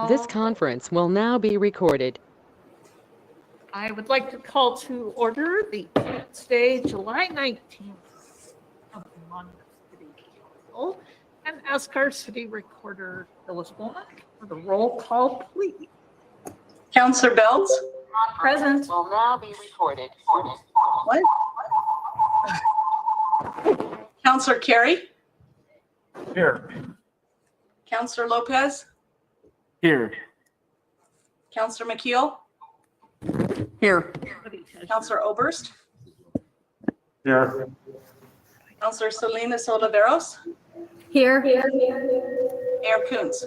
This conference will now be recorded. I would like to call to order the Tuesday, July 19th of the Monmouth City Council and ask our city recorder, Phyllis Womack, for the roll call, please. Councillor Belts? Present. Will now be recorded. What? Councillor Carey? Here. Councillor Lopez? Here. Councillor McKeel? Here. Councillor Oberst? Here. Councillor Salinas Oliveros? Here. Mayor Coons?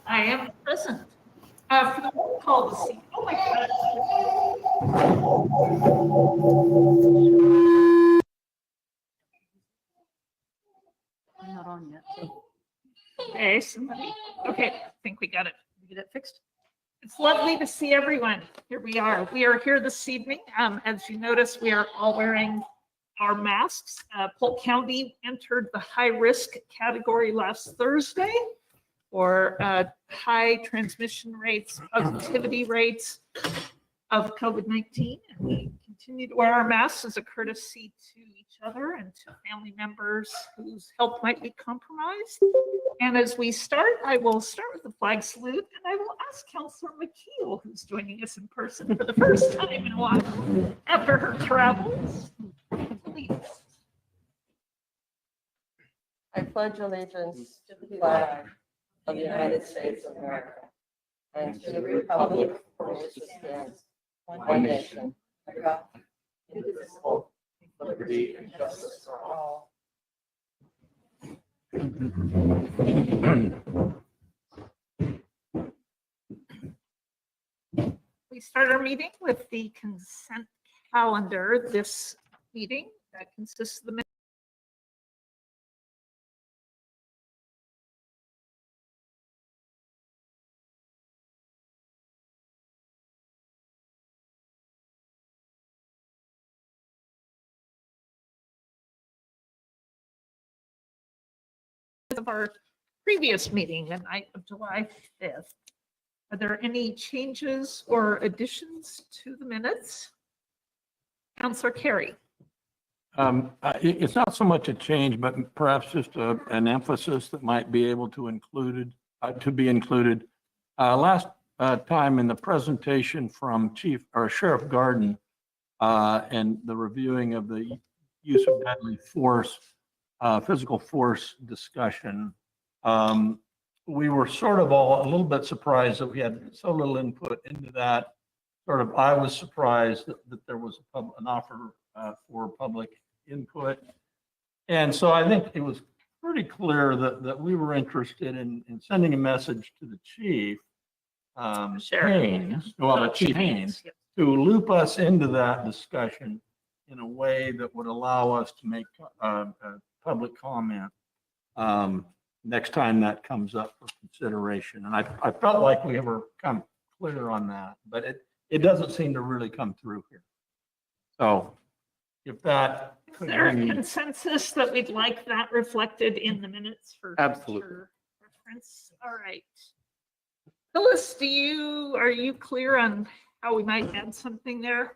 I am present. For the roll call this evening. Oh my God. I'm not on yet. Okay, somebody. Okay, I think we got it. Did we get it fixed? It's lovely to see everyone. Here we are. We are here this evening. As you notice, we are all wearing our masks. Polk County entered the high risk category last Thursday for high transmission rates, positivity rates of COVID-19. And we continue to wear our masks as a courtesy to each other and to family members whose health might be compromised. And as we start, I will start with the flag salute, and I will ask Councillor McKeel, who's joining us in person for the first time in a while after her travels. Please. I pledge allegiance to the flag of the United States of America and to the republic for which it stands, one nation, under God, indivisible, with liberty and justice for all. We start our meeting with the consent calendar. This meeting that consists of the of our previous meeting, the night of July 5th. Are there any changes or additions to the minutes? Councillor Carey. It's not so much a change, but perhaps just an emphasis that might be able to be included. Last time in the presentation from Sheriff Garden and the reviewing of the use of deadly force, physical force discussion, we were sort of all a little bit surprised that we had so little input into that. I was surprised that there was an offer for public input. And so I think it was pretty clear that we were interested in sending a message to the chief, Haynes, Chief Haynes, to loop us into that discussion in a way that would allow us to make public comment next time that comes up for consideration. And I felt like we were kind of clear on that, but it doesn't seem to really come through here. So if that is there a consensus that we'd like that reflected in the minutes for future reference? All right. Phyllis, are you clear on how we might add something there?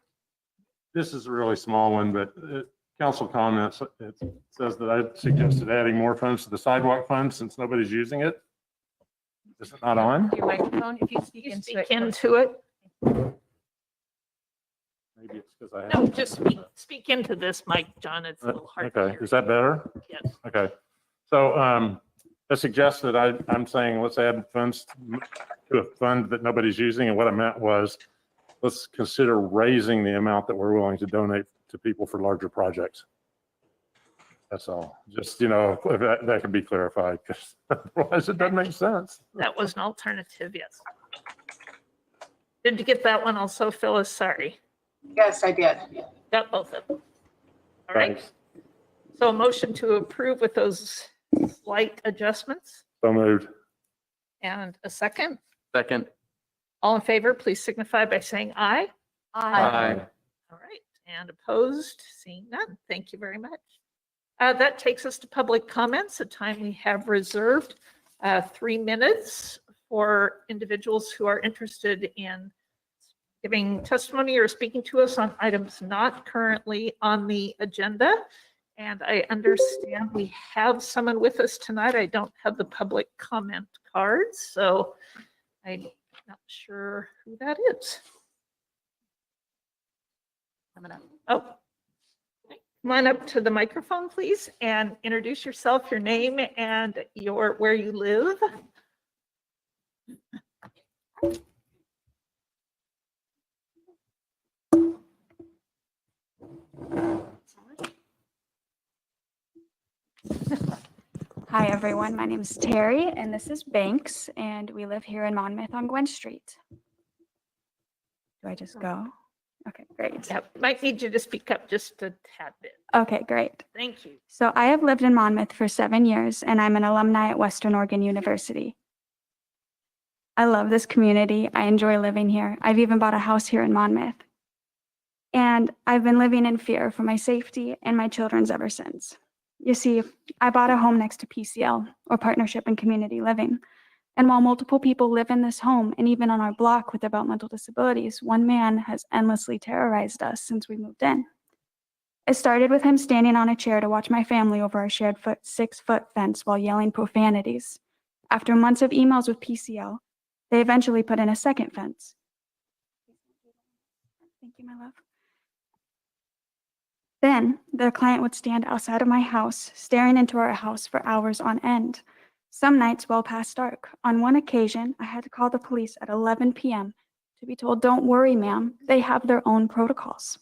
This is a really small one, but council comments, it says that I suggested adding more funds to the sidewalk fund since nobody's using it. Is it not on? Your microphone, if you speak Into it. Maybe it's because I No, have. just speak into this mic, John. It's a little hard to Okay, hear. is that better? Yes. Okay. So I suggested I'm saying let's add funds to a fund that nobody's using. And what I meant was let's consider raising the amount that we're willing to donate to people for larger projects. That's all. Just, if that could be clarified, because otherwise it doesn't make sense. That was an alternative, yes. Did you get that one also, Phyllis? Sorry. Yes, I did. Got both of them. All right. Thanks. So a motion to approve with those slight adjustments So moved. and a second. Second. All in favor, please signify by saying aye. Aye. All right. And opposed, seeing none. Thank you very much. That takes us to public comments, a time we have reserved 3 minutes for individuals who are interested in giving testimony or speaking to us on items not currently on the agenda. And I understand we have someone with us tonight. I don't have the public comment cards, so I'm not sure who that is. Oh, come on up to the microphone, please, and introduce yourself, your name, and where you live. Hi, everyone. My name is Terry, and this is Banks, and we live here in Monmouth on Gwen Street. Do I just go? Okay, great. Yeah, might need you to speak up just a tad bit. Okay, great. Thank you. So I have lived in Monmouth for 7 years, and I'm an alumni at Western Oregon University. I love this community. I enjoy living here. I've even bought a house here in Monmouth. And I've been living in fear for my safety and my children's ever since. You see, I bought a home next to PCL, or Partnership in Community Living. And while multiple people live in this home and even on our block with developmental disabilities, one man has endlessly terrorized us since we moved in. It started with him standing on a chair to watch my family over our shared 6-foot fence while yelling profanities. After months of emails with PCL, they eventually put in a second fence. Thank you, my love. Then the client would stand outside of my house, staring into our house for hours on end, some nights well past dark. On one occasion, I had to call the police at 11 p.m. to be told, "Don't worry, ma'am, they have their own protocols."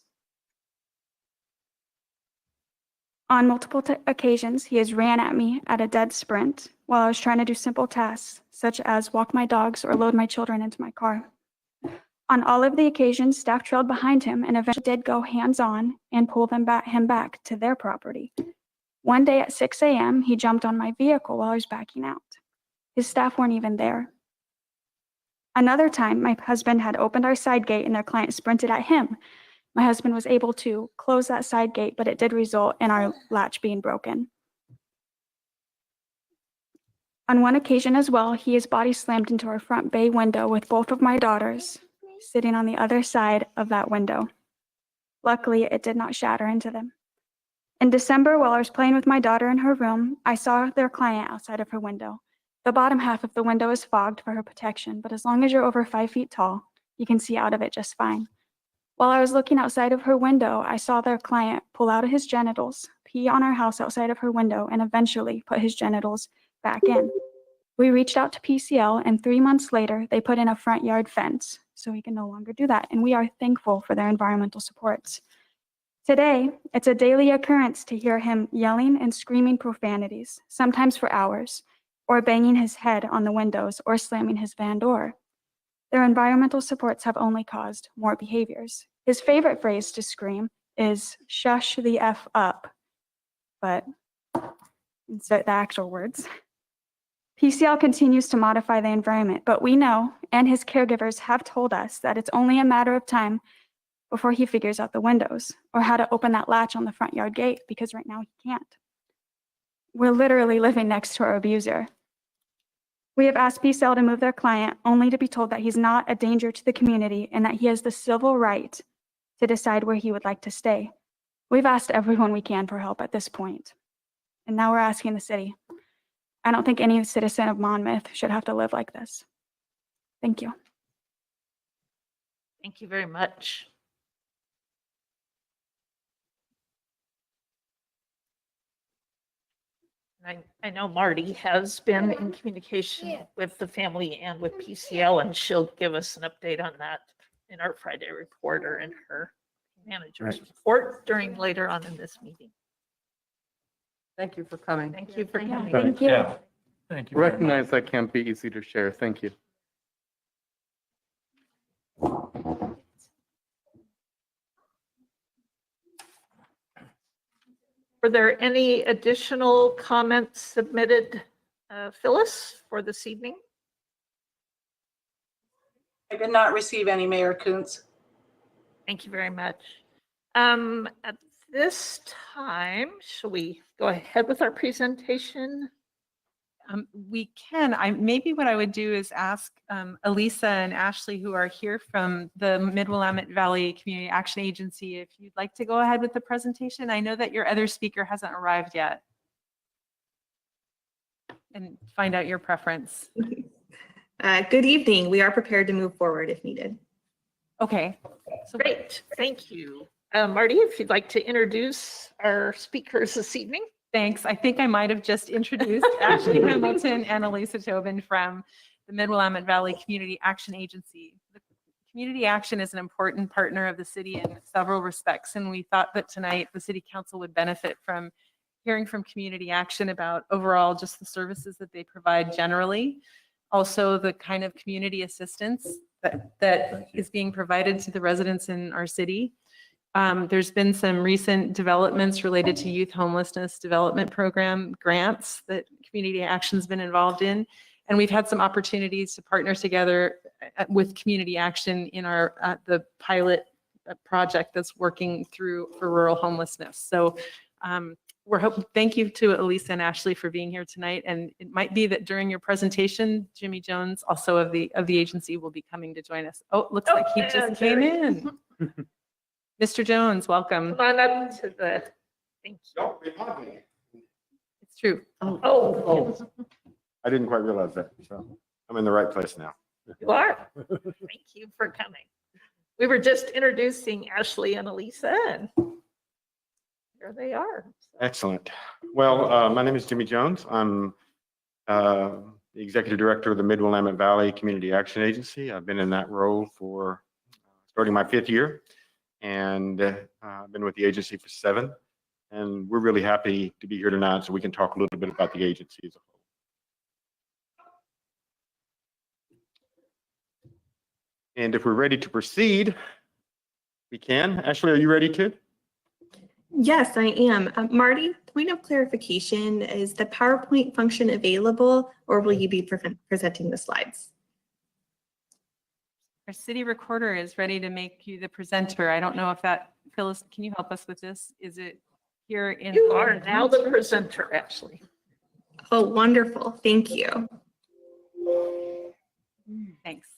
On multiple occasions, he has ran at me at a dead sprint while I was trying to do simple tasks, such as walk my dogs or load my children into my car. On all of the occasions, staff trailed behind him and eventually did go hands-on and pull him back to their property. One day at 6 a.m., he jumped on my vehicle while I was backing out. His staff weren't even there. Another time, my husband had opened our side gate and their client sprinted at him. My husband was able to close that side gate, but it did result in our latch being broken. On one occasion as well, he is body slammed into our front bay window with both of my daughters sitting on the other side of that window. Luckily, it did not shatter into them. In December, while I was playing with my daughter in her room, I saw their client outside of her window. The bottom half of the window is fogged for her protection, but as long as you're over 5 feet tall, you can see out of it just fine. While I was looking outside of her window, I saw their client pull out his genitals, pee on our house outside of her window, and eventually put his genitals back in. We reached out to PCL, and 3 months later, they put in a front yard fence, so he can no longer do that, and we are thankful for their environmental supports. Today, it's a daily occurrence to hear him yelling and screaming profanities, sometimes for hours, or banging his head on the windows or slamming his van door. Their environmental supports have only caused more behaviors. His favorite phrase to scream is "shush the F up," but insert the actual words. PCL continues to modify the environment, but we know, and his caregivers have told us, that it's only a matter of time before he figures out the windows or how to open that latch on the front yard gate, because right now he can't. We're literally living next to our abuser. We have asked PCL to move their client only to be told that he's not a danger to the community and that he has the civil right to decide where he would like to stay. We've asked everyone we can for help at this point, and now we're asking the city. I don't think any citizen of Monmouth should have to live like this. Thank you. Thank you very much. I know Marty has been in communication with the family and with PCL, and she'll give us an update on that in our Friday report or in her manager's report later on in this meeting. Thank you for coming. Thank you for coming. Thank you. Yeah. Thank you. very much. Recognize that can't be easy to share. Thank you. Were there any additional comments submitted, Phyllis, for this evening? I did not receive any, Mayor Kuntz. Thank you very much. At this time, shall we go ahead with our presentation? We can. Maybe what I would do is ask Elisa and Ashley, who are here from the Mid-Willamette Valley Community Action Agency, if you'd like to go ahead with the presentation. I know that your other speaker hasn't arrived yet. And find out your preference. Good evening. We are prepared to move forward if needed. Okay. So Great, thank you. Marty, if you'd like to introduce our speakers this evening. thanks. I think I might have just introduced Ashley Hamilton and Elisa Tobin from the Mid-Willamette Valley Community Action Agency. The Community Action is an important partner of the city in several respects, and we thought that tonight the City Council would benefit from hearing from Community Action about overall just the services that they provide generally, also the kind of community assistance that is being provided to the residents in our city. There's been some recent developments related to youth homelessness development program grants that Community Action's been involved in. And we've had some opportunities to partner together with Community Action in our the pilot project that's working through for rural homelessness. So thank you to Elisa and Ashley for being here tonight. And it might be that during your presentation, Jimmy Jones, also of the agency, will be coming to join us. Oh, looks like he just came in. Mr. Jones, welcome. Come on up to the, thank you. It's true. Oh, I didn't quite realize that. So I'm in the right place now. you are. Thank you for coming. We were just introducing Ashley and Elisa, and here they are. Excellent. Well, my name is Jimmy Jones. I'm the Executive Director of the Mid-Willamette Valley Community Action Agency. I've been in that role for starting my 5th year, and I've been with the agency for 7. And we're really happy to be here tonight so we can talk a little bit about the agency as a whole. And if we're ready to proceed, we can. Ashley, are you ready to? Yes, I am. Marty, point of clarification, is the PowerPoint function available or will you be presenting the slides? Our city recorder is ready to make you the presenter. I don't know if that, Phyllis, can you help us with this? Is it here in? You are now the presenter, Ashley. Oh, wonderful. Thank you. Thanks.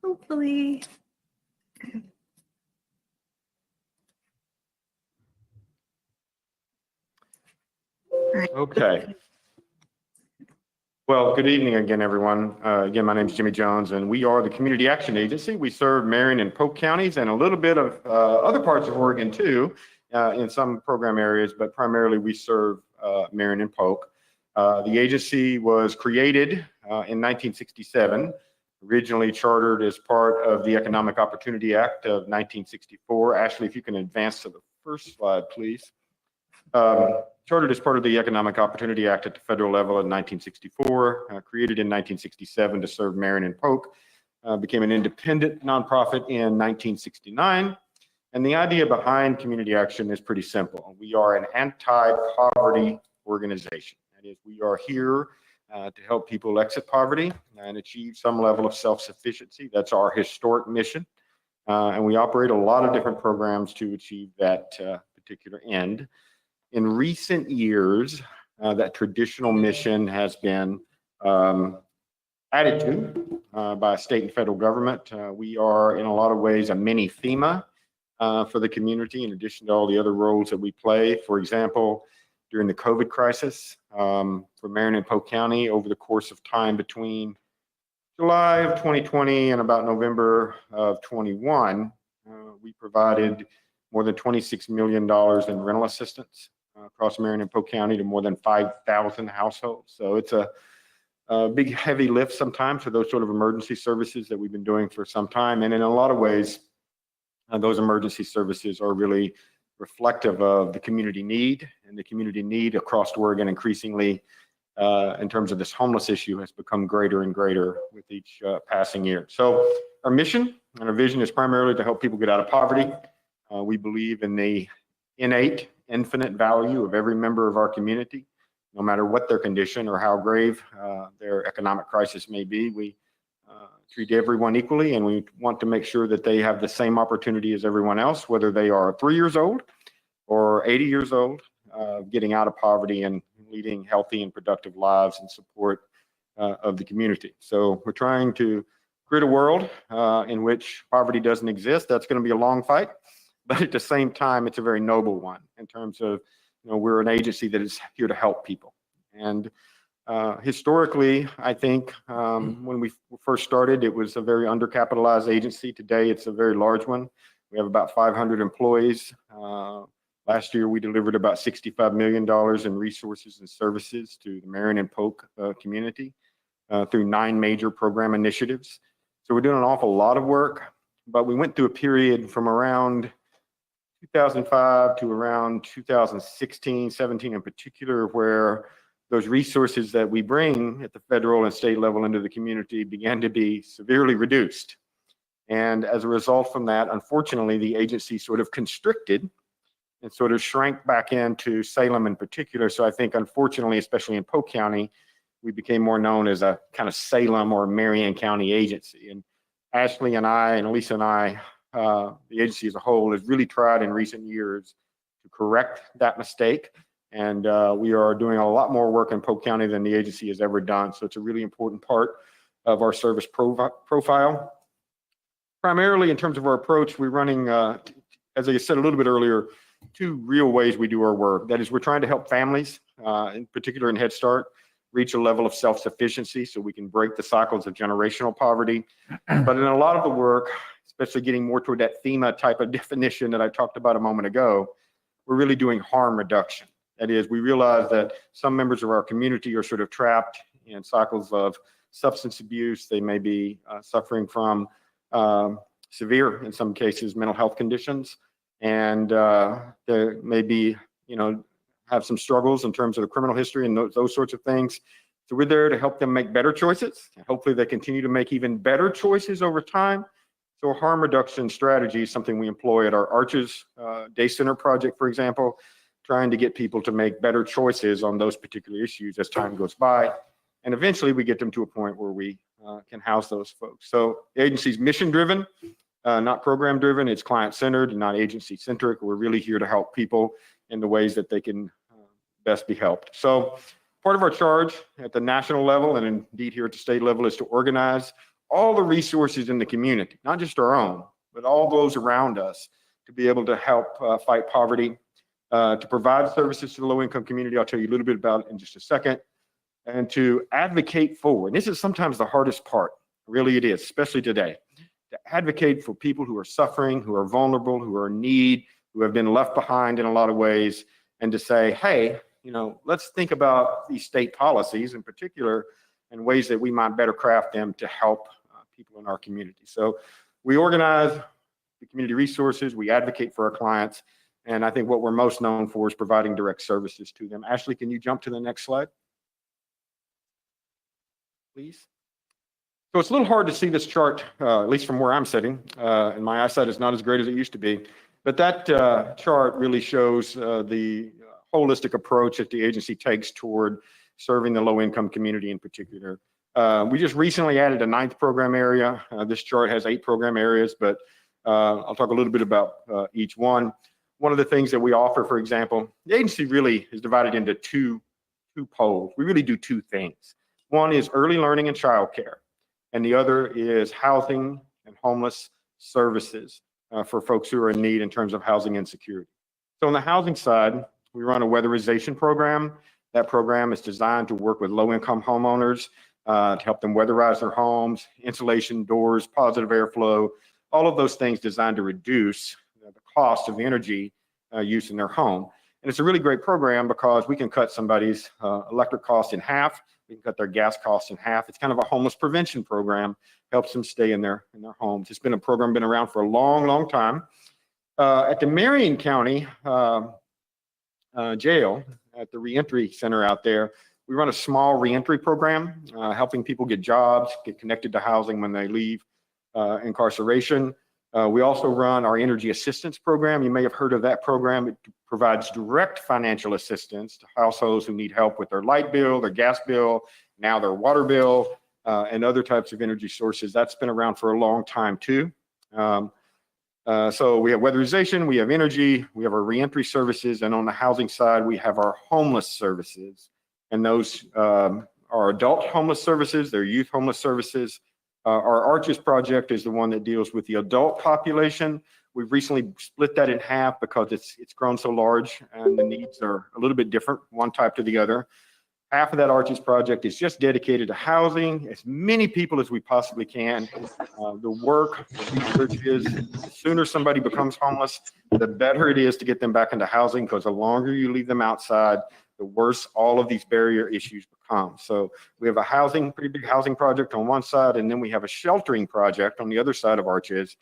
Hopefully. Okay. Well, good evening again, everyone. Again, my name is Jimmy Jones, and we are the Community Action Agency. We serve Marion and Polk counties and a little bit of other parts of Oregon too, in some program areas, but primarily we serve Marion and Polk. The agency was created in 1967, originally chartered as part of the Economic Opportunity Act of 1964. Ashley, if you can advance to the first slide, please. Chartered as part of the Economic Opportunity Act at the federal level in 1964, created in 1967 to serve Marion and Polk, became an independent nonprofit in 1969. And the idea behind Community Action is pretty simple. We are an anti-poverty organization. That is, we are here to help people exit poverty and achieve some level of self-sufficiency. That's our historic mission. And we operate a lot of different programs to achieve that particular end. In recent years, that traditional mission has been added to by state and federal government. We are, in a lot of ways, a mini FEMA for the community, in addition to all the other roles that we play. For example, during the COVID crisis for Marion and Polk County, over the course of time between July of 2020 and about November of 21, we provided more than $26 million in rental assistance across Marion and Polk County to more than 5,000 households. So it's a big, heavy lift sometimes for those sort of emergency services that we've been doing for some time. And in a lot of ways, those emergency services are really reflective of the community need, and the community need across Oregon increasingly in terms of this homeless issue has become greater and greater with each passing year. So our mission and our vision is primarily to help people get out of poverty. We believe in the innate, infinite value of every member of our community, no matter what their condition or how grave their economic crisis may be. We treat everyone equally, and we want to make sure that they have the same opportunity as everyone else, whether they are 3 years old or 80 years old, getting out of poverty and leading healthy and productive lives in support of the community. So we're trying to create a world in which poverty doesn't exist. That's going to be a long fight, but at the same time, it's a very noble one in terms of, we're an agency that is here to help people. And historically, I think when we first started, it was a very undercapitalized agency. Today, it's a very large one. We have about 500 employees. Last year, we delivered about $65 million in resources and services to the Marion and Polk community through 9 major program initiatives. So we're doing an awful lot of work, but we went through a period from around 2005 to around 2016, 17 in particular, where those resources that we bring at the federal and state level into the community began to be severely reduced. And as a result from that, unfortunately, the agency sort of constricted and sort of shrank back into Salem in particular. So I think, unfortunately, especially in Polk County, we became more known as a kind of Salem or Marion County agency. And Ashley and I and Lisa and I, the agency as a whole, has really tried in recent years to correct that mistake. And we are doing a lot more work in Polk County than the agency has ever done. So it's a really important part of our service profile. Primarily in terms of our approach, we're running, as I said a little bit earlier, 2 real ways we do our work. That is, we're trying to help families, in particular in Head Start, reach a level of self-sufficiency so we can break the cycles of generational poverty. But in a lot of the work, especially getting more toward that FEMA type of definition that I talked about a moment ago, we're really doing harm reduction. That is, we realize that some members of our community are sort of trapped in cycles of substance abuse. They may be suffering from severe, in some cases, mental health conditions. And there may be, have some struggles in terms of the criminal history and those sorts of things. So we're there to help them make better choices. And hopefully they continue to make even better choices over time. So a harm reduction strategy is something we employ at our Arches Day Center project, for example, trying to get people to make better choices on those particular issues as time goes by. And eventually we get them to a point where we can house those folks. So the agency's mission-driven, not program-driven. It's client-centered and not agency-centric. We're really here to help people in the ways that they can best be helped. So part of our charge at the national level and indeed here at the state level is to organize all the resources in the community, not just our own, but all those around us, to be able to help fight poverty, to provide services to the low-income community. I'll tell you a little bit about it in just a second, and to advocate for, and this is sometimes the hardest part, really it is, especially today, to advocate for people who are suffering, who are vulnerable, who are in need, who have been left behind in a lot of ways, and to say, hey, let's think about these state policies in particular and ways that we might better craft them to help people in our community. So we organize the community resources, we advocate for our clients, and I think what we're most known for is providing direct services to them. Ashley, can you jump to the next slide, please? So it's a little hard to see this chart, at least from where I'm sitting, and my eyesight is not as great as it used to be. But that chart really shows the holistic approach that the agency takes toward serving the low-income community in particular. We just recently added a 9th program area. This chart has 8 program areas, but I'll talk a little bit about each one. One of the things that we offer, for example, the agency really is divided into two poles. We really do 2 things. One is early learning and childcare, and the other is housing and homeless services for folks who are in need in terms of housing insecurity. So on the housing side, we run a weatherization program. That program is designed to work with low-income homeowners to help them weatherize their homes, insulation, doors, positive airflow, all of those things designed to reduce the cost of energy use in their home. And it's a really great program because we can cut somebody's electric cost in half. We can cut their gas costs in half. It's kind of a homeless prevention program, helps them stay in their homes. It's been a program been around for a long, long time. At the Marion County jail, at the reentry center out there, we run a small reentry program, helping people get jobs, get connected to housing when they leave incarceration. We also run our energy assistance program. You may have heard of that program. It provides direct financial assistance to households who need help with their light bill, their gas bill, now their water bill, and other types of energy sources. That's been around for a long time too. So we have weatherization, we have energy, we have our reentry services, and on the housing side, we have our homeless services. And those are adult homeless services, they're youth homeless services. Our Arches project is the one that deals with the adult population. We've recently split that in half because it's grown so large and the needs are a little bit different, one type to the other. Half of that Arches project is just dedicated to housing as many people as we possibly can. The work of research is the sooner somebody becomes homeless, the better it is to get them back into housing, because the longer you leave them outside, the worse all of these barrier issues become. So we have a pretty big housing project on one side, and then we have a sheltering project on the other side of Arches.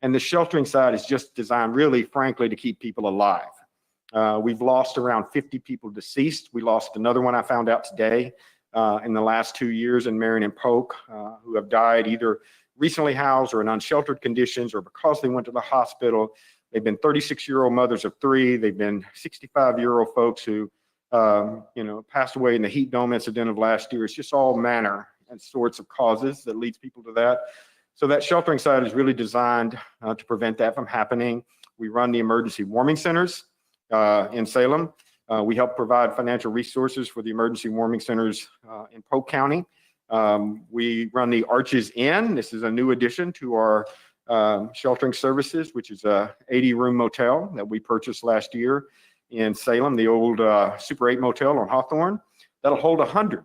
And the sheltering side is just designed really, frankly, to keep people alive. We've lost around 50 people deceased. We lost another one I found out today in the last 2 years in Marion and Polk, who have died either recently housed or in unsheltered conditions or because they went to the hospital. They've been 36-year-old mothers of 3. They've been 65-year-old folks who passed away in the heat dome incident of last year. It's just all manner and sorts of causes that leads people to that. So that sheltering side is really designed to prevent that from happening. We run the emergency warming centers in Salem. We help provide financial resources for the emergency warming centers in Polk County. We run the Arches Inn. This is a new addition to our sheltering services, which is a 80-room motel that we purchased last year in Salem, the old Super 8 motel on Hawthorne. That'll hold 100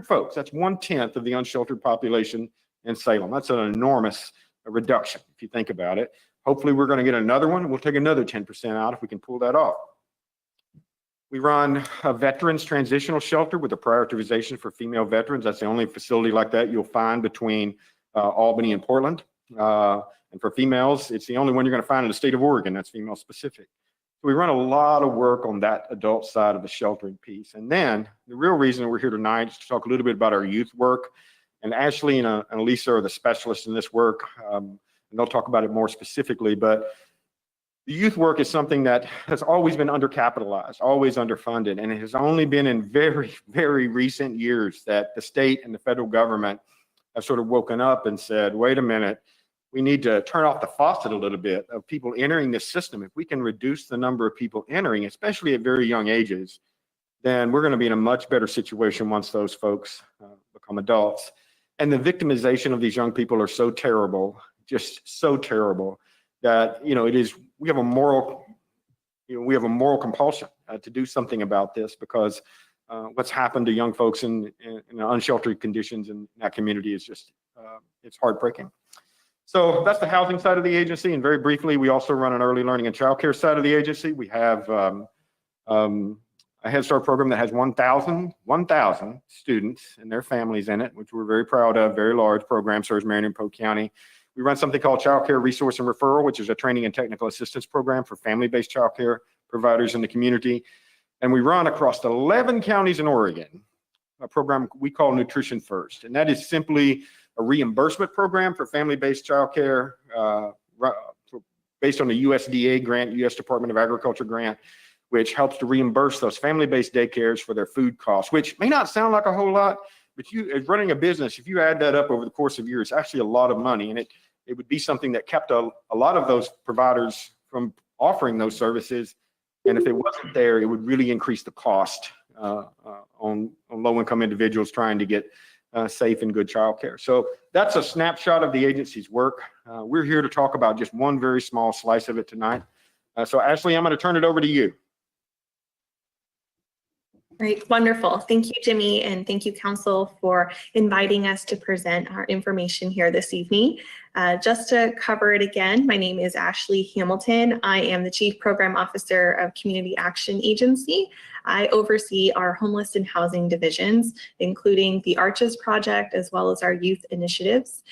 folks. That's 1/10 of the unsheltered population in Salem. That's an enormous reduction if you think about it. Hopefully we're going to get another one. We'll take another 10% out if we can pull that off. We run a veterans transitional shelter with a prioritization for female veterans. That's the only facility like that you'll find between Albany and Portland. And for females, it's the only one you're going to find in the state of Oregon that's female specific. So we run a lot of work on that adult side of the sheltering piece. And then the real reason we're here tonight is to talk a little bit about our youth work. And Ashley and Elisa are the specialists in this work. And they'll talk about it more specifically, but the youth work is something that has always been undercapitalized, always underfunded, and it has only been in very, very recent years that the state and the federal government have sort of woken up and said, wait a minute, we need to turn off the faucet a little bit of people entering this system. If we can reduce the number of people entering, especially at very young ages, then we're going to be in a much better situation once those folks become adults. And the victimization of these young people are so terrible, just so terrible, that we have a moral compulsion to do something about this, because what's happened to young folks in unsheltered conditions in that community is just it's heartbreaking. So that's the housing side of the agency, and very briefly, we also run an early learning and childcare side of the agency. We have a Head Start program that has 1,000 students and their families in it, which we're very proud of. Very large program, serves Marion and Polk County. We run something called Child Care Resource and Referral, which is a training and technical assistance program for family-based child care providers in the community. And we run across 11 counties in Oregon a program we call Nutrition First. And that is simply a reimbursement program for family-based child care based on the USDA grant, U.S. Department of Agriculture grant, which helps to reimburse those family-based daycares for their food costs, which may not sound like a whole lot, but as running a business, if you add that up over the course of years, it's actually a lot of money. And it would be something that kept a lot of those providers from offering those services. And if it wasn't there, it would really increase the cost on low-income individuals trying to get safe and good childcare. So that's a snapshot of the agency's work. We're here to talk about just one very small slice of it tonight. So Ashley, I'm going to turn it over to you. Great, wonderful. Thank you, Jimmy, and thank you, Council, for inviting us to present our information here this evening. Just to cover it again, my name is Ashley Hamilton. I am the Chief Program Officer of Community Action Agency. I oversee our homeless and housing divisions, including the Arches Project, as well as our youth initiatives.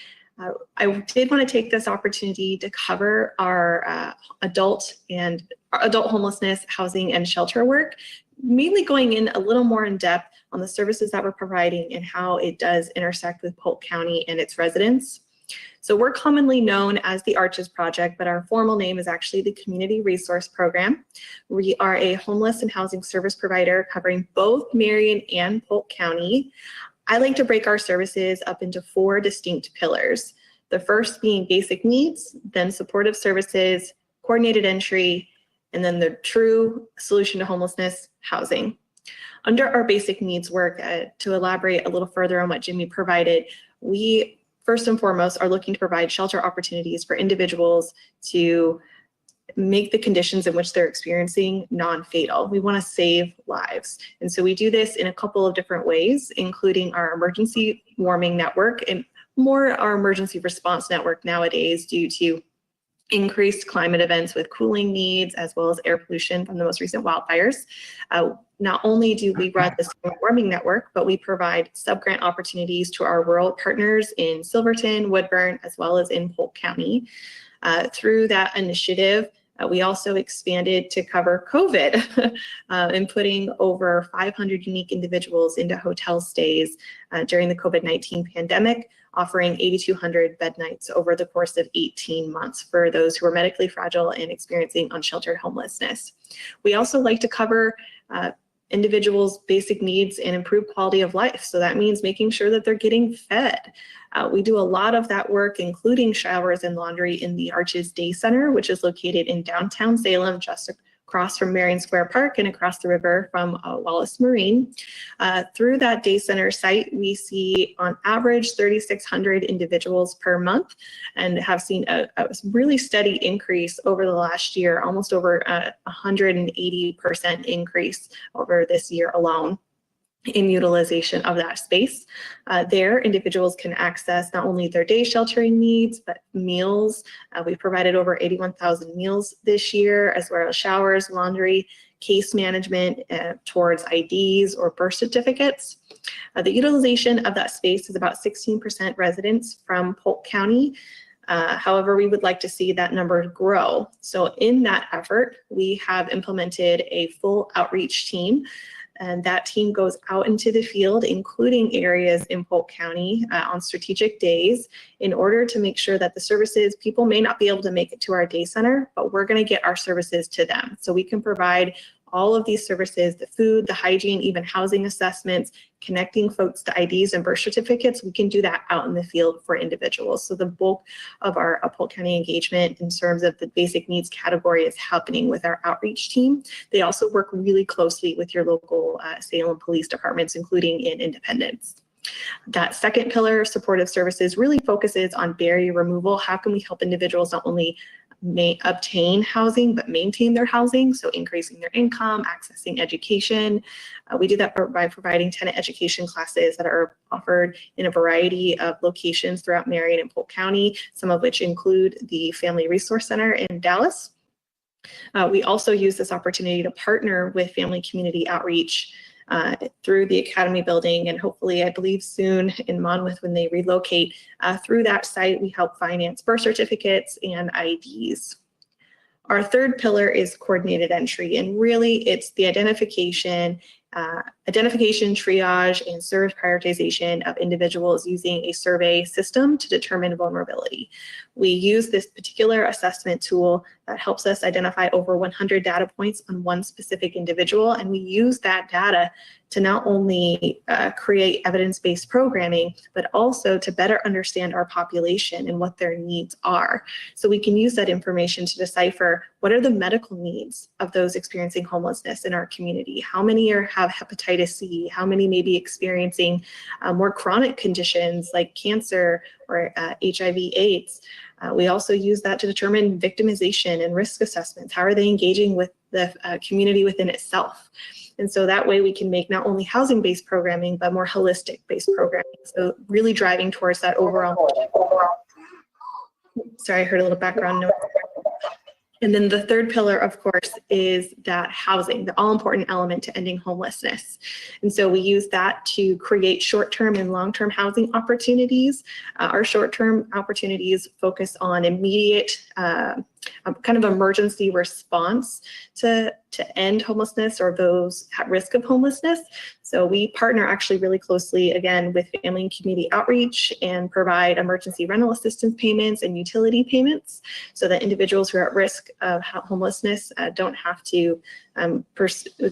I did want to take this opportunity to cover our adult homelessness, housing, and shelter work, mainly going in a little more in depth on the services that we're providing and how it does intersect with Polk County and its residents. So we're commonly known as the Arches Project, but our formal name is actually the Community Resource Program. We are a homeless and housing service provider covering both Marion and Polk County. I like to break our services up into 4 distinct pillars. The first being basic needs, then supportive services, coordinated entry, and then the true solution to homelessness, housing. Under our basic needs work, to elaborate a little further on what Jimmy provided, we first and foremost are looking to provide shelter opportunities for individuals to make the conditions in which they're experiencing non-fatal. We want to save lives. And so we do this in a couple of different ways, including our emergency warming network and more our emergency response network nowadays due to increased climate events with cooling needs as well as air pollution from the most recent wildfires. Not only do we run this warming network, but we provide sub-grant opportunities to our rural partners in Silverton, Woodburn, as well as in Polk County. Through that initiative, we also expanded to cover COVID and putting over 500 unique individuals into hotel stays during the COVID-19 pandemic, offering 8,200 bed nights over the course of 18 months for those who are medically fragile and experiencing unsheltered homelessness. We also like to cover individuals' basic needs and improve quality of life. So that means making sure that they're getting fed. We do a lot of that work, including showers and laundry in the Arches Day Center, which is located in downtown Salem, just across from Marion Square Park and across the river from Wallace Marine. Through that day center site, we see on average 3,600 individuals per month and have seen a really steady increase over the last year, almost over 180% increase over this year alone in utilization of that space. There, individuals can access not only their day sheltering needs, but meals. We've provided over 81,000 meals this year, as well as showers, laundry, case management towards IDs or birth certificates. The utilization of that space is about 16% residents from Polk County. However, we would like to see that number grow. So in that effort, we have implemented a full outreach team. And that team goes out into the field, including areas in Polk County on strategic days, in order to make sure that the services, people may not be able to make it to our day center, but we're going to get our services to them. So we can provide all of these services, the food, the hygiene, even housing assessments, connecting folks to IDs and birth certificates. We can do that out in the field for individuals. So the bulk of our Polk County engagement in terms of the basic needs category is happening with our outreach team. They also work really closely with your local Salem police departments, including in Independence. That second pillar, supportive services, really focuses on barrier removal. How can we help individuals not only may obtain housing, but maintain their housing? So increasing their income, accessing education. We do that by providing tenant education classes that are offered in a variety of locations throughout Marion and Polk County, some of which include the Family Resource Center in Dallas. We also use this opportunity to partner with Family Community Outreach through the Academy building, and hopefully, I believe soon in Monmouth when they relocate. Through that site, we help finance birth certificates and IDs. Our third pillar is coordinated entry, and really it's the identification, triage, and service prioritization of individuals using a survey system to determine vulnerability. We use this particular assessment tool that helps us identify over 100 data points on one specific individual, and we use that data to not only create evidence-based programming, but also to better understand our population and what their needs are. So we can use that information to decipher what are the medical needs of those experiencing homelessness in our community. How many have hepatitis C? How many may be experiencing more chronic conditions like cancer or HIV/AIDS? We also use that to determine victimization and risk assessments. How are they engaging with the community within itself? And so that way we can make not only housing-based programming, but more holistic-based programming. So really driving towards that overall. Sorry, I heard a little background noise. And then the third pillar, of course, is that housing, the all-important element to ending homelessness. And so we use that to create short-term and long-term housing opportunities. Our short-term opportunities focus on immediate kind of emergency response to end homelessness or those at risk of homelessness. So we partner actually really closely, again, with Family and Community Outreach and provide emergency rental assistance payments and utility payments so that individuals who are at risk of homelessness don't have to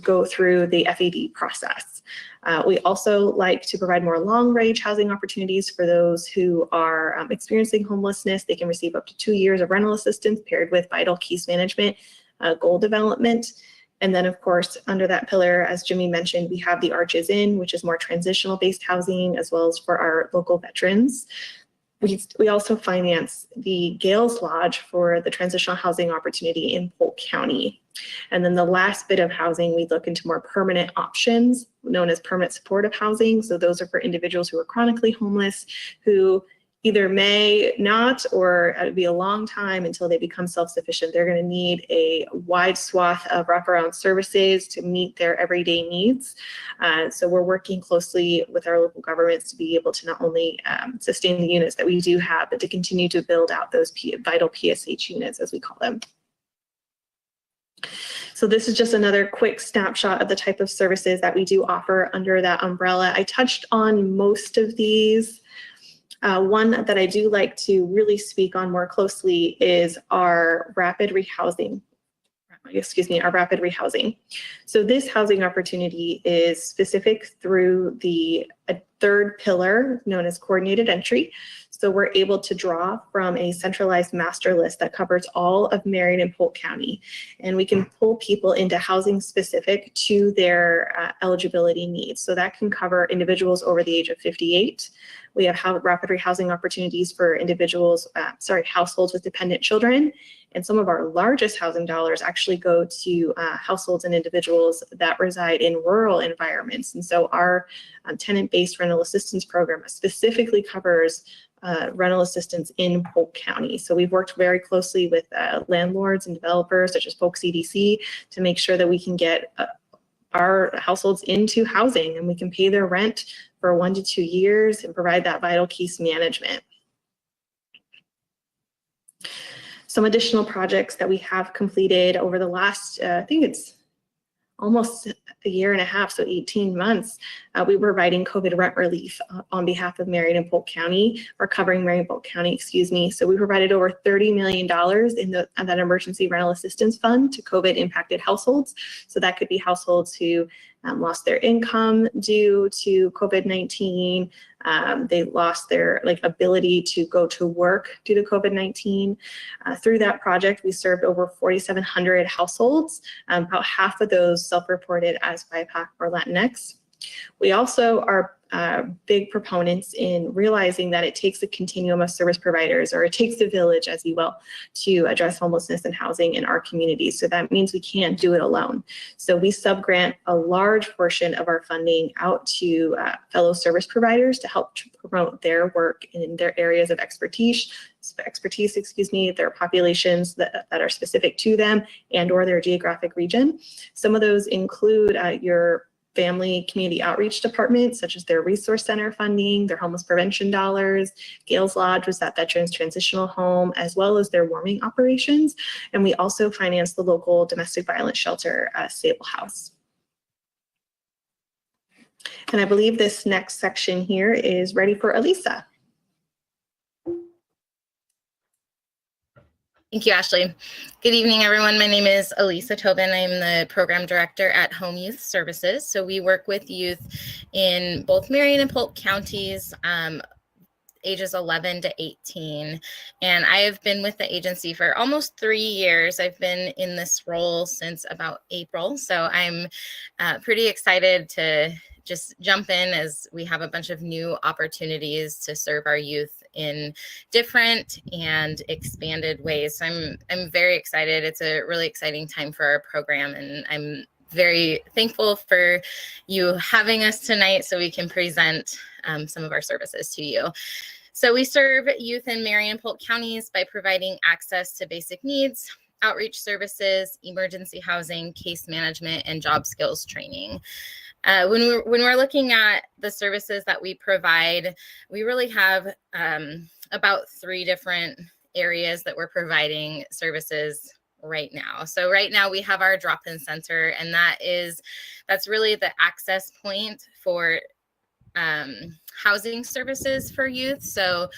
go through the FAD process. We also like to provide more long-range housing opportunities for those who are experiencing homelessness. They can receive up to 2 years of rental assistance paired with vital case management, goal development. And then, of course, under that pillar, as Jimmy mentioned, we have the Arches Inn, which is more transitional based housing, as well as for our local veterans. We also finance the Gales Lodge for the transitional housing opportunity in Polk County. And then the last bit of housing, we look into more permanent options known as permanent supportive housing. So those are for individuals who are chronically homeless, who either may not, or it'll be a long time until they become self-sufficient. They're going to need a wide swath of wraparound services to meet their everyday needs. So we're working closely with our local governments to be able to not only sustain the units that we do have, but to continue to build out those vital PSH units, as we call them. So this is just another quick snapshot of the type of services that we do offer under that umbrella. I touched on most of these. One that I do like to really speak on more closely is our rapid rehousing. Our rapid rehousing. So this housing opportunity is specific through the third pillar known as coordinated entry. So we're able to draw from a centralized master list that covers all of Marion and Polk County. And we can pull people into housing specific to their eligibility needs. So that can cover individuals over the age of 58. We have rapid rehousing opportunities for individuals, households with dependent children. And some of our largest housing dollars actually go to households and individuals that reside in rural environments. And so our tenant-based rental assistance program specifically covers rental assistance in Polk County. So we've worked very closely with landlords and developers such as Polk CDC to make sure that we can get our households into housing and we can pay their rent for 1 to 2 years and provide that vital case management. Some additional projects that we have completed over the last, I think it's almost a year and a half, so 18 months, we were providing COVID rent relief on behalf of Marion and Polk County, or covering Marion and Polk County, excuse me. So we provided over $30 million in that emergency rental assistance fund to COVID impacted households. So that could be households who lost their income due to COVID-19. They lost their ability to go to work due to COVID-19. Through that project, we served over 4,700 households. About half of those self-reported as BIPOC or Latinx. We also are big proponents in realizing that it takes a continuum of service providers, or it takes a village, as you will, to address homelessness and housing in our communities. So that means we can't do it alone. So we subgrant a large portion of our funding out to fellow service providers to help promote their work in their areas of expertise, their populations that are specific to them and or their geographic region. Some of those include your family community outreach departments, such as their resource center funding, their homeless prevention dollars. Gales Lodge was that veterans transitional home, as well as their warming operations. And we also finance the local domestic violence shelter, Sable House. And I believe this next section here is ready for Elisa. Thank you, Ashley. Good evening, everyone. My name is Elisa Tobin. I'm the program director at Home Youth Services. So we work with youth in both Marion and Polk counties, ages 11 to 18. And I have been with the agency for almost 3 years. I've been in this role since about April. So I'm pretty excited to just jump in as we have a bunch of new opportunities to serve our youth in different and expanded ways. So I'm very excited. It's a really exciting time for our program, and I'm very thankful for you having us tonight so we can present some of our services to you. So we serve youth in Marion and Polk counties by providing access to basic needs, outreach services, emergency housing, case management, and job skills training. When we're looking at the services that we provide, we really have about 3 different areas that we're providing services right now. So right now we have our drop-in center, and that's really the access point for housing services for youth. So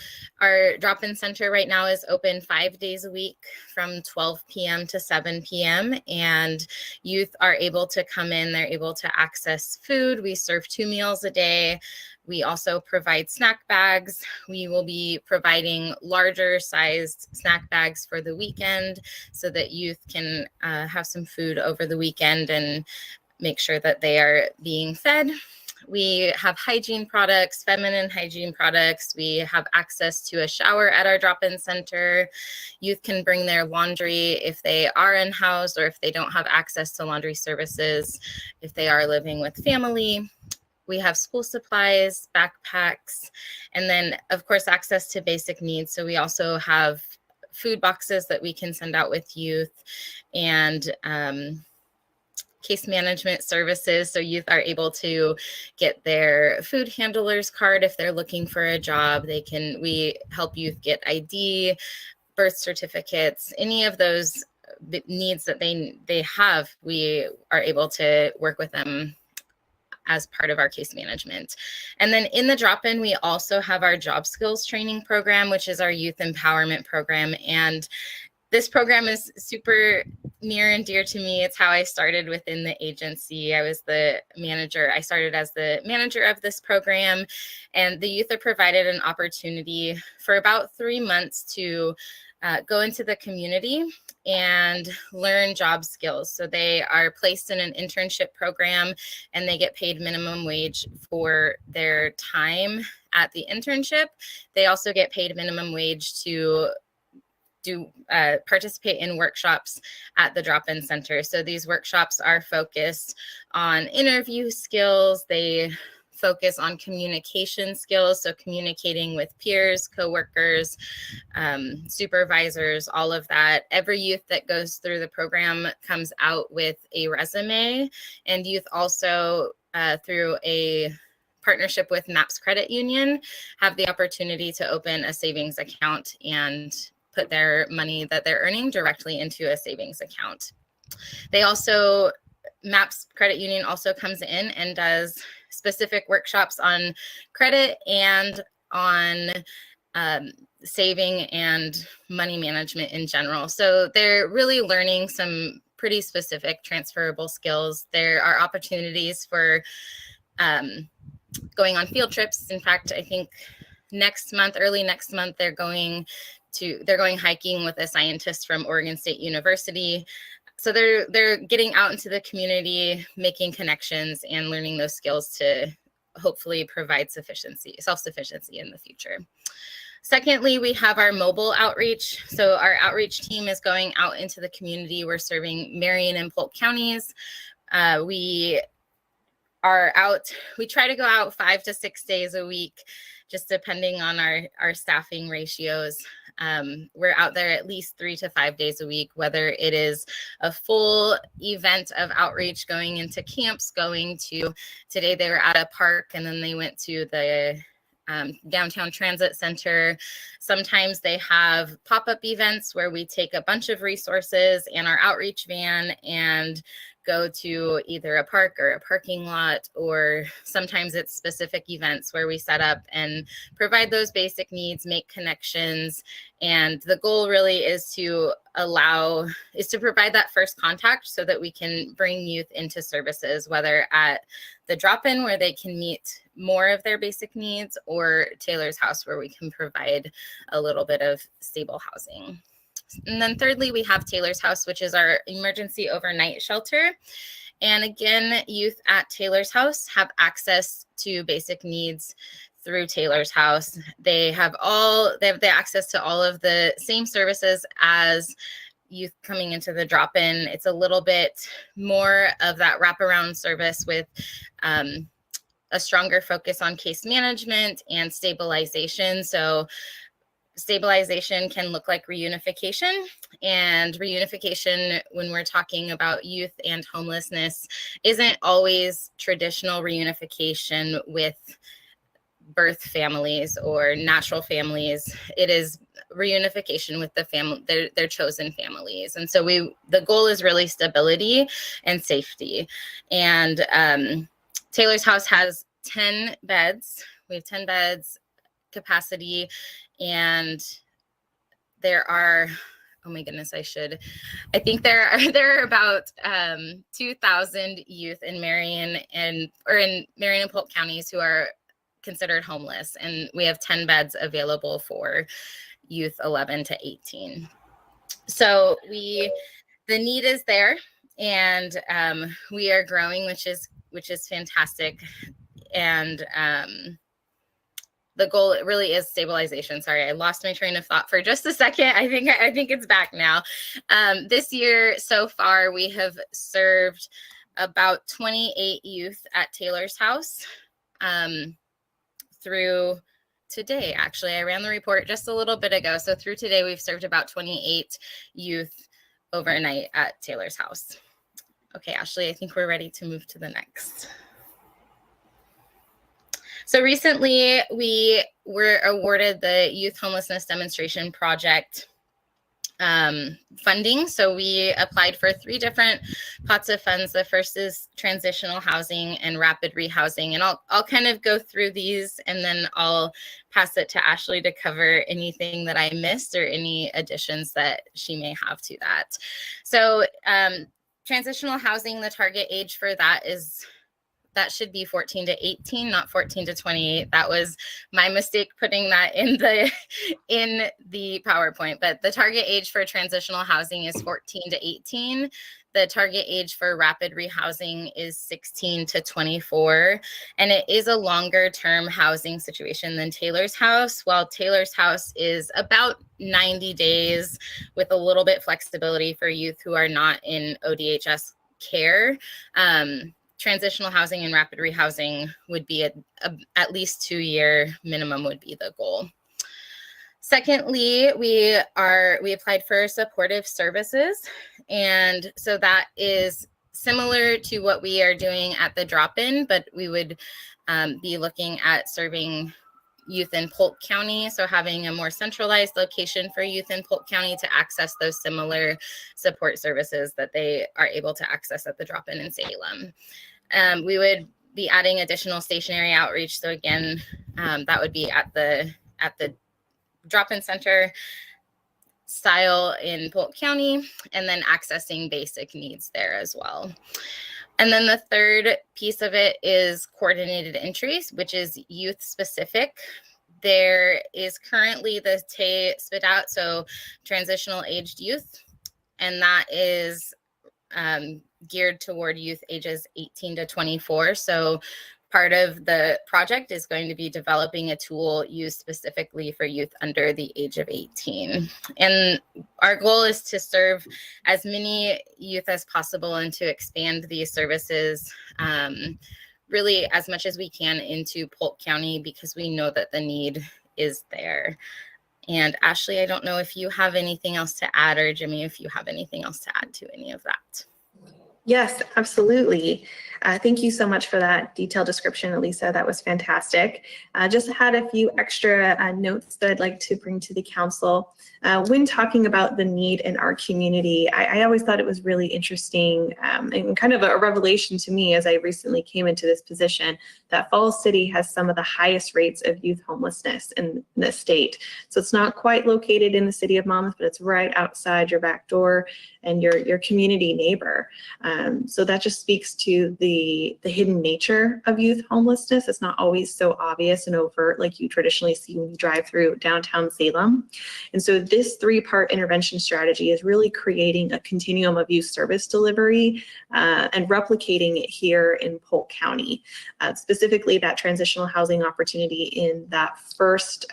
our drop-in center right now is open 5 days a week from 12 p.m. to 7 p.m. and youth are able to come in. They're able to access food. We serve 2 meals a day. We also provide snack bags. We will be providing larger sized snack bags for the weekend so that youth can have some food over the weekend and make sure that they are being fed. We have hygiene products, feminine hygiene products. We have access to a shower at our drop-in center. Youth can bring their laundry if they are in-house or if they don't have access to laundry services, if they are living with family. We have school supplies, backpacks, and then, of course, access to basic needs. So we also have food boxes that we can send out with youth, and case management services. So youth are able to get their food handler's card if they're looking for a job. We help youth get ID, birth certificates, any of those needs that they have, we are able to work with them as part of our case management. And then in the drop-in, we also have our job skills training program, which is our youth empowerment program. And this program is super near and dear to me. It's how I started within the agency. I was the manager. I started as the manager of this program, and the youth are provided an opportunity for about 3 months to go into the community and learn job skills. So they are placed in an internship program and they get paid minimum wage for their time at the internship. They also get paid minimum wage to participate in workshops at the drop-in center. So these workshops are focused on interview skills. They focus on communication skills, so communicating with peers, coworkers, supervisors, all of that. Every youth that goes through the program comes out with a resume, and youth also, through a partnership with MAPS Credit Union, have the opportunity to open a savings account and put their money that they're earning directly into a savings account. MAPS Credit Union also comes in and does specific workshops on credit and on saving and money management in general. So they're really learning some pretty specific transferable skills. There are opportunities for going on field trips. In fact, I think early next month, they're going hiking with a scientist from Oregon State University. So they're getting out into the community, making connections and learning those skills to hopefully provide self-sufficiency in the future. Secondly, we have our mobile outreach. So our outreach team is going out into the community. We're serving Marion and Polk counties. We try to go out 5 to 6 days a week, just depending on our staffing ratios. We're out there at least 3 to 5 days a week, whether it is a full event of outreach, going into camps, today they were at a park and then they went to the downtown transit center. Sometimes they have pop-up events where we take a bunch of resources and our outreach van and go to either a park or a parking lot, or sometimes it's specific events where we set up and provide those basic needs, make connections. And the goal really is to provide that first contact so that we can bring youth into services, whether at the drop-in where they can meet more of their basic needs, or Taylor's House where we can provide a little bit of stable housing. And then thirdly, we have Taylor's House, which is our emergency overnight shelter. And again, youth at Taylor's House have access to basic needs through Taylor's House. They have the access to all of the same services as youth coming into the drop-in. It's a little bit more of that wraparound service with a stronger focus on case management and stabilization. So stabilization can look like reunification, and reunification, when we're talking about youth and homelessness, isn't always traditional reunification with birth families or natural families. It is reunification with the family, their chosen families. And so the goal is really stability and safety. And Taylor's House has 10 beds. We have 10 beds capacity, and there are, oh my goodness, I think there are about 2,000 youth in Marion and Polk counties who are considered homeless, and we have 10 beds available for youth 11 to 18. So the need is there, and we are growing, which is fantastic. And the goal really is stabilization. Sorry, I lost my train of thought for just a second. I think it's back now. This year so far, we have served about 28 youth at Taylor's House. Through today, actually, I ran the report just a little bit ago. So through today, we've served about 28 youth overnight at Taylor's House. Okay, Ashley, I think we're ready to move to the next. So recently, we were awarded the Youth Homelessness Demonstration Project funding. So we applied for 3 different pots of funds. The first is transitional housing and rapid rehousing. And I'll kind of go through these, and then I'll pass it to Ashley to cover anything that I missed or any additions that she may have to that. So transitional housing, the target age for that should be 14 to 18, not 14 to 28. That was my mistake putting that in the PowerPoint. But the target age for transitional housing is 14 to 18. The target age for rapid rehousing is 16 to 24. And it is a longer term housing situation than Taylor's House. While Taylor's House is about 90 days with a little bit flexibility for youth who are not in ODHS care. Transitional housing and rapid rehousing would be at least 2-year minimum would be the goal. Secondly, we applied for supportive services. And so that is similar to what we are doing at the drop-in, but we would be looking at serving youth in Polk County. So having a more centralized location for youth in Polk County to access those similar support services that they are able to access at the drop-in in Salem. We would be adding additional stationary outreach. So again, that would be at the drop-in center style in Polk County, and then accessing basic needs there as well. And then the third piece of it is coordinated entries, which is youth specific. There is currently the TAY spit out, so transitional aged youth, and that is geared toward youth ages 18 to 24. So part of the project is going to be developing a tool used specifically for youth under the age of 18. And our goal is to serve as many youth as possible and to expand these services really as much as we can into Polk County, because we know that the need is there. And Ashley, I don't know if you have anything else to add, or Jimmy, if you have anything else to add to any of that. Yes, absolutely. Thank you so much for that detailed description, Elisa. That was fantastic. Just had a few extra notes that I'd like to bring to the council. When talking about the need in our community, I always thought it was really interesting and kind of a revelation to me as I recently came into this position that Falls City has some of the highest rates of youth homelessness in the state. So it's not quite located in the city of Monmouth, but it's right outside your back door and your community neighbor. So that just speaks to the hidden nature of youth homelessness. It's not always so obvious and overt like you traditionally see when you drive through downtown Salem. And so this 3-part intervention strategy is really creating a continuum of youth service delivery and replicating it here in Polk County. Specifically, that transitional housing opportunity in that first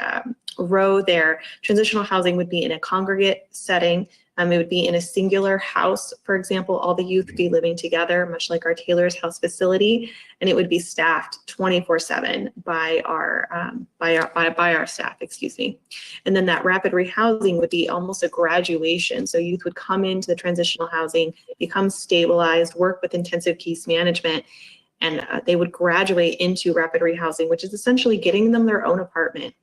row there, transitional housing would be in a congregate setting. It would be in a singular house. For example, all the youth would be living together, much like our Taylor's House facility, and it would be staffed 24/7 by our staff, excuse me. And then that rapid rehousing would be almost a graduation. So youth would come into the transitional housing, become stabilized, work with intensive case management, and they would graduate into rapid rehousing, which is essentially getting them their own apartment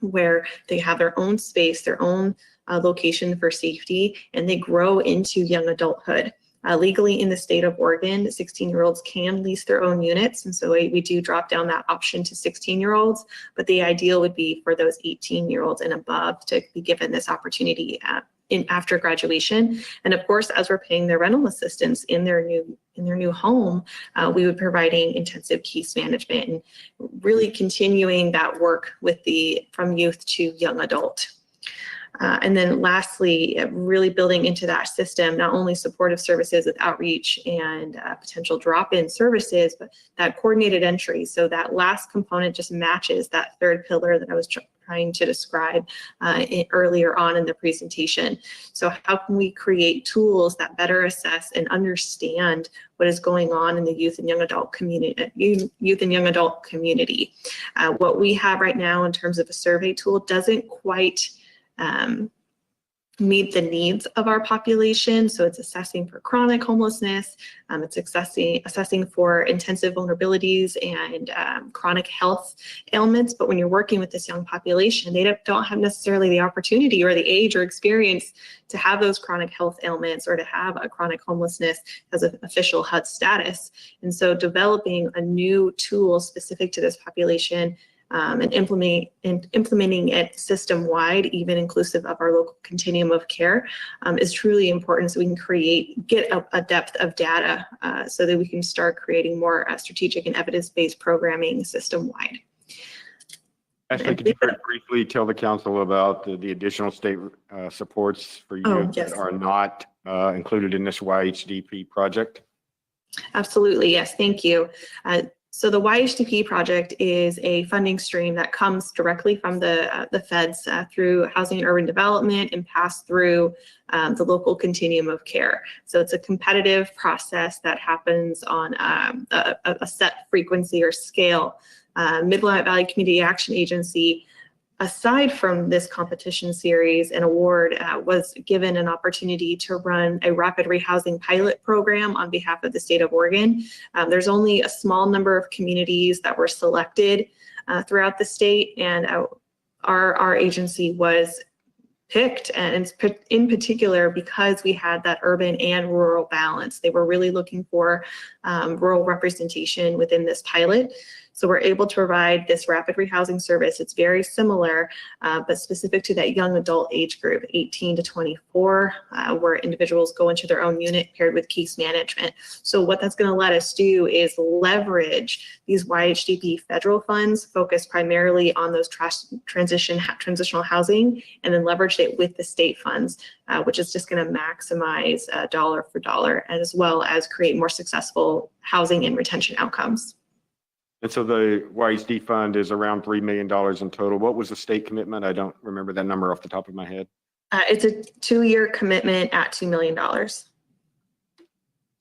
where they have their own space, their own location for safety, and they grow into young adulthood. Legally in the state of Oregon, 16-year-olds can lease their own units, and so we do drop down that option to 16-year-olds, but the ideal would be for those 18-year-olds and above to be given this opportunity after graduation. And of course, as we're paying their rental assistance in their new home, we would be providing intensive case management and really continuing that work with from youth to young adult. And then lastly, really building into that system, not only supportive services with outreach and potential drop-in services, but that coordinated entry. So that last component just matches that third pillar that I was trying to describe earlier on in the presentation. So how can we create tools that better assess and understand what is going on in the youth and young adult community? What we have right now in terms of a survey tool doesn't quite meet the needs of our population. So it's assessing for chronic homelessness, it's assessing for intensive vulnerabilities and chronic health ailments. But when you're working with this young population, they don't have necessarily the opportunity or the age or experience to have those chronic health ailments or to have a chronic homelessness as an official HUD status. And so developing a new tool specific to this population and implementing it system-wide, even inclusive of our local continuum of care, is truly important, so we can get a depth of data so that we can start creating more strategic and evidence-based programming system-wide. Ashley, could you very briefly tell the council about the additional state supports for youth yes. that are not included in this YHDP project? Absolutely, yes, thank you. So the YHDP project is a funding stream that comes directly from the feds through Housing and Urban Development and pass through the local continuum of care. So it's a competitive process that happens on a set frequency or scale. Mid-Willamette Valley Community Action Agency, aside from this competition series and award, was given an opportunity to run a rapid rehousing pilot program on behalf of the state of Oregon. There's only a small number of communities that were selected throughout the state, and our agency was picked, and in particular because we had that urban and rural balance. They were really looking for rural representation within this pilot. So we're able to provide this rapid rehousing service. It's very similar, but specific to that young adult age group, 18 to 24, where individuals go into their own unit paired with case management. So what that's going to let us do is leverage these YHDP federal funds, focus primarily on those transitional housing, and then leverage it with the state funds, which is just going to maximize dollar for dollar, as well as create more successful housing and retention outcomes. And so the YHD fund is around $3 million in total. What was the state commitment? I don't remember that number off the top of my head. It's a 2-year commitment at $2 million.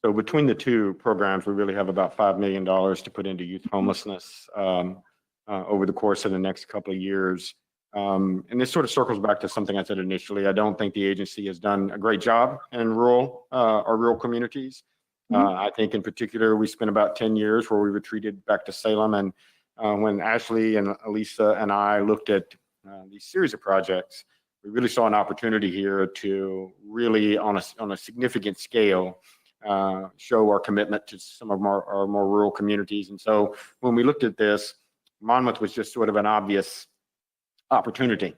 So between the two programs, we really have about $5 million to put into youth homelessness over the course of the next couple of years. And this sort of circles back to something I said initially. I don't think the agency has done a great job in rural communities. I think in particular, we spent about 10 years where we retreated back to Salem. And when Ashley and Elisa and I looked at these series of projects, we really saw an opportunity here to really, on a significant scale, show our commitment to some of our more rural communities. And so when we looked at this, Monmouth was just sort of an obvious opportunity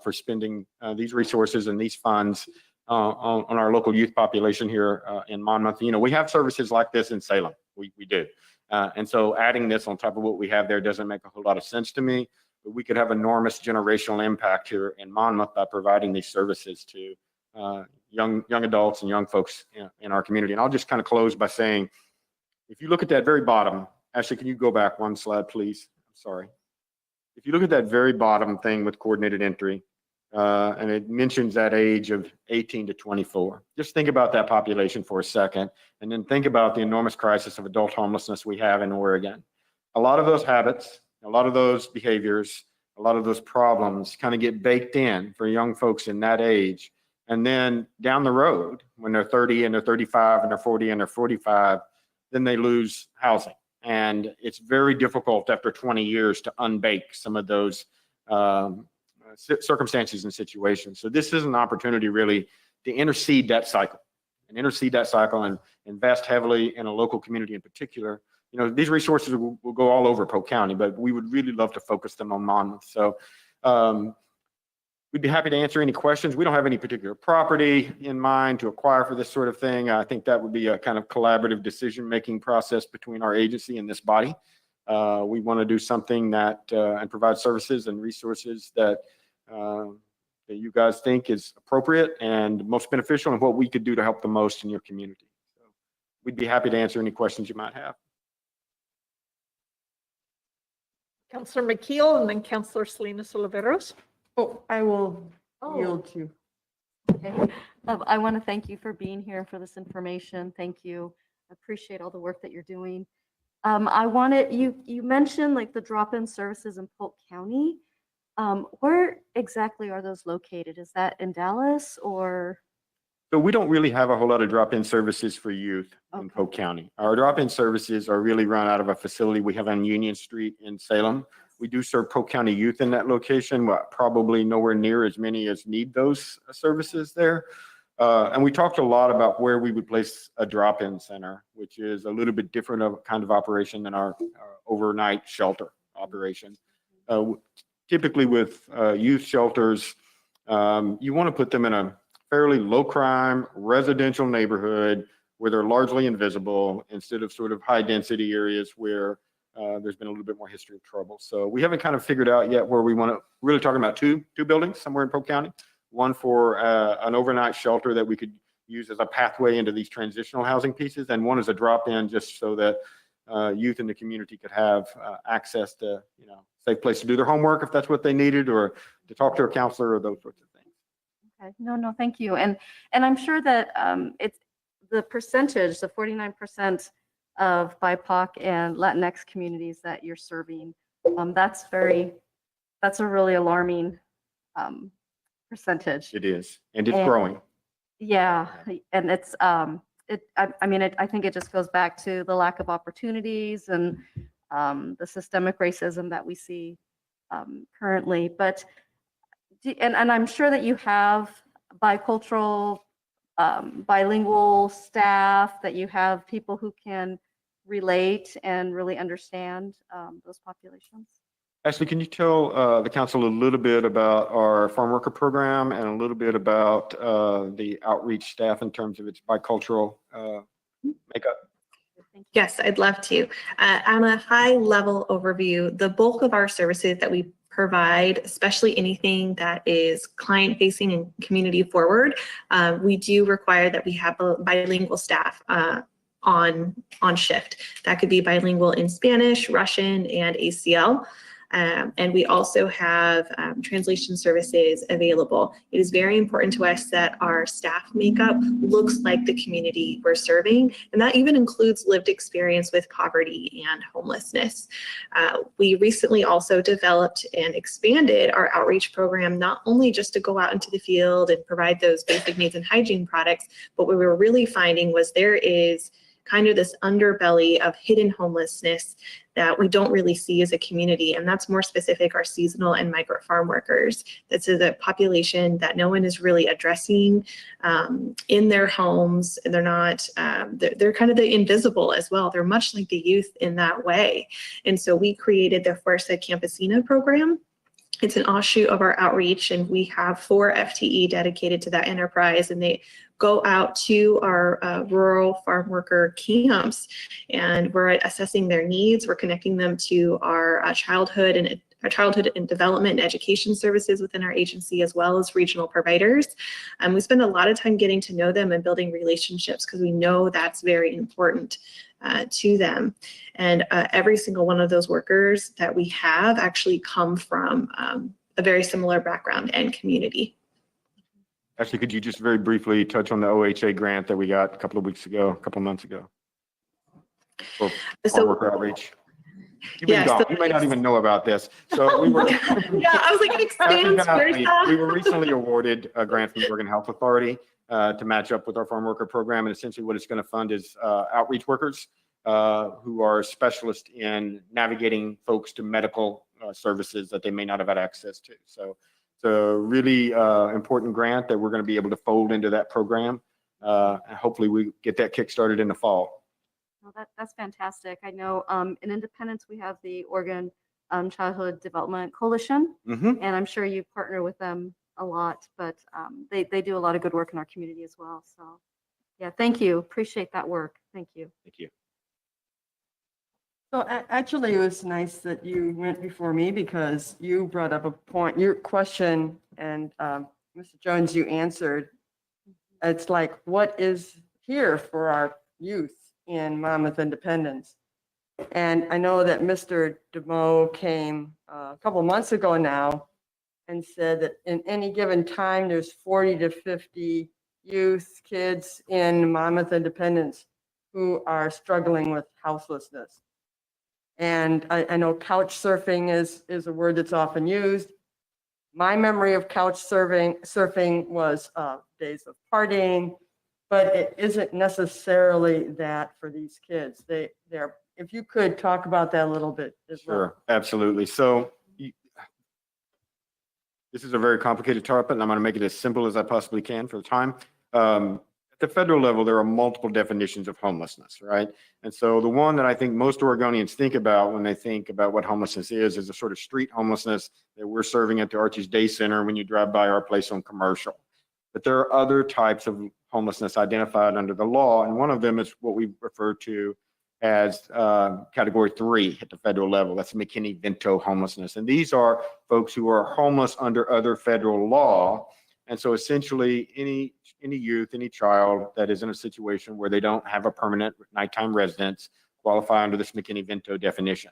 for spending these resources and these funds on our local youth population here in Monmouth. You know, we have services like this in Salem. We do. And so adding this on top of what we have there doesn't make a whole lot of sense to me, but we could have enormous generational impact here in Monmouth by providing these services to young adults and young folks in our community. And I'll just kind of close by saying, if you look at that very bottom, Ashley, can you go back one slide, please? I'm sorry. If you look at that very bottom thing with coordinated entry, and it mentions that age of 18 to 24. Just think about that population for a second, and then think about the enormous crisis of adult homelessness we have in Oregon. A lot of those habits, a lot of those behaviors, a lot of those problems kind of get baked in for young folks in that age. And then down the road, when they're 30 and they're 35 and they're 40 and they're 45, then they lose housing. And it's very difficult after 20 years to unbake some of those circumstances and situations. So this is an opportunity really to intercede that cycle and invest heavily in a local community in particular. You know, these resources will go all over Polk County, but we would really love to focus them on Monmouth. So We'd be happy to answer any questions. We don't have any particular property in mind to acquire for this sort of thing. I think that would be a kind of collaborative decision-making process between our agency and this body. We want to do something that and provide services and resources that that you guys think is appropriate and most beneficial and what we could do to help the most in your community. So we'd be happy to answer any questions you might have. Councillor McKeel and then Councillor Salinas Oliveros. Oh, I will Oh. yield to. Okay. I want to thank you for being here for this information. Thank you. I appreciate all the work that you're doing. I wanted, you mentioned like the drop-in services in Polk County. Where exactly are those located? Is that in Dallas or? So we don't really have a whole lot of drop-in services for youth in Okay. Polk County. Our drop-in services are really run out of a facility we have on Union Street in Salem. We do serve Polk County youth in that location, but probably nowhere near as many as need those services there. And we talked a lot about where we would place a drop-in center, which is a little bit different of kind of operation than our overnight shelter operation. Typically with youth shelters, you want to put them in a fairly low crime residential neighborhood where they're largely invisible instead of sort of high density areas where there's been a little bit more history of trouble. So we haven't kind of figured out yet where we want to, really talking about two buildings somewhere in Polk County. One for an overnight shelter that we could use as a pathway into these transitional housing pieces. And one is a drop-in just so that youth in the community could have access to, safe place to do their homework if that's what they needed, or to talk to a counselor or those sorts of things. Okay, no, thank you. And I'm sure that it's the percentage, the 49% of BIPOC and Latinx communities that you're serving. That's a really alarming percentage. It is, and it's And- growing. Yeah, and it's I think it just goes back to the lack of opportunities and the systemic racism that we see currently. But and I'm sure that you have bicultural, bilingual staff, that you have people who can relate and really understand those populations. Ashley, can you tell the council a little bit about our farm worker program and a little bit about the outreach staff in terms of its bicultural makeup? Yes, I'd love to. On a high level overview, the bulk of our services that we provide, especially anything that is client facing and community forward, we do require that we have a bilingual staff on shift. That could be bilingual in Spanish, Russian, and ACL. And we also have translation services available. It is very important to us that our staff makeup looks like the community we're serving, and that even includes lived experience with poverty and homelessness. We recently also developed and expanded our outreach program, not only just to go out into the field and provide those basic needs and hygiene products, but what we were really finding was there is kind of this underbelly of hidden homelessness that we don't really see as a community. And that's more specific, our seasonal and migrant farm workers. This is a population that no one is really addressing in their homes. They're not, they're kind of the invisible as well. They're much like the youth in that way. And so we created the Fuerza Campesina program. It's an offshoot of our outreach, and we have 4 FTE dedicated to that enterprise, and they go out to our rural farm worker camps, and we're assessing their needs. We're connecting them to our childhood and development and education services within our agency, as well as regional providers. We spend a lot of time getting to know them and building relationships because we know that's very important to them. And every single one of those workers that we have actually come from a very similar background and community. Ashley, could you just very briefly touch on the OHA grant that we got a couple of months ago? For farm worker outreach. You've been gone. You may not even know about this. So we were. Yeah, I was like, it expands. Where's that? We were recently awarded a grant from the Oregon Health Authority to match up with our farm worker program. And essentially what it's going to fund is outreach workers who are specialists in navigating folks to medical services that they may not have had access to. So it's a really important grant that we're going to be able to fold into that program. And hopefully we get that kickstarted in the fall. Well, that's fantastic. I know in Independence, we have the Oregon Childhood Development Coalition, and I'm sure you partner with them a lot, but they do a lot of good work in our community as well. So yeah, thank you. Appreciate that work. Thank you. Thank you. So actually, it was nice that you went before me because you brought up a point, your question, and Mr. Jones, you answered. It's like, what is here for our youth in Monmouth Independence? And I know that Mr. DeMoe came a couple months ago now and said that in any given time, there's 40 to 50 youth, kids in Monmouth Independence who are struggling with houselessness. And I know couch surfing is a word that's often used. My memory of couch surfing was days of partying, but it isn't necessarily that for these kids. They're, if you could talk about that a little bit as well. Sure, absolutely. So this is a very complicated topic, and I'm going to make it as simple as I possibly can for the time. At the federal level, there are multiple definitions of homelessness, right? And so the one that I think most Oregonians think about when they think about what homelessness is a sort of street homelessness that we're serving at the Archie's Day Center when you drive by our place on Commercial. But there are other types of homelessness identified under the law, and one of them is what we refer to as Category 3 at the federal level. That's McKinney-Vento homelessness. And these are folks who are homeless under other federal law. And so essentially any youth, any child that is in a situation where they don't have a permanent nighttime residence qualify under this McKinney-Vento definition.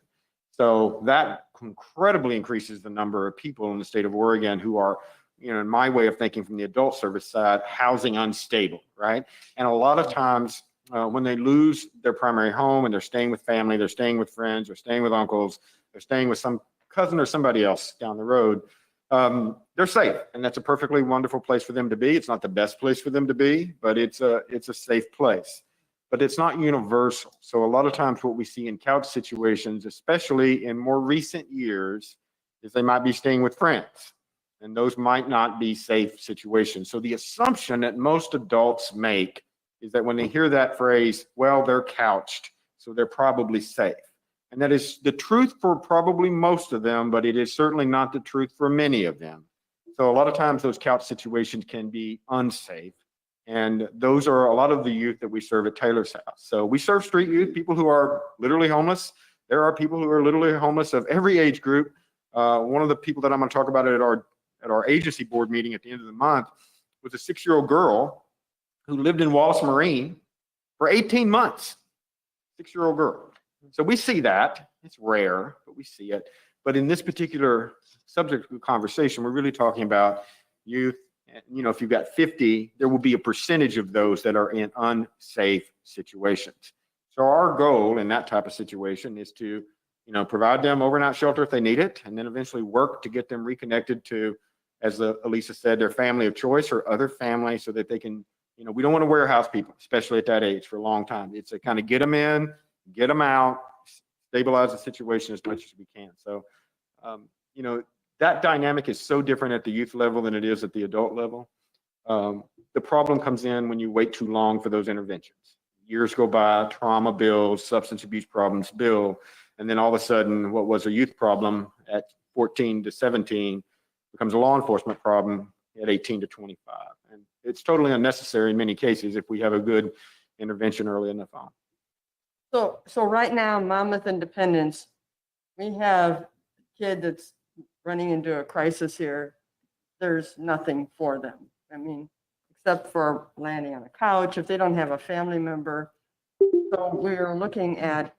So that incredibly increases the number of people in the state of Oregon who are, you know, in my way of thinking from the adult service side, housing unstable, right? And a lot of times when they lose their primary home and they're staying with family, they're staying with friends, they're staying with uncles, they're staying with some cousin or somebody else down the road, they're safe, and that's a perfectly wonderful place for them to be. It's not the best place for them to be, but it's a safe place. But it's not universal. So a lot of times what we see in couch situations, especially in more recent years, is they might be staying with friends, and those might not be safe situations. So the assumption that most adults make is that when they hear that phrase, well, they're couched, so they're probably safe. And that is the truth for probably most of them, but it is certainly not the truth for many of them. So a lot of times those couch situations can be unsafe. And those are a lot of the youth that we serve at Taylor's House. So we serve street youth, people who are literally homeless. There are people who are literally homeless of every age group. One of the people that I'm going to talk about at our agency board meeting at the end of the month was a 6-year-old girl who lived in Wallace Marine for 18 months. 6-year-old girl. So we see that. It's rare, but we see it. But in this particular subject of conversation, we're really talking about youth. You know, if you've got 50, there will be a percentage of those that are in unsafe situations. So our goal in that type of situation is to, you know, provide them overnight shelter if they need it, and then eventually work to get them reconnected to, as Elisa said, their family of choice or other family, so that they can, you know, we don't want to warehouse people, especially at that age, for a long time. It's to kind of get them in, get them out, stabilize the situation as much as we can. So, you know, that dynamic is so different at the youth level than it is at the adult level. The problem comes in when you wait too long for those interventions. Years go by, trauma builds, substance abuse problems build, and then all of a sudden, what was a youth problem at 14 to 17 becomes a law enforcement problem at 18 to 25. And it's totally unnecessary in many cases if we have a good intervention early enough on. So right now, Monmouth Independence, we have a kid that's running into a crisis here. There's nothing for them. I mean, except for landing on a couch if they don't have a family member. So we're looking at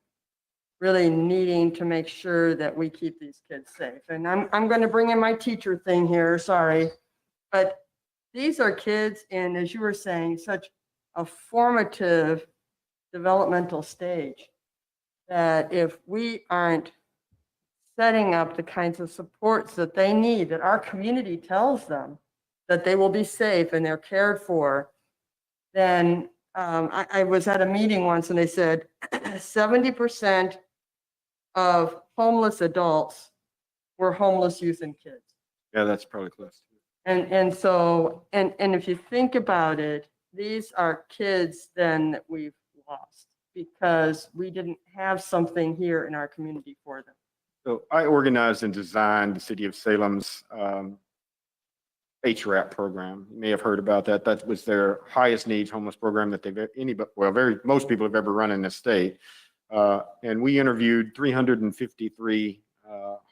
really needing to make sure that we keep these kids safe. And I'm going to bring in my teacher thing here, sorry. But these are kids in, as you were saying, such a formative developmental stage that if we aren't setting up the kinds of supports that they need, that our community tells them that they will be safe and they're cared for, then I was at a meeting once and they said 70% of homeless adults were homeless youth and kids. Yeah, that's probably close. And so if you think about it, these are kids then that we've lost because we didn't have something here in our community for them. So I organized and designed the City of Salem's HRAP program. You may have heard about that. That was their highest needs homeless program that most people have ever run in this state. And we interviewed 353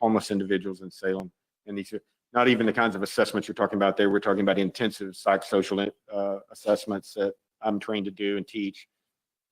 homeless individuals in Salem. And these are not even the kinds of assessments you're talking about there. We're talking about intensive psychosocial assessments that I'm trained to do and teach.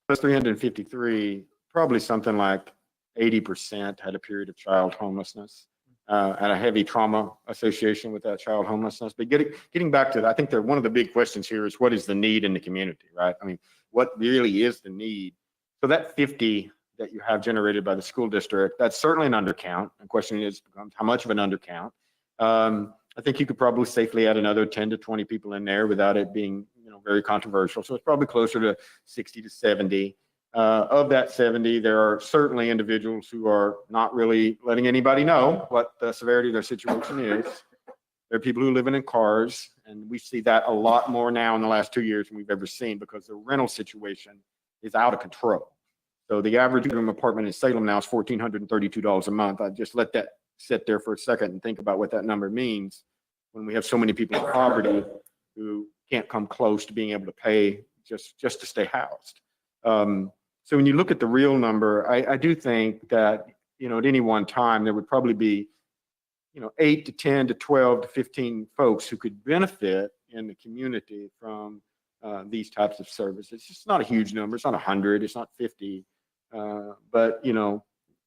Those 353, probably something like 80% had a period of child homelessness. And a heavy trauma association with that child homelessness. But getting back to that, I think that one of the big questions here is what is the need in the community, right? I mean, what really is the need? So that 50 that you have generated by the school district, that's certainly an undercount. The question is how much of an undercount? I think you could probably safely add another 10 to 20 people in there without it being, very controversial. So it's probably closer to 60 to 70. Of that 70, there are certainly individuals who are not really letting anybody know what the severity of their situation is. There are people who live in cars, and we see that a lot more now in the last 2 years than we've ever seen because the rental situation is out of control. So the average room apartment in Salem now is $1,432 a month. I just let that sit there for a second and think about what that number means when we have so many people in poverty who can't come close to being able to pay just to stay housed. So when you look at the real number, I do think that, at any one time, there would probably be, 8 to 10 to 12 to 15 folks who could benefit in the community from these types of services. It's just not a huge number. It's not 100. It's not 50. But,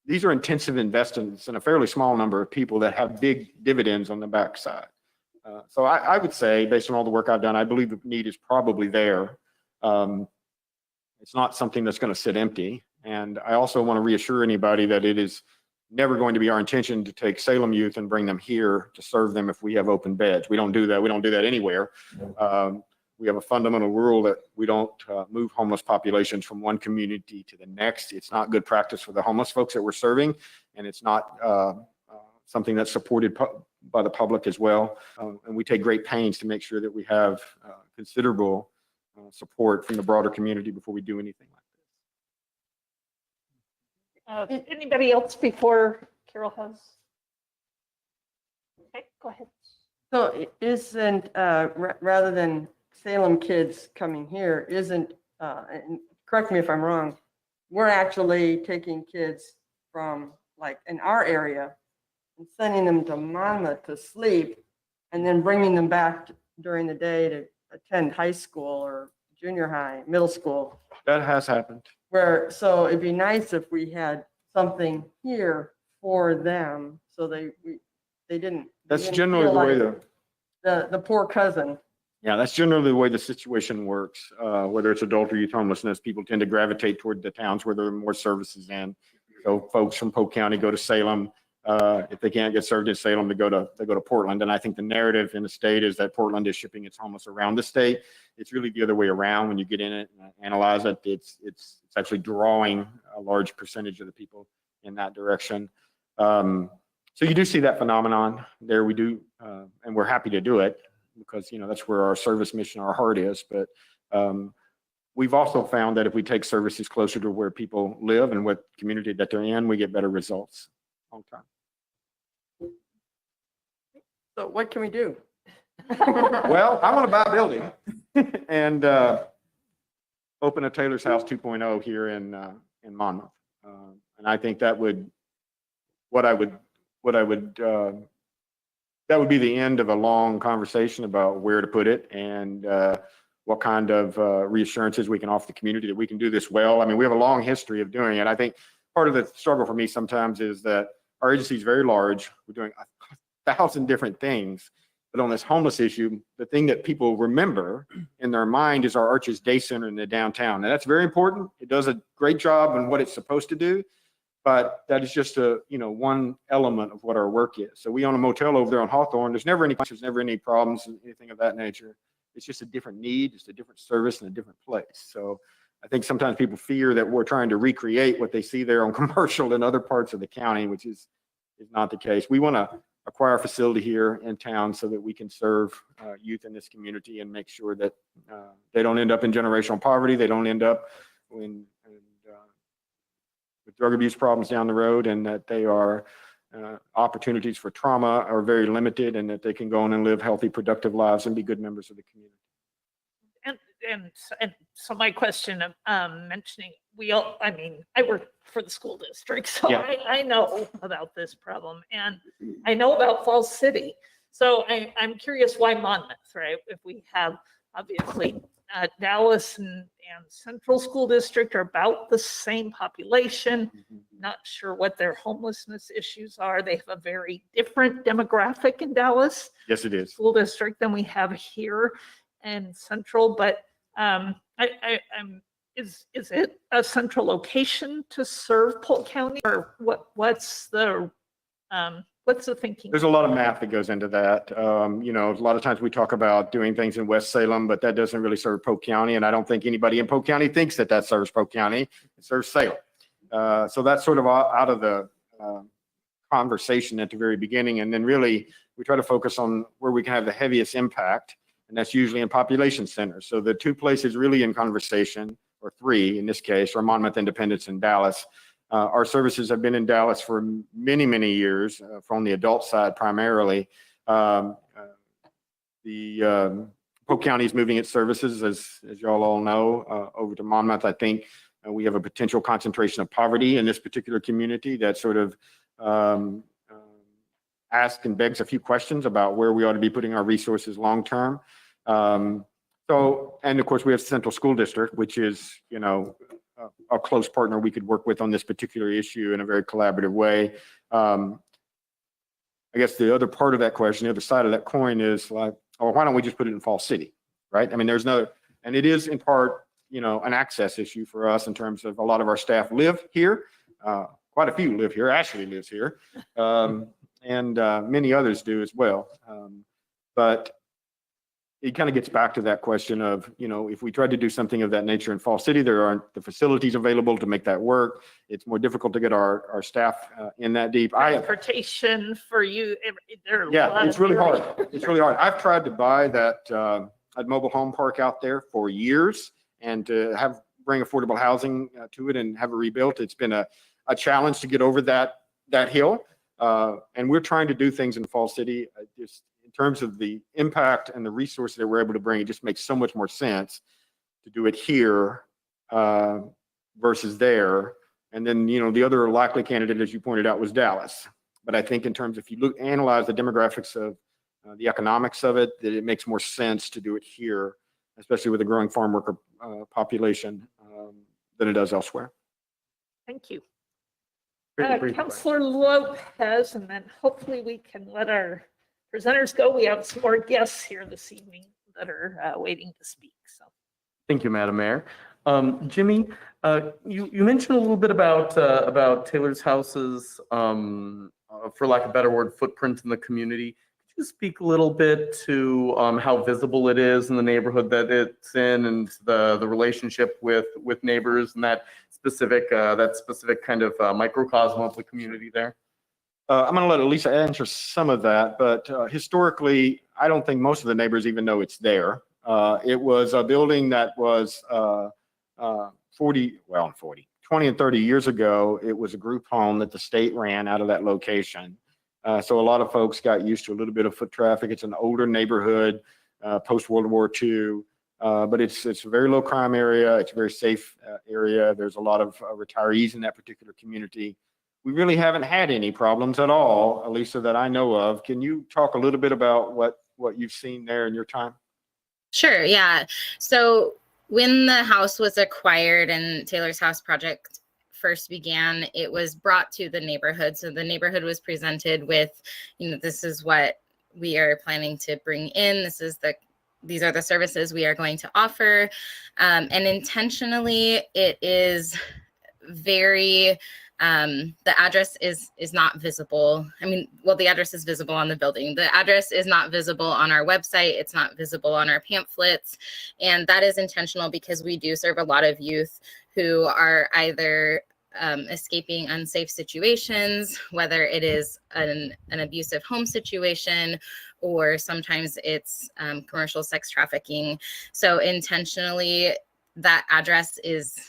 these are intensive investments in a fairly small number of people that have big dividends on the backside. So I would say, based on all the work I've done, I believe the need is probably there. It's not something that's going to sit empty. And I also want to reassure anybody that it is never going to be our intention to take Salem youth and bring them here to serve them if we have open beds. We don't do that. We don't do that anywhere. We have a fundamental rule that we don't move homeless populations from one community to the next. It's not good practice for the homeless folks that we're serving, and it's not something that's supported by the public as well. And we take great pains to make sure that we have considerable support from the broader community before we do anything like this. Anybody else before Carol has? Okay, go ahead. So isn't, rather than Salem kids coming here, and correct me if I'm wrong, we're actually taking kids from like in our area and sending them to Monmouth to sleep and then bringing them back during the day to attend high school or junior high, middle school. That has happened. So it'd be nice if we had something here for them so they didn't. That's generally the way the poor cousin. Yeah, that's generally the way the situation works. Whether it's adult or youth homelessness, people tend to gravitate toward the towns where there are more services in. So folks from Polk County go to Salem. If they can't get served in Salem, they go to Portland. And I think the narrative in the state is that Portland is shipping its homeless around the state. It's really the other way around. When you get in it and analyze it, it's actually drawing a large percentage of the people in that direction. So you do see that phenomenon there. We do, and we're happy to do it because that's where our service mission, our heart is. But we've also found that if we take services closer to where people live and what community that they're in, we get better results long time. So what can we do? Well, I want to buy a building and open a Taylor's House 2.0 here in Monmouth. And I think that would be the end of a long conversation about where to put it and what kind of reassurances we can offer the community that we can do this well. I mean, we have a long history of doing it. I think part of the struggle for me sometimes is that our agency is very large. We're doing 1,000 different things. But on this homeless issue, the thing that people remember in their mind is our Arches Day Center in the downtown. And that's very important. It does a great job in what it's supposed to do. But that is just one element of what our work is. So we own a motel over there on Hawthorne. There's never any problems, anything of that nature. It's just a different need, it's a different service in a different place. So I think sometimes people fear that we're trying to recreate what they see there on commercial in other parts of the county, which is not the case. We want to acquire a facility here in town so that we can serve youth in this community and make sure that they don't end up in generational poverty. They don't end up with drug abuse problems down the road, and that they are opportunities for trauma are very limited, and that they can go on and live healthy, productive lives and be good members of the community. And so my question of mentioning, I mean, I work for the school district, so Yeah. I know about this problem, and I know about Falls City. So I'm curious why Monmouth, right? If we have obviously Dallas and Central School District are about the same population. Not sure what their homelessness issues are. They have a very different demographic in Dallas Yes, it is. School District than we have here in Central, but is it a central location to serve Polk County, or what's the thinking? There's a lot of math that goes into that. You know, a lot of times we talk about doing things in West Salem, but that doesn't really serve Polk County. And I don't think anybody in Polk County thinks that that serves Polk County. It serves Salem. So that's sort of out of the conversation at the very beginning. And then really we try to focus on where we can have the heaviest impact. And that's usually in population centers. So the two places really in conversation, or three in this case, are Monmouth, Independence, and Dallas. Our services have been in Dallas for many, many years, from the adult side primarily. The Polk County is moving its services, as y'all all know, over to Monmouth. I think we have a potential concentration of poverty in this particular community that sort of asks and begs a few questions about where we ought to be putting our resources long term. And of course, we have Central School District, which is, you know, a close partner we could work with on this particular issue in a very collaborative way. I guess the other part of that question, the other side of that coin is like, oh, why don't we just put it in Falls City, right? I mean, and it is in part, you know, an access issue for us in terms of a lot of our staff live here. Quite a few live here. Ashley lives here. And many others do as well. But it kind of gets back to that question of, you know, if we tried to do something of that nature in Falls City, there aren't the facilities available to make that work. It's more difficult to get our staff in that deep. Transportation for you. Yeah, it's really hard. It's really hard. I've tried to buy that mobile home park out there for years, and to bring affordable housing to it and have it rebuilt. It's been a challenge to get over that hill. And we're trying to do things in Falls City. Just in terms of the impact and the resources that we're able to bring, it just makes so much more sense to do it here versus there. And then, you know, the other likely candidate, as you pointed out, was Dallas. But I think in terms, if you analyze the demographics of the economics of it, that it makes more sense to do it here, especially with a growing farm worker population, than it does elsewhere. Thank you. Very brief Councilor Lopez, and then hopefully we can let our presenters go. We have some more guests here this evening that are waiting to speak. So, Thank you, Madam Mayor. Jimmy, you mentioned a little bit about Taylor's House's, for lack of a better word, footprint in the community. Could you speak a little bit to how visible it is in the neighborhood that it's in, and the relationship with neighbors and that specific kind of microcosm of the community there? I'm going to let Elisa answer some of that, but historically, I don't think most of the neighbors even know it's there. It was a building that was 20 and 30 years ago. It was a group home that the state ran out of that location. So a lot of folks got used to a little bit of foot traffic. It's an older neighborhood, post-World War II, but it's a very low crime area. It's a very safe area. There's a lot of retirees in that particular community. We really haven't had any problems at all, Elisa, that I know of. Can you talk a little bit about what you've seen there in your time? Sure, yeah. So when the house was acquired and Taylor's House project first began, it was brought to the neighborhood. So the neighborhood was presented with, you know, this is what we are planning to bring in. These are the services we are going to offer. And intentionally, it is very, the address is not visible. I mean, well, the address is visible on the building. The address is not visible on our website. It's not visible on our pamphlets. And that is intentional because we do serve a lot of youth who are either escaping unsafe situations, whether it is an abusive home situation, or sometimes it's commercial sex trafficking. So intentionally, that address is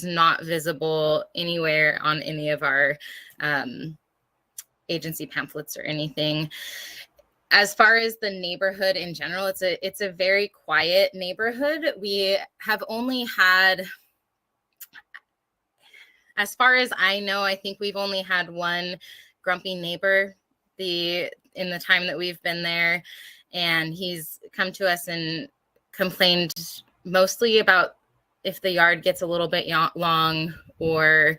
not visible anywhere on any of our agency pamphlets or anything. As far as the neighborhood in general, it's a very quiet neighborhood. We have only had, as far as I know, I think we've only had one grumpy neighbor in the time that we've been there, and he's come to us and complained mostly about if the yard gets a little bit long, or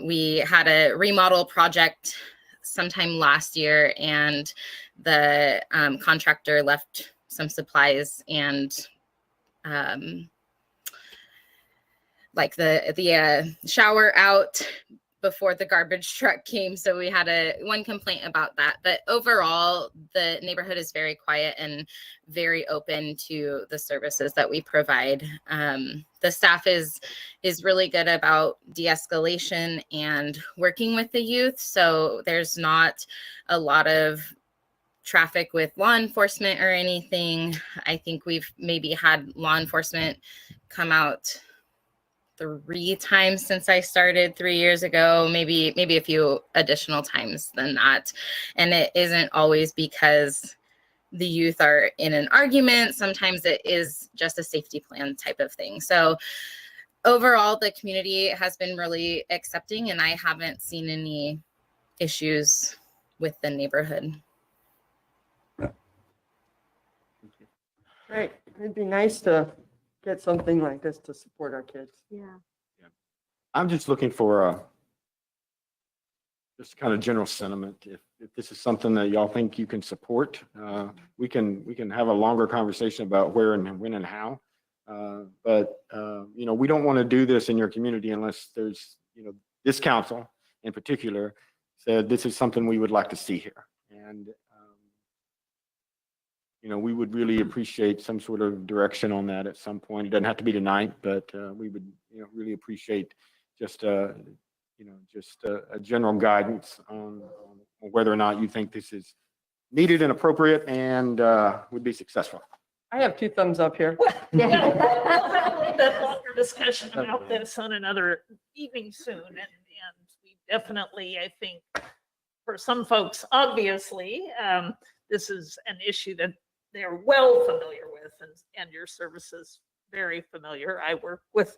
we had a remodel project sometime last year, and the contractor left some supplies and like the shower out before the garbage truck came. So we had one complaint about that. But overall, the neighborhood is very quiet and very open to the services that we provide. The staff is really good about de-escalation and working with the youth. So there's not a lot of traffic with law enforcement or anything. I think we've maybe had law enforcement come out 3 times since I started 3 years ago, maybe a few additional times than that. And it isn't always because the youth are in an argument. Sometimes it is just a safety plan type of thing. So overall, the community has been really accepting, and I haven't seen any issues with the neighborhood. Great. It'd be nice to get something like this to support our kids. Yeah. I'm just looking for just kind of general sentiment. If this is something that y'all think you can support, we can have a longer conversation about where and when and how. But we don't want to do this in your community unless there's, this council in particular said this is something we would like to see here. And we would really appreciate some sort of direction on that at some point. It doesn't have to be tonight, but we would, really appreciate just a general guidance on whether or not you think this is needed and appropriate and would be successful. I have 2 thumbs up here. We'll have a little bit longer discussion about this on another evening soon. And we definitely, I think, for some folks, obviously, this is an issue that they're well familiar with, and your services very familiar. I work with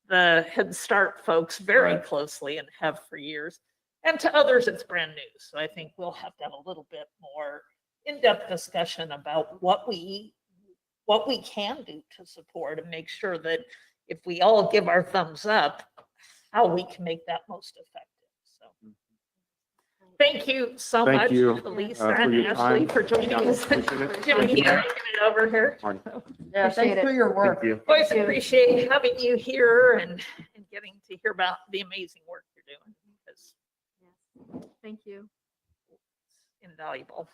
the Head Start folks very closely and have for years. And to others, it's brand new. So I think we'll have to have a little bit more in-depth discussion about what we can do to support and make sure that if we all give our thumbs up, how we can make that most effective. So thank you so Thank much, you, Elisa for and your Ashley, time. for joining us. Appreciate it. Jimmy, taking it over here. Marty. Yeah, thanks for your work. Thank you. Always appreciate having you here and getting to hear about the amazing work you're doing, because Thank you. it's invaluable.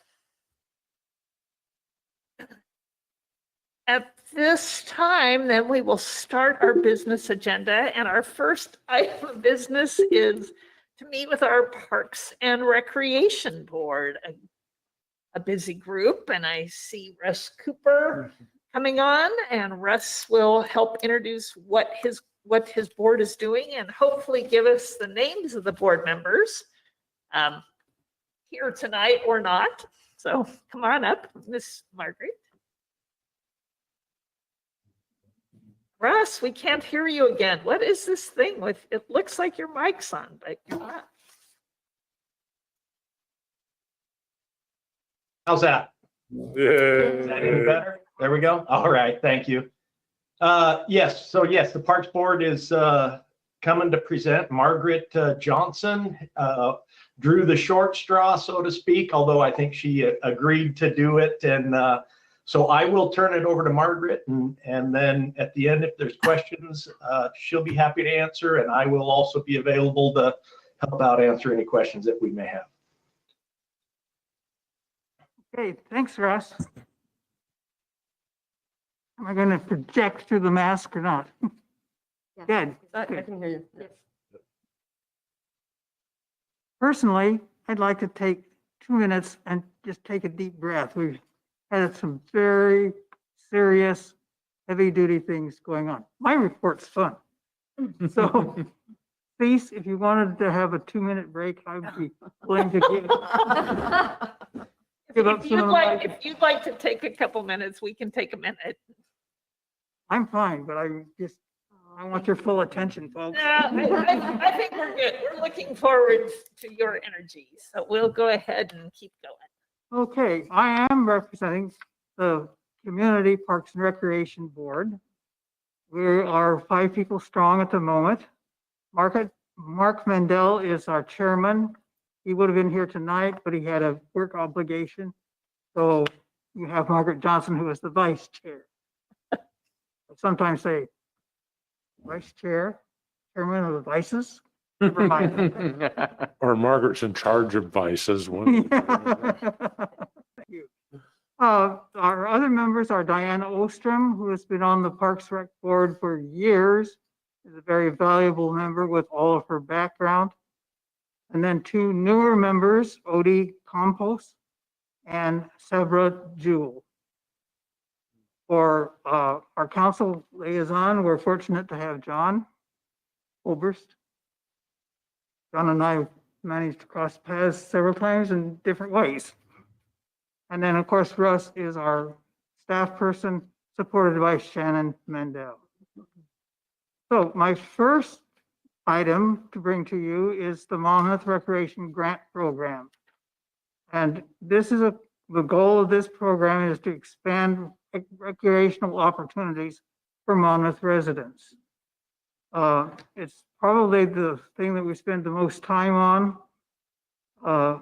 At this time, then we will start our business agenda, and our first item of business is to meet with our Parks and Recreation Board, a busy group, and I see Russ Cooper coming on, and Russ will help introduce what his board is doing and hopefully give us the names of the board members here tonight or not. So come on up, Miss Margaret. Russ, we can't hear you again. What is this thing with, it looks like your mic's on, but you're not. How's that? Is that any better? There we go. All right, thank you. Yes, the Parks Board is coming to present. Margaret Johnson drew the short straw, so to speak, although I think she agreed to do it. And so I will turn it over to Margaret, and then at the end, if there's questions, she'll be happy to answer, and I will also be available to help out answer any questions that we may have. Okay, thanks, Russ. Am I going to project through the mask or not? Good. I can hear you. Yes. Personally, I'd like to take 2 minutes and just take a deep breath. We've had some very serious, heavy-duty things going on. My report's fun. So Please, if you wanted to have a 2-minute break, I'd be willing to give. Give up If some you'd of like, my, if you'd like to take a couple minutes, we can take a minute. I'm fine, but I want your full attention, folks. No, I think we're good. We're looking forward to your energy. So we'll go ahead and keep going. Okay, I am representing the Community Parks and Recreation Board. We are 5 people strong at the moment. Mark Mendel is our chairman. He would have been here tonight, but he had a work obligation. So you have Margaret Johnson, who is the vice chair. I sometimes say, vice chair, chairman of the vices. Never mind. Or Margaret's in charge of vices. Thank you. Our other members are Diana Ostrom, who has been on the Parks Rec Board for years, is a very valuable member with all of her background. And then 2 newer members, Odie Campos and Sabra Jewell. For our council liaison, we're fortunate to have John Oberst. John and I managed to cross paths several times in different ways. And then, of course, Russ is our staff person, supported by Shannon Mendel. So my first item to bring to you is the Monmouth Recreation Grant Program. And this is the goal of this program is to expand recreational opportunities for Monmouth residents. It's probably the thing that we spend the most time on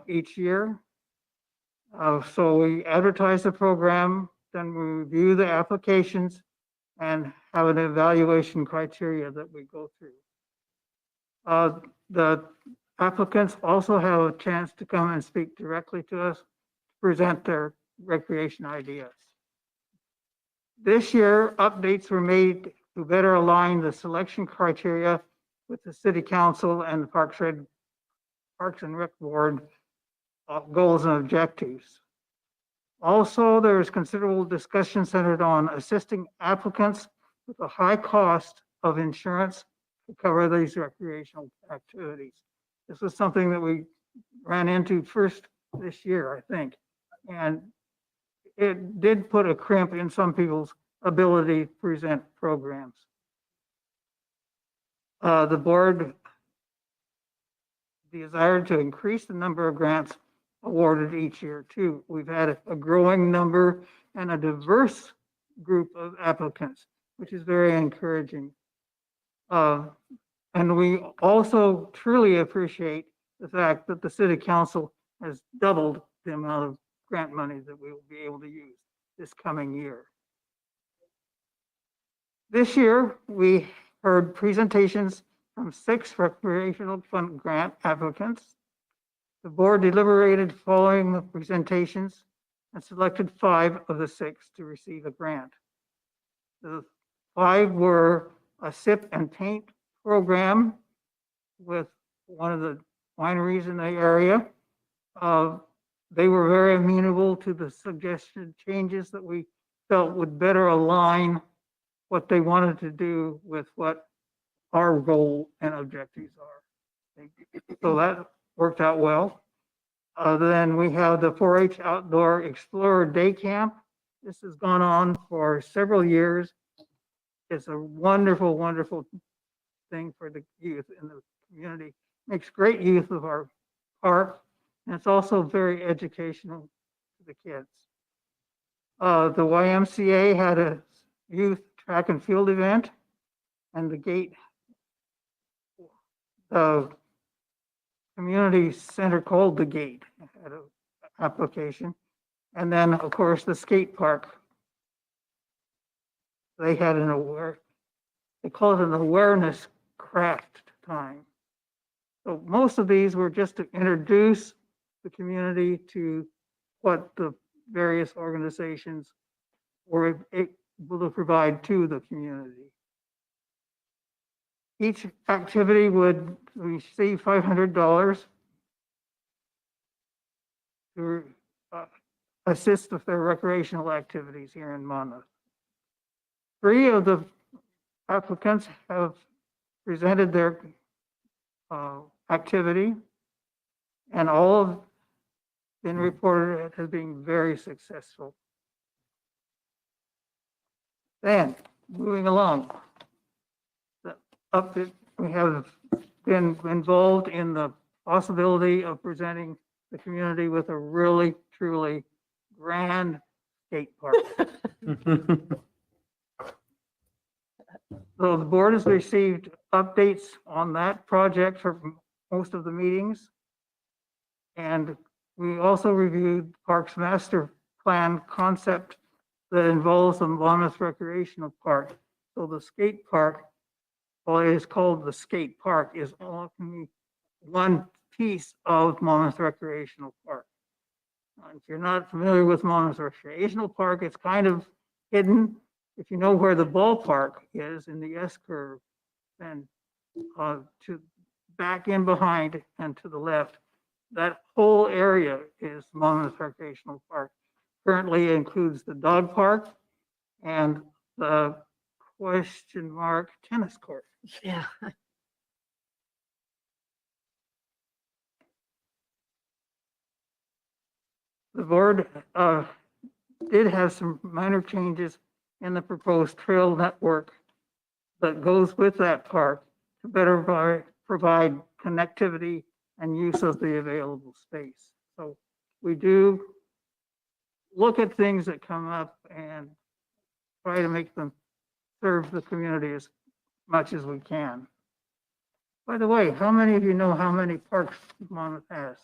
each year. So we advertise the program, then we review the applications and have an evaluation criteria that we go through. The applicants also have a chance to come and speak directly to us, present their recreation ideas. This year, updates were made to better align the selection criteria with the City Council and the Parks and Rec Board goals and objectives. Also, there is considerable discussion centered on assisting applicants with the high cost of insurance to cover these recreational activities. This was something that we ran into first this year, I think. And it did put a crimp in some people's ability to present programs. The board desired to increase the number of grants awarded each year too. We've had a growing number and a diverse group of applicants, which is very encouraging. And we also truly appreciate the fact that the City Council has doubled the amount of grant money that we will be able to use this coming year. This year, we heard presentations from 6 recreational fund grant applicants. The board deliberated following the presentations and selected 5 of the 6 to receive a grant. The 5 were a sip and paint program with one of the wineries in the area. They were very amenable to the suggested changes that we felt would better align what they wanted to do with what our goal and objectives are. So that worked out well. Then we have the 4-H Outdoor Explorer Day Camp. This has gone on for several years. It's a wonderful, wonderful thing for the youth in the community. Makes great use of our park, and it's also very educational to the kids. The YMCA had a youth track and field event, and the gate, the community center called the Gate had an application. And then, of course, the skate park. They had they call it an awareness craft time. So most of these were just to introduce the community to what the various organizations were able to provide to the community. Each activity would receive $500 to assist with their recreational activities here in Monmouth. 3 of the applicants have presented their activity, and all have been reported as being very successful. Then, moving along, we have been involved in the possibility of presenting the community with a really, truly grand skate park. So the board has received updates on that project for most of the meetings. And we also reviewed Parks Master Plan concept that involves the Monmouth Recreational Park. So the skate park, well, it is called the skate park, is only one piece of Monmouth Recreational Park. If you're not familiar with Monmouth Recreational Park, it's kind of hidden. If you know where the ballpark is in the S curve, then to back in behind and to the left, that whole area is Monmouth Recreational Park. Currently includes the dog park and the question mark tennis court. Yeah. The board did have some minor changes in the proposed trail network that goes with that park to better provide connectivity and use of the available space. So we do look at things that come up and try to make them serve the community as much as we can. By the way, how many of you know how many parks Monmouth has?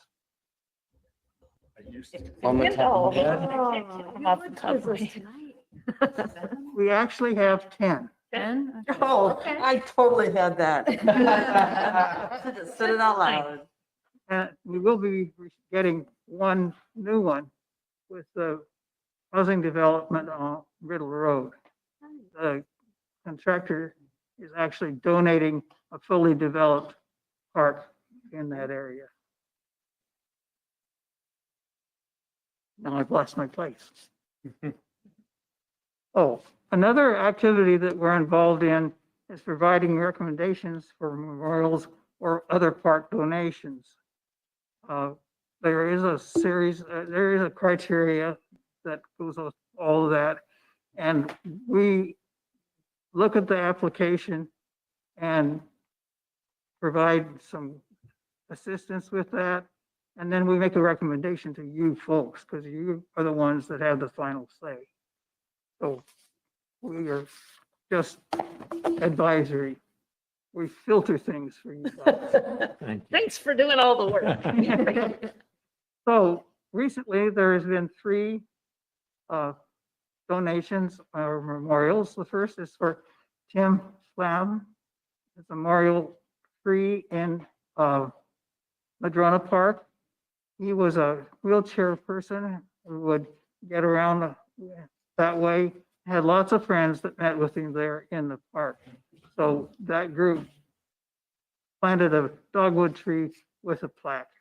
On the top of my head. Off the top of my head. We actually have 10. 10? Oh, I totally had that. Just said it out loud. And we will be getting one new one with the housing development on Riddle Road. The contractor is actually donating a fully developed park in that area. Now I've lost my place. Oh, another activity that we're involved in is providing recommendations for memorials or other park donations. There is a series, there is a criteria that goes with all of that. And we look at the application and provide some assistance with that. And then we make a recommendation to you folks, because you are the ones that have the final say. So we are just advisory. We filter things for you guys. Thank you. Thanks for doing all the work. So recently, there has been 3 donations or memorials. The first is for Tim Slam. It's a memorial tree in Madrona Park. He was a wheelchair person who would get around that way. Had lots of friends that met with him there in the park. So that group planted a dogwood tree with a plaque.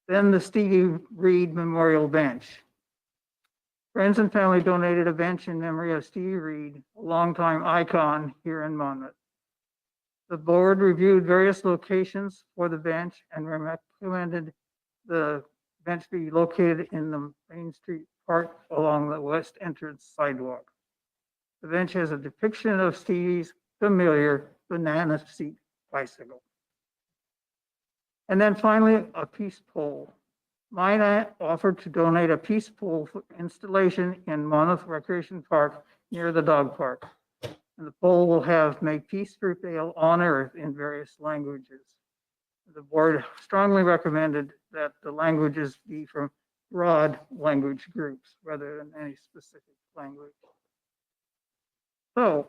Then the Stevie Reed Memorial Bench. Friends and family donated a bench in memory of Stevie Reed, a longtime icon here in Monmouth. The board reviewed various locations for the bench and recommended the bench be located in the Main Street Park along the west entrance sidewalk. The bench has a depiction of Stevie's familiar banana seat bicycle. And then finally, a peace pole. Mine offered to donate a peace pole for installation in Monmouth Recreation Park near the dog park. And the pole will have "May peace prevail on earth" in various languages. The board strongly recommended that the languages be from broad language groups rather than any specific language. So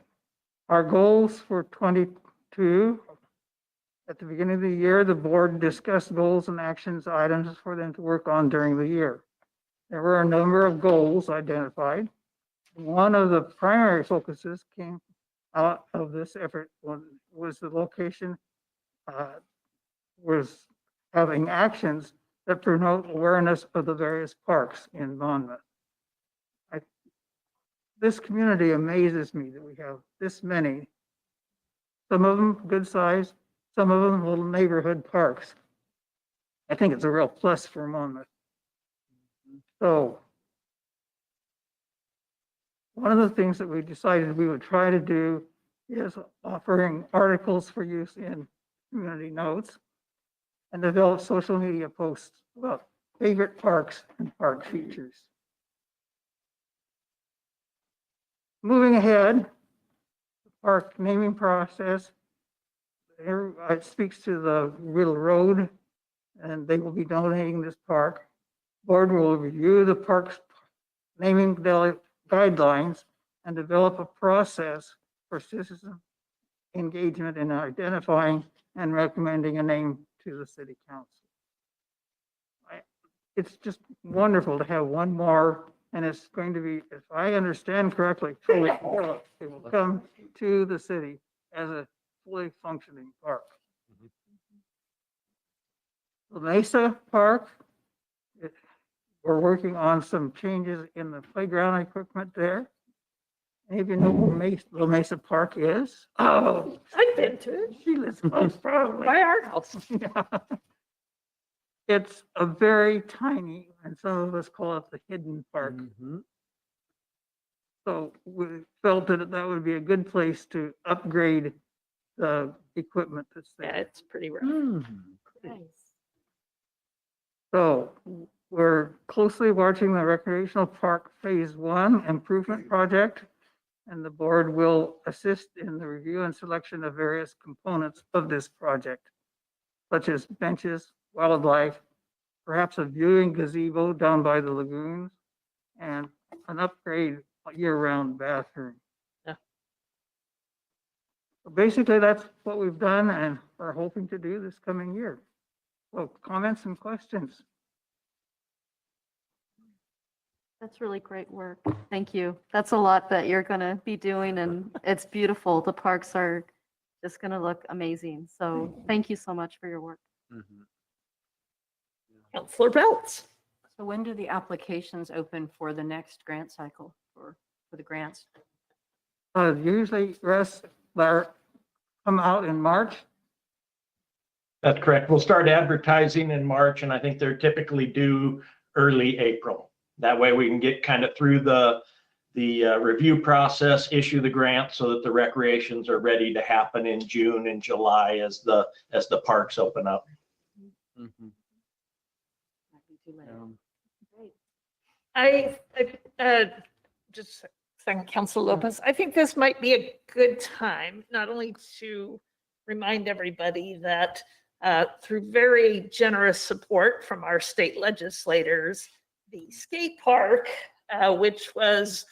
our goals for 22, at the beginning of the year, the board discussed goals and actions items for them to work on during the year. There were a number of goals identified. One of the primary focuses came out of this effort was the location, was having actions that promote awareness of the various parks in Monmouth. This community amazes me that we have this many, some of them good size, some of them little neighborhood parks. I think it's a real plus for Monmouth. So one of the things that we decided we would try to do is offering articles for use in community notes and develop social media posts about favorite parks and park features. Moving ahead, the park naming process, it speaks to the Riddle Road, and they will be donating this park. Board will review the park's naming guidelines and develop a process for citizen engagement in identifying and recommending a name to the city council. It's just wonderful to have one more, and it's going to be, if I understand correctly, fully developed. It will come to the city as a fully functioning park. The Mesa Park, we're working on some changes in the playground equipment there. Any of you know where La Mesa Park is? Oh, I've been to it. she lives close, probably. By our house. It's a very tiny, and some of us call it the hidden park. So we felt that that would be a good place to upgrade the equipment that's there. Yeah, it's pretty rough. So we're closely watching the recreational park Phase 1 improvement project, and the board will assist in the review and selection of various components of this project, such as benches, wildlife, perhaps a viewing gazebo down by the lagoons, and an upgrade year-round bathroom. Yeah. So basically, that's what we've done and are hoping to do this coming year. So comments and questions? That's really great work. Thank you. That's a lot that you're going to be doing, and it's beautiful. The parks are just going to look amazing. So thank you so much for your work. Councilor Belts. So when do the applications open for the next grant cycle for the grants? Usually rest there come out in March. That's correct. We'll start advertising in March, and I think they're typically due early April. That way we can get kind of through the review process, issue the grant so that the recreations are ready to happen in June and July as the parks open up. I just second Councilor Lopez. I think this might be a good time, not only to remind everybody that through very generous support from our state legislators, the skate park, which was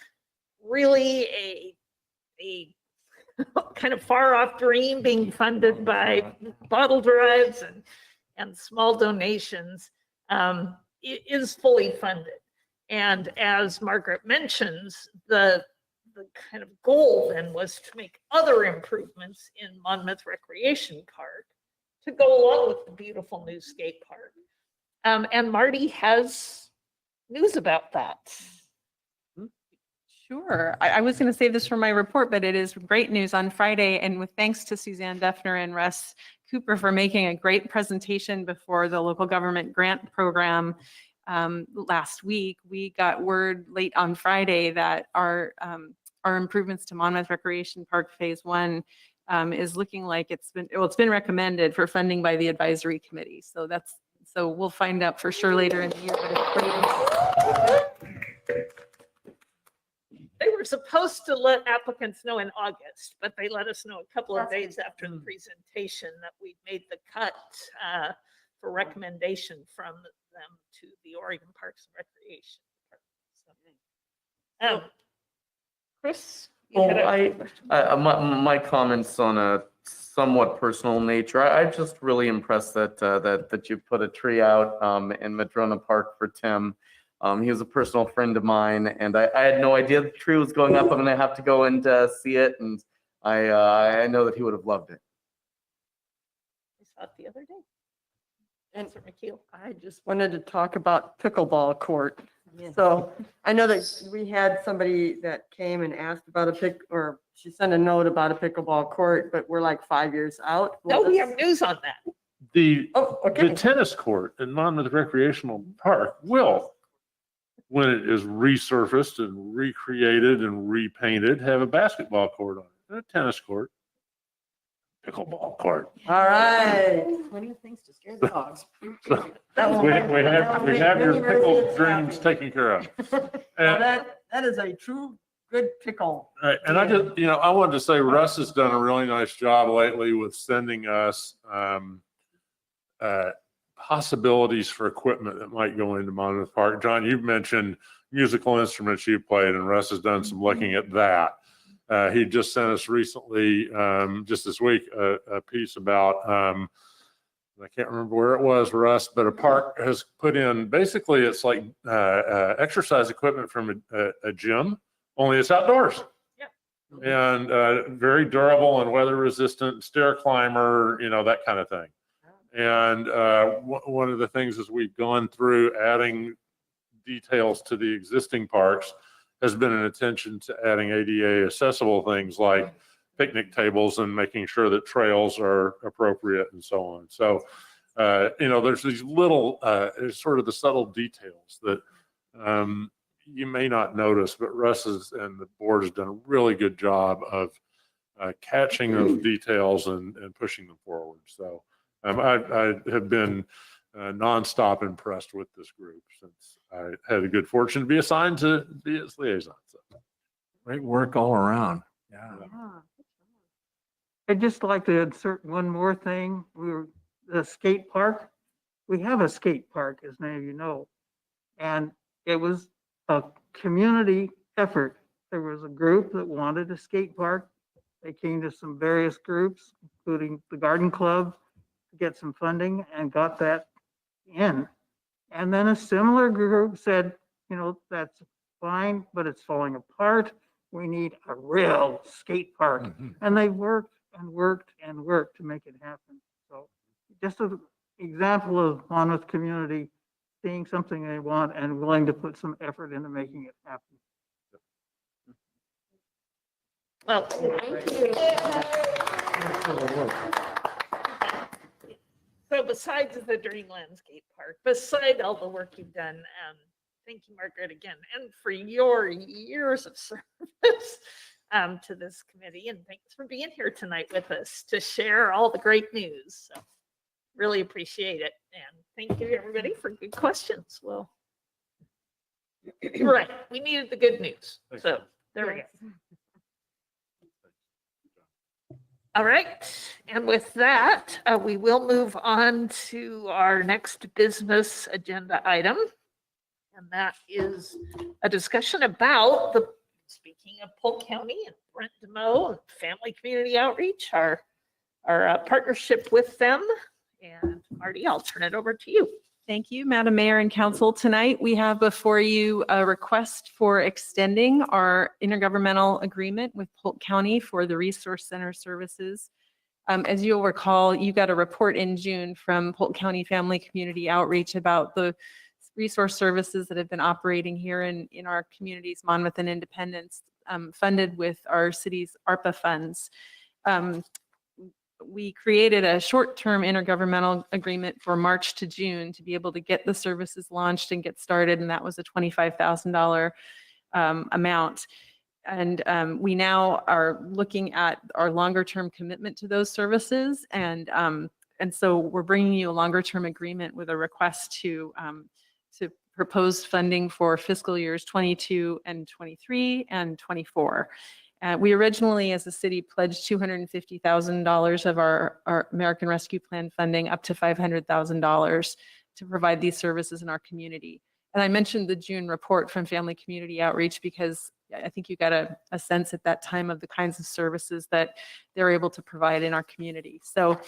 really a kind of far off dream being funded by bottle drives and small donations, is fully funded. And as Margaret mentions, the kind of goal then was to make other improvements in Monmouth Recreation Park to go along with the beautiful new skate park. And Marty has news about that. Sure. I was going to save this for my report, but it is great news on Friday. And with thanks to Suzanne Defner and Russ Cooper for making a great presentation before the local government grant program last week, we got word late on Friday that our improvements to Monmouth Recreation Park Phase 1 is looking like it's been recommended for funding by the advisory committee. So we'll find out for sure later in the year. But it's great. They were supposed to let applicants know in August, but they let us know a couple of days after the presentation that we made the cut for recommendation from them to the Oregon Parks and Recreation Department. Chris? you had a- My comments on a somewhat personal nature. I'm just really impressed that you put a tree out in Madrona Park for Tim. He was a personal friend of mine, and I had no idea the tree was going up. I'm going to have to go and see it, and I know that he would have loved it. I saw it the other day. And Councilor McKeel. I just wanted to talk about pickleball court. So I know that we had somebody that came and asked about or she sent a note about a pickleball court, but we're like 5 years out. No, we have news on that. The okay. tennis court in Monmouth Recreational Park will, when it is resurfaced and recreated and repainted, have a basketball court on it, and a tennis court, pickleball court. All right. Plenty of things to scare the dogs. That We will- have your pickle dreams taken care of. Now that is a true good pickle. Right, and I just, I wanted to say Russ has done a really nice job lately with sending us possibilities for equipment that might go into Monmouth Park. John, you've mentioned musical instruments you played, and Russ has done some looking at that. He just sent us recently, just this week, a piece about, I can't remember where it was, Russ, but a park has put in, basically it's like exercise equipment from a gym, only it's outdoors. And very durable and weather resistant, stair climber, that kind of thing. And one of the things as we've gone through adding details to the existing parks has been an attention to adding ADA accessible things like picnic tables and making sure that trails are appropriate and so on. So, there's these little, sort of the subtle details that you may not notice, but Russ and the board has done a really good job of catching those details and pushing them forward. So I have been nonstop impressed with this group since I had the good fortune to be assigned to be its liaison. So. Great work all around. Yeah. I'd just like to insert one more thing. The skate park. We have a skate park, as many of you know, and it was a community effort. There was a group that wanted a skate park. They came to some various groups, including the Garden Club, to get some funding and got that in. And then a similar group said, that's fine, but it's falling apart. We need a real skate park. And they worked and worked and worked to make it happen. So just an example of Monmouth community seeing something they want and willing to put some effort into making it happen. Well, thank you. So besides the Dream Landscape Park, beside all the work you've done, thank you, Margaret, again, and for your years of service to this committee. And thanks for being here tonight with us to share all the great news. So really appreciate it. And thank you, everybody, for good questions. Well, right, we needed the good news. So there we go. All right, and with that, we will move on to our next business agenda item. And that is a discussion about speaking of Polk County and Brent DeMoe and Family Community Outreach, our partnership with them. And Marty, I'll turn it over to you. Thank you, Madam Mayor and Council. Tonight, we have before you a request for extending our intergovernmental agreement with Polk County for the Resource Center services. As you'll recall, you got a report in June from Polk County Family Community Outreach about the resource services that have been operating here in our communities, Monmouth and Independence, funded with our city's ARPA funds. We created a short-term intergovernmental agreement for March to June to be able to get the services launched and get started, and that was a $25,000 amount. And we now are looking at our longer-term commitment to those services, and so we're bringing you a longer-term agreement with a request to propose funding for fiscal years 22 and 23 and 24. We originally, as a city, pledged $250,000 of our American Rescue Plan funding up to $500,000 to provide these services in our community. And I mentioned the June report from Family Community Outreach because I think you got a sense at that time of the kinds of services that they're able to provide in our community. So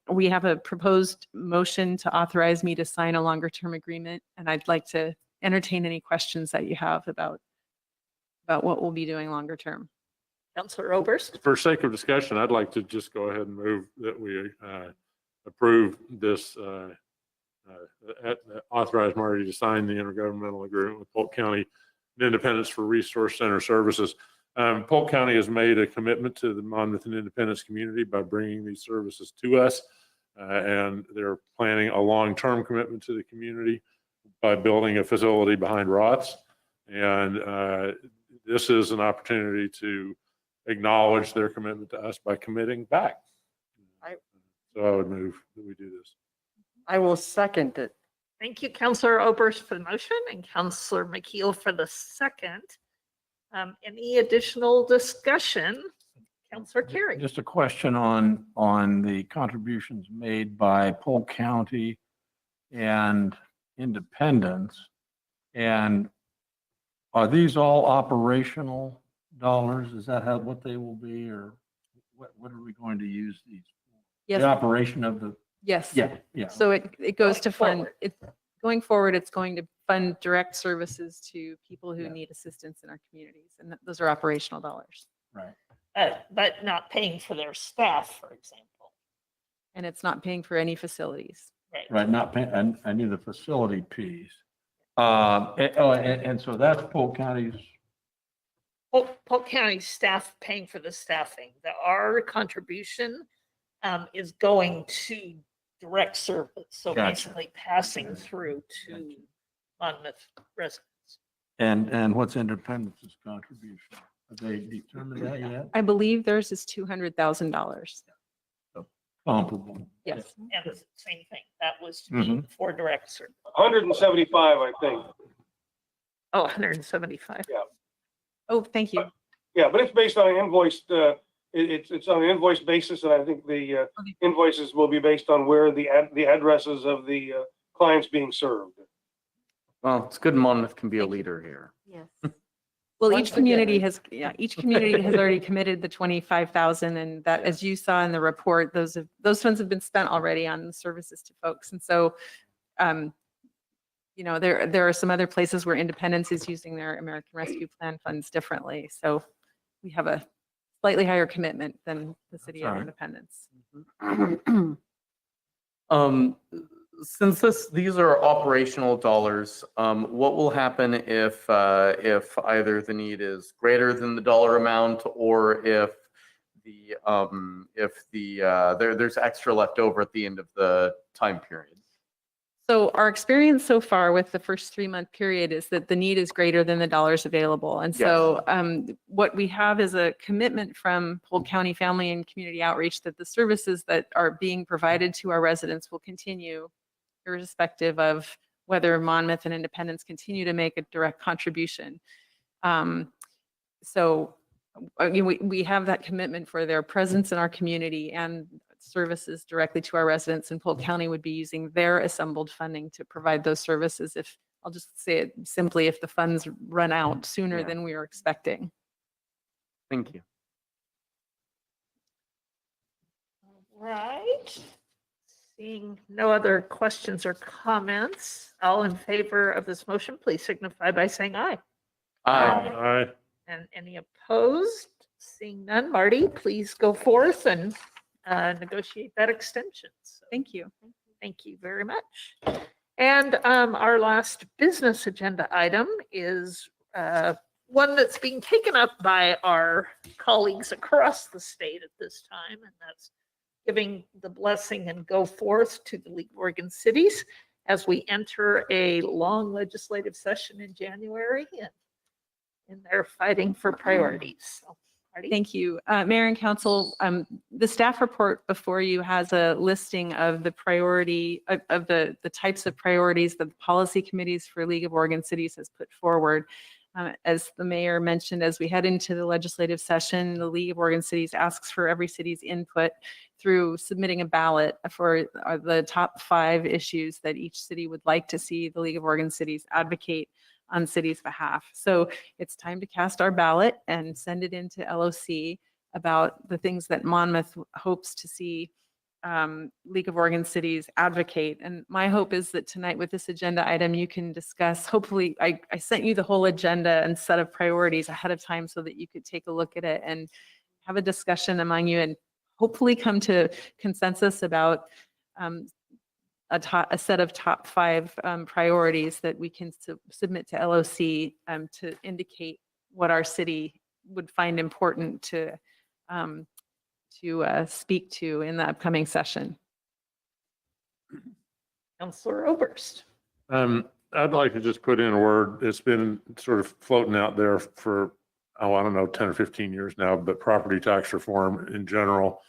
we have a proposed motion to authorize me to sign a longer term agreement, and I'd like to entertain any questions that you have about what we'll be doing longer term. Councilor Oberst. For sake of discussion, I'd like to just go ahead and move that we approve this authorize Marty to sign the intergovernmental agreement with Polk County Independence for Resource Center Services. Polk County has made a commitment to the Monmouth and Independence community by bringing these services to us. And they're planning a long-term commitment to the community by building a facility behind Rott's. And this is an opportunity to acknowledge their commitment to us by committing back. So I would move that we do this. I will second it. Thank you, Councillor Oberst for the motion and Councillor McKeel for the second. Any additional discussion? Councillor Carey. Just a question on the contributions made by Polk County and Independence. And are these all operational dollars? Is that what they will be, or what are we going to use these for? Yes. The operation of the, Yes. yeah. So it goes to fund, going forward, it's going to fund direct services to people who need assistance in our communities. And those are operational dollars. Right. But not paying for their staff, for example. And it's not paying for any facilities. Right, not paying, I knew the facility piece. And so that's Polk County's, Polk County staff paying for the staffing. Our contribution is going to direct service. So Gotcha. basically passing through to Monmouth residents. and what's Independence's contribution? Have they determined that yet? I believe theirs is $200,000. Comparable. Yes. And the same thing. That was to be for direct service. 175, I think. Oh, 175. Yeah. Oh, thank you. Yeah, but it's based on an invoiced, it's on an invoice basis, and I think the invoices will be based on where the addresses of the clients being served. Well, it's good Monmouth can be a leader here. Yes. Well, Once each community again. has, each community has already committed the 25,000, and that, as you saw in the report, those funds have been spent already on services to folks. And so, there are some other places where Independence is using their American Rescue Plan funds differently. So we have a slightly higher commitment than the city of Independence. Since these are operational dollars, what will happen if either the need is greater than the dollar amount, or if there's extra left over at the end of the time period? So our experience so far with the first 3-month period is that the need is greater than the dollars available. And so what we have is a commitment from Polk County Family and Community Outreach that the services that are being provided to our residents will continue irrespective of whether Monmouth and Independence continue to make a direct contribution. So we have that commitment for their presence in our community and services directly to our residents, and Polk County would be using their assembled funding to provide those services if, I'll just say it simply, if the funds run out sooner than we are expecting. Thank you. Right. Seeing no other questions or comments, all in favor of this motion, please signify by saying aye. Aye. And any opposed? Seeing none, Marty, please go forth and negotiate that extension. So, thank you. Thank you very much. And our last business agenda item is one that's being taken up by our colleagues across the state at this time, and that's giving the blessing and go forth to the League of Oregon Cities as we enter a long legislative session in January, and they're fighting for priorities. So, Marty? Thank you. Mayor and Council, the staff report before you has a listing of the priority of the types of priorities that the policy committees for League of Oregon Cities has put forward. As the mayor mentioned, as we head into the legislative session, the League of Oregon Cities asks for every city's input through submitting a ballot for the top 5 issues that each city would like to see the League of Oregon Cities advocate on cities' behalf. So it's time to cast our ballot and send it into LOC about the things that Monmouth hopes to see League of Oregon Cities advocate. And my hope is that tonight with this agenda item, you can discuss, hopefully, I sent you the whole agenda and set of priorities ahead of time so that you could take a look at it and have a discussion among you and hopefully come to consensus about a set of top 5 priorities that we can submit to LOC to indicate what our city would find important to speak to in the upcoming session. Councilor Oberst. I'd like to just put in a word. It's been sort of floating out there for, I don't know, 10 or 15 years now, but property tax reform in general,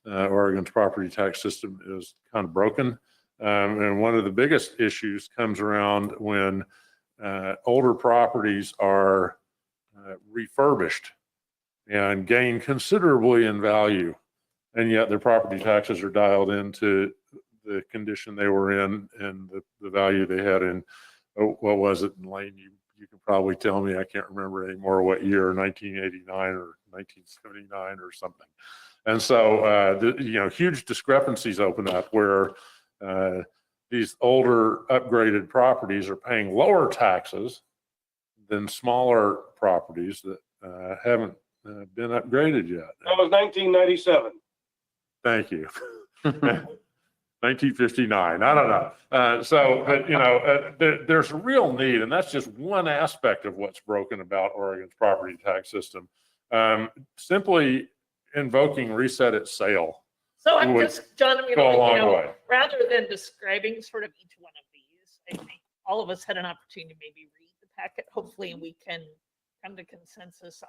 Oregon's property tax system is kind of broken. And one of the biggest issues comes around when older properties are refurbished and gain considerably in value, and yet their property taxes are dialed into the condition they were in and the value they had in, what was it, Lane? You can probably tell me, I can't remember anymore what year, 1989 or 1979 or something. And so, huge discrepancies open up where these older upgraded properties are paying lower taxes than smaller properties that haven't been upgraded yet. That was 1997. Thank you. 1959, I don't know. But there's a real need, and that's just one aspect of what's broken about Oregon's property tax system. Simply invoking reset at sale. So I'm would just, John, I'm go a going long to, way. rather than describing sort of each one of these, I think all of us had an opportunity to maybe read the packet, hopefully, and we can come to consensus.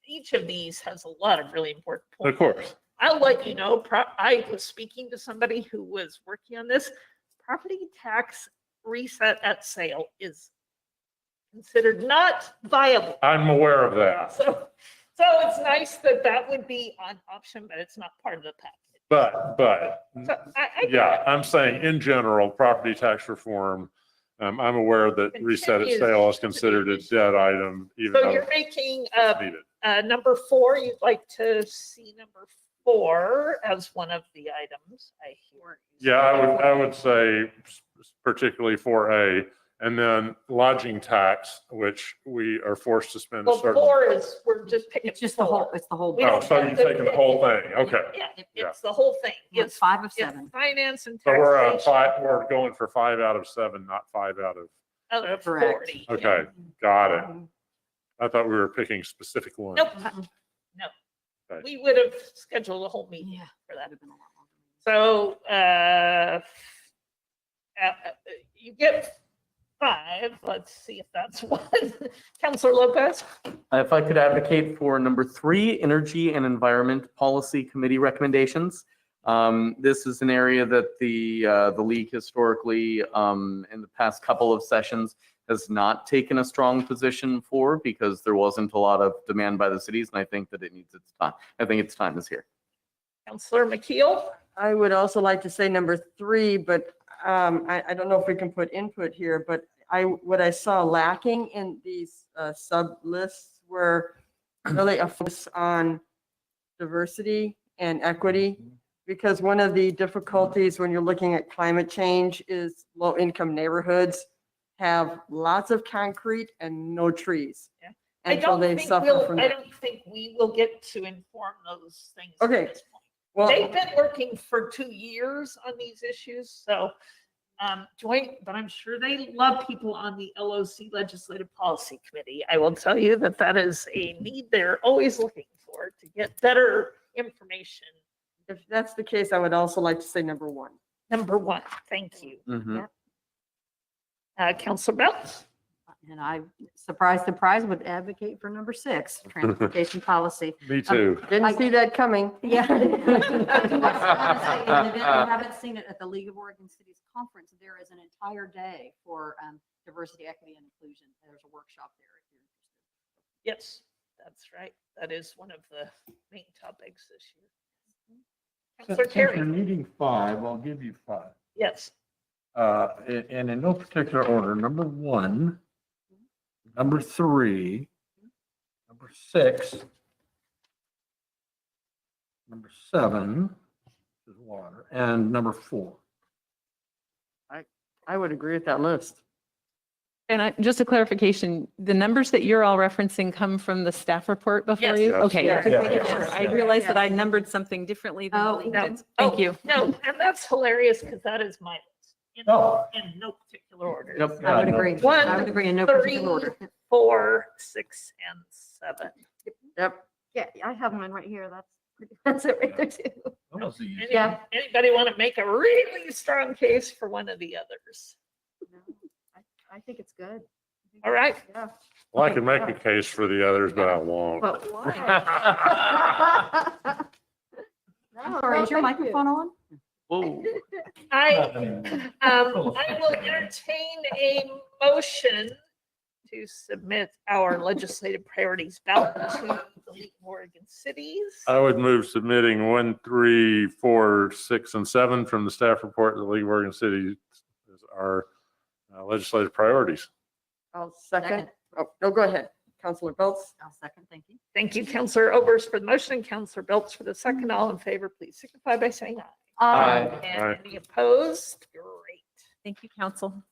Each of these has a lot of really important points. Of course. I'll let you know, I was speaking to somebody who was working on this. Property tax reset at sale is considered not viable. I'm aware of that. So it's nice that that would be an option, but it's not part of the package. But So I yeah, I'm saying in general, property tax reform, I'm aware that reset at sale is considered a dead item, even So though you're making it's needed. number 4, you'd like to see number 4 as one of the items, I hear. Yeah, I would say particularly for A, and then lodging tax, which we are forced to spend a Well, certain. 4 is, we're just picking. It's just the whole, it's the whole. We Oh, don't so have you're to taking the pick- whole thing, okay. Yeah, Yeah. it's the whole thing. Yeah, It's 5 of it's 7. finance and So we're taxation. we're going for 5 out of 7, not 5 out of, Out of Correct. 40. okay, got it. I thought we were picking specific ones. Nope, no. Okay. We would have scheduled a whole meeting Yeah. for that. Would have been a lot longer. So you get 5. Let's see if that's one. Counselor Lopez? If I could advocate for number 3, Energy and Environment Policy Committee recommendations. This is an area that the league historically, in the past couple of sessions, has not taken a strong position for because there wasn't a lot of demand by the cities, and I think that it needs its time. I think its time is here. Counselor McKeel? I would also like to say number 3, but I don't know if we can put input here, but what I saw lacking in these sub lists were really a focus on diversity and equity, because one of the difficulties when you're looking at climate change is low-income neighborhoods have lots of concrete and no trees. Yeah. And so they suffer from I that. don't think we will get to inform those things Okay. at this point. Well, They've been working for 2 years on these issues, so joint, but I'm sure they love people on the LOC Legislative Policy Committee. I will tell you that that is a need they're always looking for to get better information. if that's the case, I would also like to say number 1. Number 1, thank you. Mhm. Counselor Bell? And I, surprise, would advocate for number 6, transportation policy. Me too. Didn't see that coming. Yeah. And if you haven't seen it at the League of Oregon Cities Conference, there is an entire day for diversity, equity, and inclusion. There's a workshop there if you're interested. Yes, that's right. That is one of the main topics this year. Counselor Since you're Terry? needing 5, I'll give you 5. Yes. And in no particular order, number 1, number 3, number 6, number 7 is water, and number 4. I would agree with that list. And just a clarification, the numbers that you're all referencing come from the staff report before Yes. you? Yes. Okay. Yes. just making Yes. sure. I realized that I numbered something differently than the Oh, league no. did. Thank Oh, you. No, and that's hilarious because that is my list. Oh. in no particular order. Yep. I would agree. I would agree in no particular order. 1, 3, 4, 6, and 7. Yep. Yeah, I have mine right here. That's it right there too. Yeah. Anybody want to make a really strong case for one of the others? I think it's good. All right. Yeah. Well, I can make a case for the others, but I won't. But Sorry, is your microphone on? Whoa. I will entertain a motion to submit our legislative priorities ballot to the League of Oregon Cities. I would move submitting 1, 3, 4, 6, and 7 from the staff report to the League of Oregon Cities as our legislative priorities. I'll second. Oh, no, go ahead. Counselor Belts. I'll second, thank you. Thank you, Counselor Obers for the motion, and Counselor Belts for the second. All in favor, please signify by saying aye. Aye. And Aye. any opposed? Great. Thank you, council.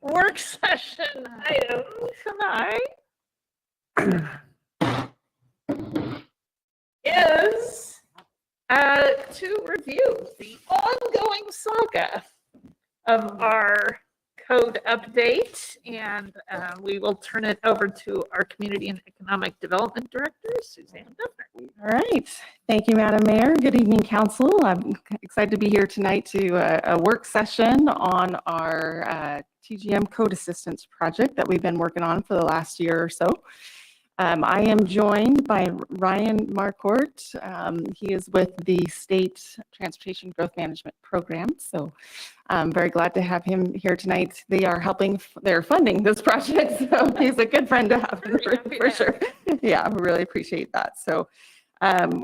work session item tonight is to review the ongoing saga of our code update, and we will turn it over to our Community and Economic Development Director, Suzanne Duffner. All right. Thank you, Madam Mayor. Good evening, Council. I'm excited to be here tonight to a work session on our TGM Code Assistance project that we've been working on for the last year or so. I am joined by Ryan Marcourt. He is with the State Transportation Growth Management Program. So I'm very glad to have him here tonight. They are helping, they're funding this project. So he's a good friend to have for sure. Yeah, we really appreciate that. So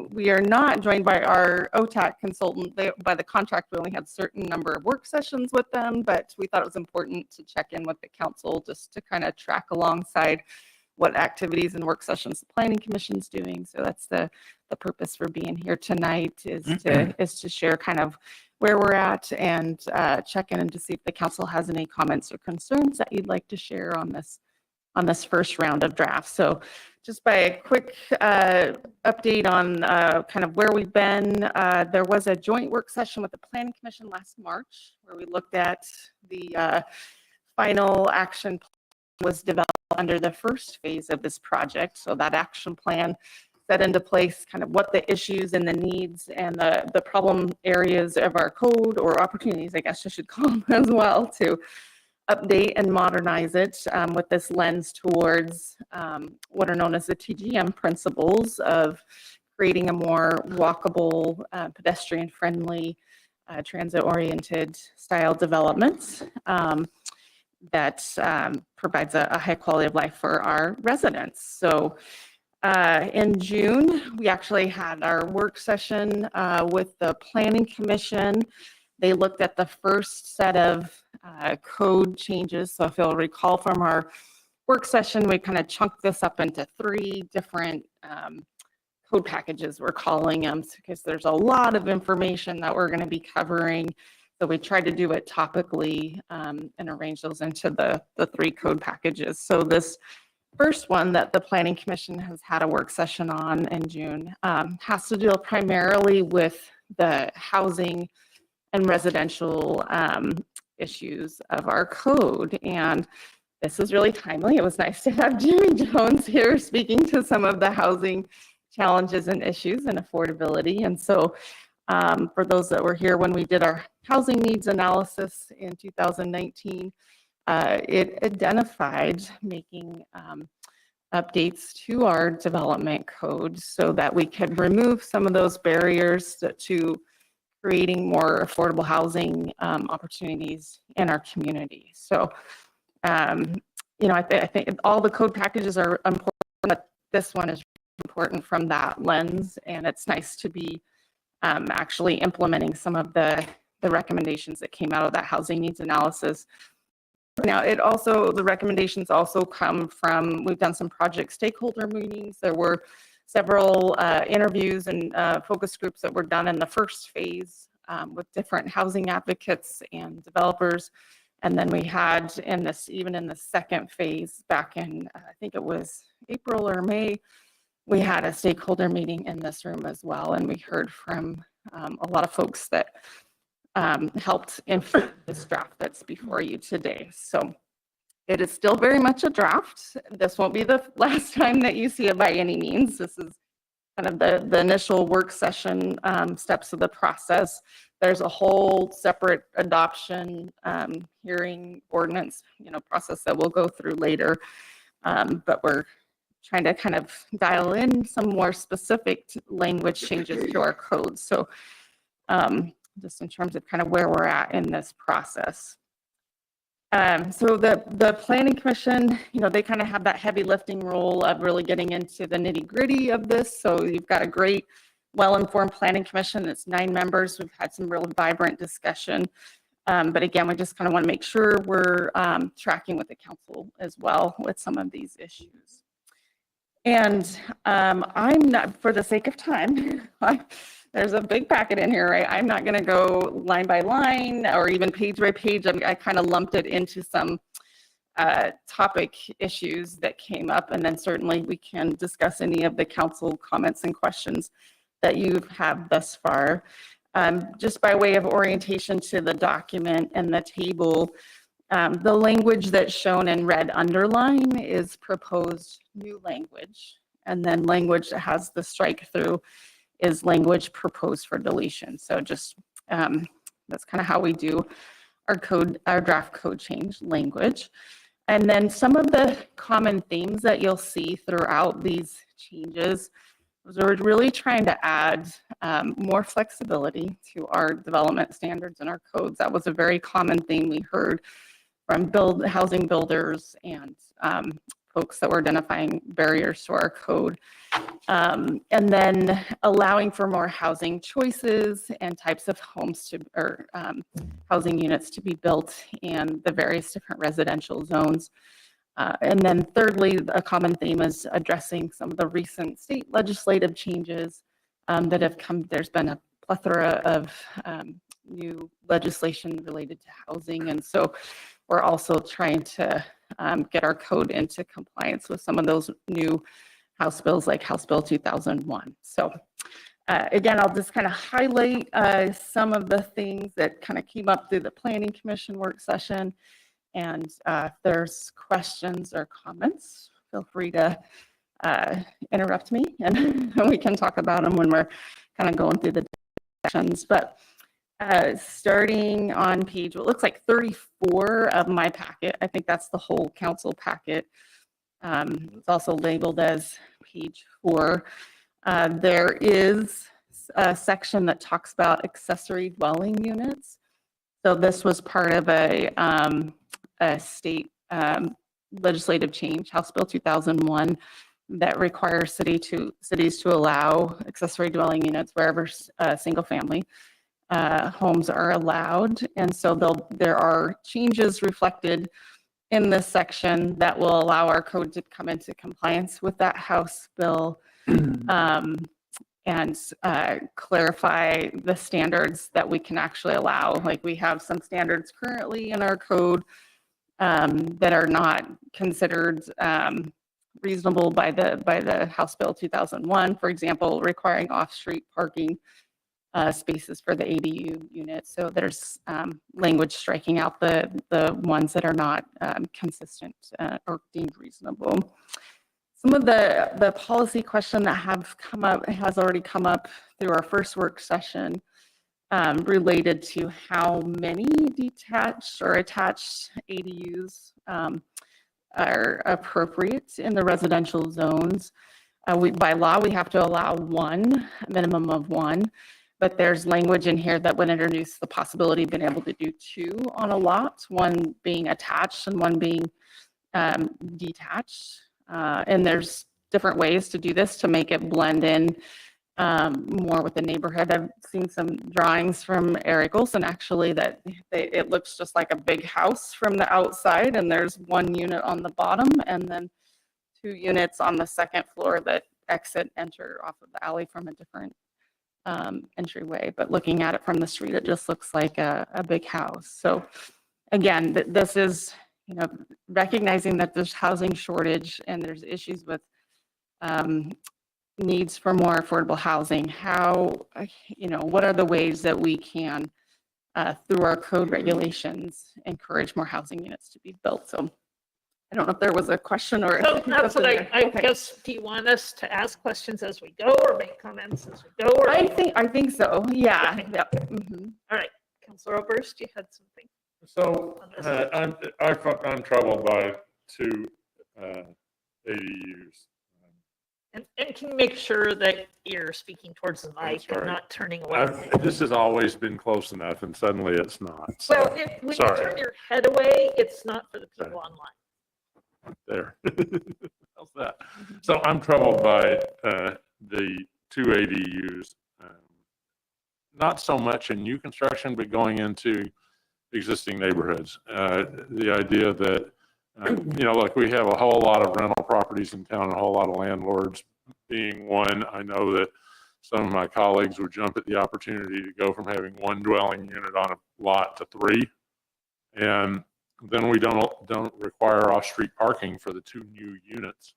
we are not joined by our OTAC consultant. By the contract, we only had a certain number of work sessions with them, but we thought it was important to check in with the council just to kind of track alongside what activities and work sessions the Planning Commission's doing. So that's the purpose for being here tonight is to share kind of where we're at and check in and to see if the council has any comments or concerns that you'd like to share on this first round of drafts. So just by a quick update on kind of where we've been, there was a joint work session with the Planning Commission last March where we looked at the final action plan was developed under the first phase of this project. So that action plan set into place kind of what the issues and the needs and the problem areas of our code, or opportunities, I guess I should call them as well, to update and modernize it with this lens towards what are known as the TGM principles of creating a more walkable, pedestrian-friendly, transit-oriented style development that provides a high quality of life for our residents. So in June, we actually had our work session with the Planning Commission. They looked at the first set of code changes. So if you'll recall from our work session, we kind of chunked this up into 3 different code packages, we're calling them, because there's a lot of information that we're going to be covering. So we tried to do it topically and arrange those into the 3 code packages. So this first one that the Planning Commission has had a work session on in June has to deal primarily with the housing and residential issues of our code. And this is really timely. It was nice to have Jimmy Jones here speaking to some of the housing challenges and issues and affordability. And so for those that were here when we did our housing needs analysis in 2019, it identified making updates to our development code so that we could remove some of those barriers to creating more affordable housing opportunities in our community. So, you know, I think all the code packages are important, but this one is important from that lens, and it's nice to be actually implementing some of the recommendations that came out of that housing needs analysis. Now, the recommendations also come from, we've done some project stakeholder meetings. There were several interviews and focus groups that were done in the first phase with different housing advocates and developers. And then we had even in the second phase back in, I think it was April or May, we had a stakeholder meeting in this room as well. And we heard from a lot of folks that helped inform this draft that's before you today. So it is still very much a draft. This won't be the last time that you see it by any means. This is kind of the initial work session steps of the process. There's a whole separate adoption hearing ordinance, process that we'll go through later. But we're trying to kind of dial in some more specific language changes to our code. So just in terms of kind of where we're at in this process. So the Planning Commission, they kind of have that heavy lifting role of really getting into the nitty gritty of this. So you've got a great, well-informed Planning Commission. It's 9 members. We've had some real vibrant discussion. But again, we just kind of want to make sure we're tracking with the council as well with some of these issues. And I'm not, for the sake of time, there's a big packet in here, right? I'm not going to go line by line or even page by page. I kind of lumped it into some topic issues that came up, and then certainly we can discuss any of the council comments and questions that you have thus far. Just by way of orientation to the document and the table, the language that's shown in red underline is proposed new language, and then language that has the strike through is language proposed for deletion. So just that's kind of how we do our draft code change language. And then some of the common themes that you'll see throughout these changes was we're really trying to add more flexibility to our development standards and our codes. That was a very common theme we heard from housing builders and folks that were identifying barriers to our code. And then allowing for more housing choices and types of homes or housing units to be built in the various different residential zones. And then thirdly, a common theme is addressing some of the recent state legislative changes that have come. There's been a plethora of new legislation related to housing. And so we're also trying to get our code into compliance with some of those new House bills like House Bill 2001. So again, I'll just kind of highlight some of the things that kind of came up through the Planning Commission work session. And if there's questions or comments, feel free to interrupt me and we can talk about them when we're kind of going through the sections. But starting on page, what looks like 34 of my packet, I think that's the whole council packet. It's also labeled as page 4. There is a section that talks about accessory dwelling units. So this was part of a state legislative change, House Bill 2001, that requires cities to allow accessory dwelling units wherever single family homes are allowed. And so there are changes reflected in this section that will allow our code to come into compliance with that House bill and clarify the standards that we can actually allow. Like we have some standards currently in our code that are not considered reasonable by the House Bill 2001, for example, requiring off-street parking spaces for the ADU units. So there's language striking out the ones that are not consistent or deemed reasonable. Some of the policy question that has already come up through our first work session related to how many detached or attached ADUs are appropriate in the residential zones. By law, we have to allow one, a minimum of one. But there's language in here that would introduce the possibility of being able to do 2 on a lot, one being attached and one being detached. And there's different ways to do this to make it blend in more with the neighborhood. I've seen some drawings from Eric Olson actually that it looks just like a big house from the outside, and there's 1 unit on the bottom and then 2 units on the second floor that enter off of the alley from a different entryway. But looking at it from the street, it just looks like a big house. So again, this is, recognizing that there's housing shortage and there's issues with needs for more affordable housing. How, what are the ways that we can, through our code regulations, encourage more housing units to be built? So I don't know if there was a question or. So that's what I guess, do you want us to ask questions as we go or make comments as we go? Or I think so. Yeah. Okay. Yep. Mm-hmm. All right, Councilor Oberst, you had something. So I'm troubled by 2 ADUs. And can you make sure that you're speaking towards the mic and not turning away? This has always been close enough, and suddenly it's not. So, Well, when you turn your head away, it's not for the people online. there. How's that? So I'm troubled by the 2 ADUs, not so much in new construction, but going into existing neighborhoods. The idea that, look, we have a whole lot of rental properties in town, a whole lot of landlords being one. I know that some of my colleagues would jump at the opportunity to go from having one dwelling unit on a lot to 3. And then we don't require off-street parking for the 2 new units.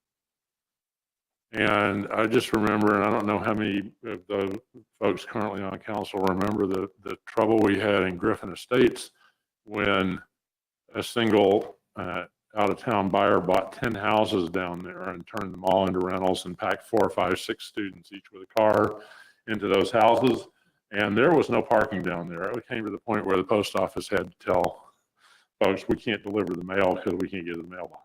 And I just remember, and I don't know how many of the folks currently on council remember the trouble we had in Griffin Estates when a single out-of-town buyer bought 10 houses down there and turned them all into rentals and packed 4, 5, 6 students, each with a car, into those houses. And there was no parking down there. It came to the point where the post office had to tell folks, we can't deliver the mail because we can't get to the mailbox.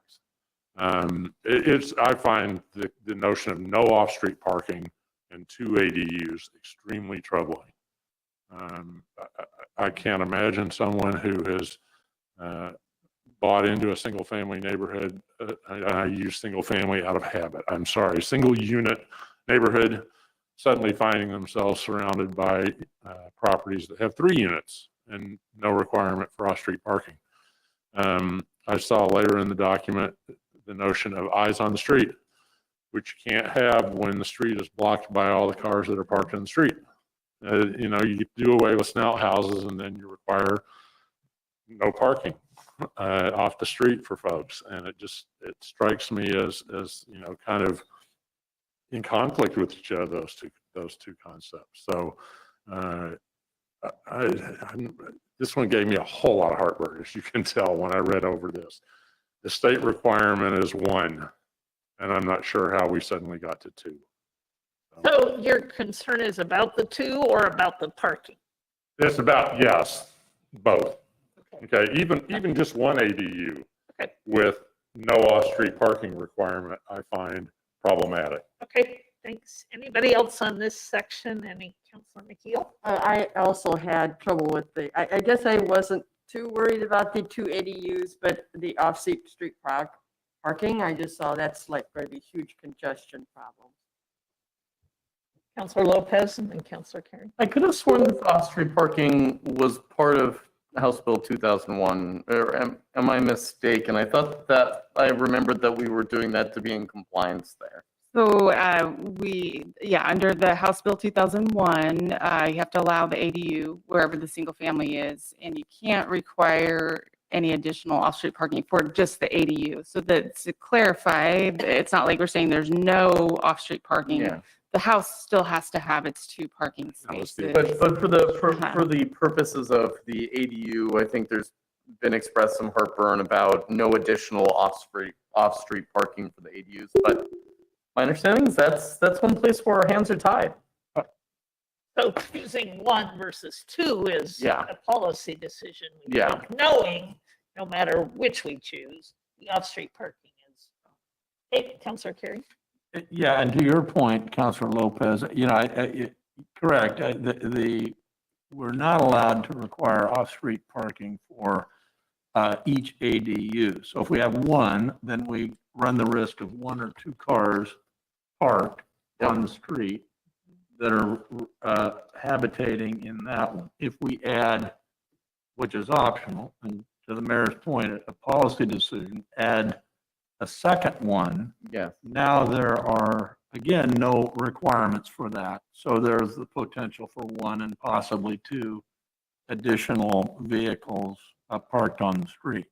I find the notion of no off-street parking and 2 ADUs extremely troubling. I can't imagine someone who has bought into a single-family neighborhood. I use single-family out of habit. I'm sorry, single-unit neighborhood, suddenly finding themselves surrounded by properties that have 3 units and no requirement for off-street parking. I saw later in the document the notion of eyes on the street, which you can't have when the street is blocked by all the cars that are parked in the street. You do away with snout houses and then you require no parking off the street for folks. And it strikes me as kind of in conflict with each other, those two concepts. So this one gave me a whole lot of heartburn, as you can tell when I read over this. The state requirement is 1, and I'm not sure how we suddenly got to 2. So your concern is about the 2 or about the parking? It's about, yes, both. Okay, even just 1 ADU with no off-street parking requirement, I find problematic. Okay, thanks. Anybody else on this section? Any, Councilor McKeel? I also had trouble with I guess I wasn't too worried about the 2 ADUs, but the off-street parking, I just saw that's like going to be huge congestion problem. Councilor Lopez and then Councilor Carey. I could have sworn that off-street parking was part of House Bill 2001, or am I mistaken? I thought that I remembered that we were doing that to be in compliance there. So under the House Bill 2001, you have to allow the ADU wherever the single family is, and you can't require any additional off-street parking for just the ADU. So that to clarify, it's not like we're saying there's no off-street parking. Yeah. The house still has to have its 2 parking spaces. But for the purposes of the ADU, I think there's been expressed some heartburn about no additional off-street parking for the ADUs. But my understanding is that's one place where our hands are tied. So choosing 1 versus 2 is a policy decision we make, knowing no matter which we choose, the off-street parking is. Hey, Councilor Carey. Yeah, and to your point, Councilor Lopez, correct. We're not allowed to require off-street parking for each ADU. So if we have 1, then we run the risk of 1 or 2 cars parked on the street that are habitating in that one. If we add, which is optional, and to the mayor's point, a policy decision, add a second one. Yes. Now there are, again, no requirements for that. So there's the potential for 1 and possibly 2 additional vehicles parked on the street.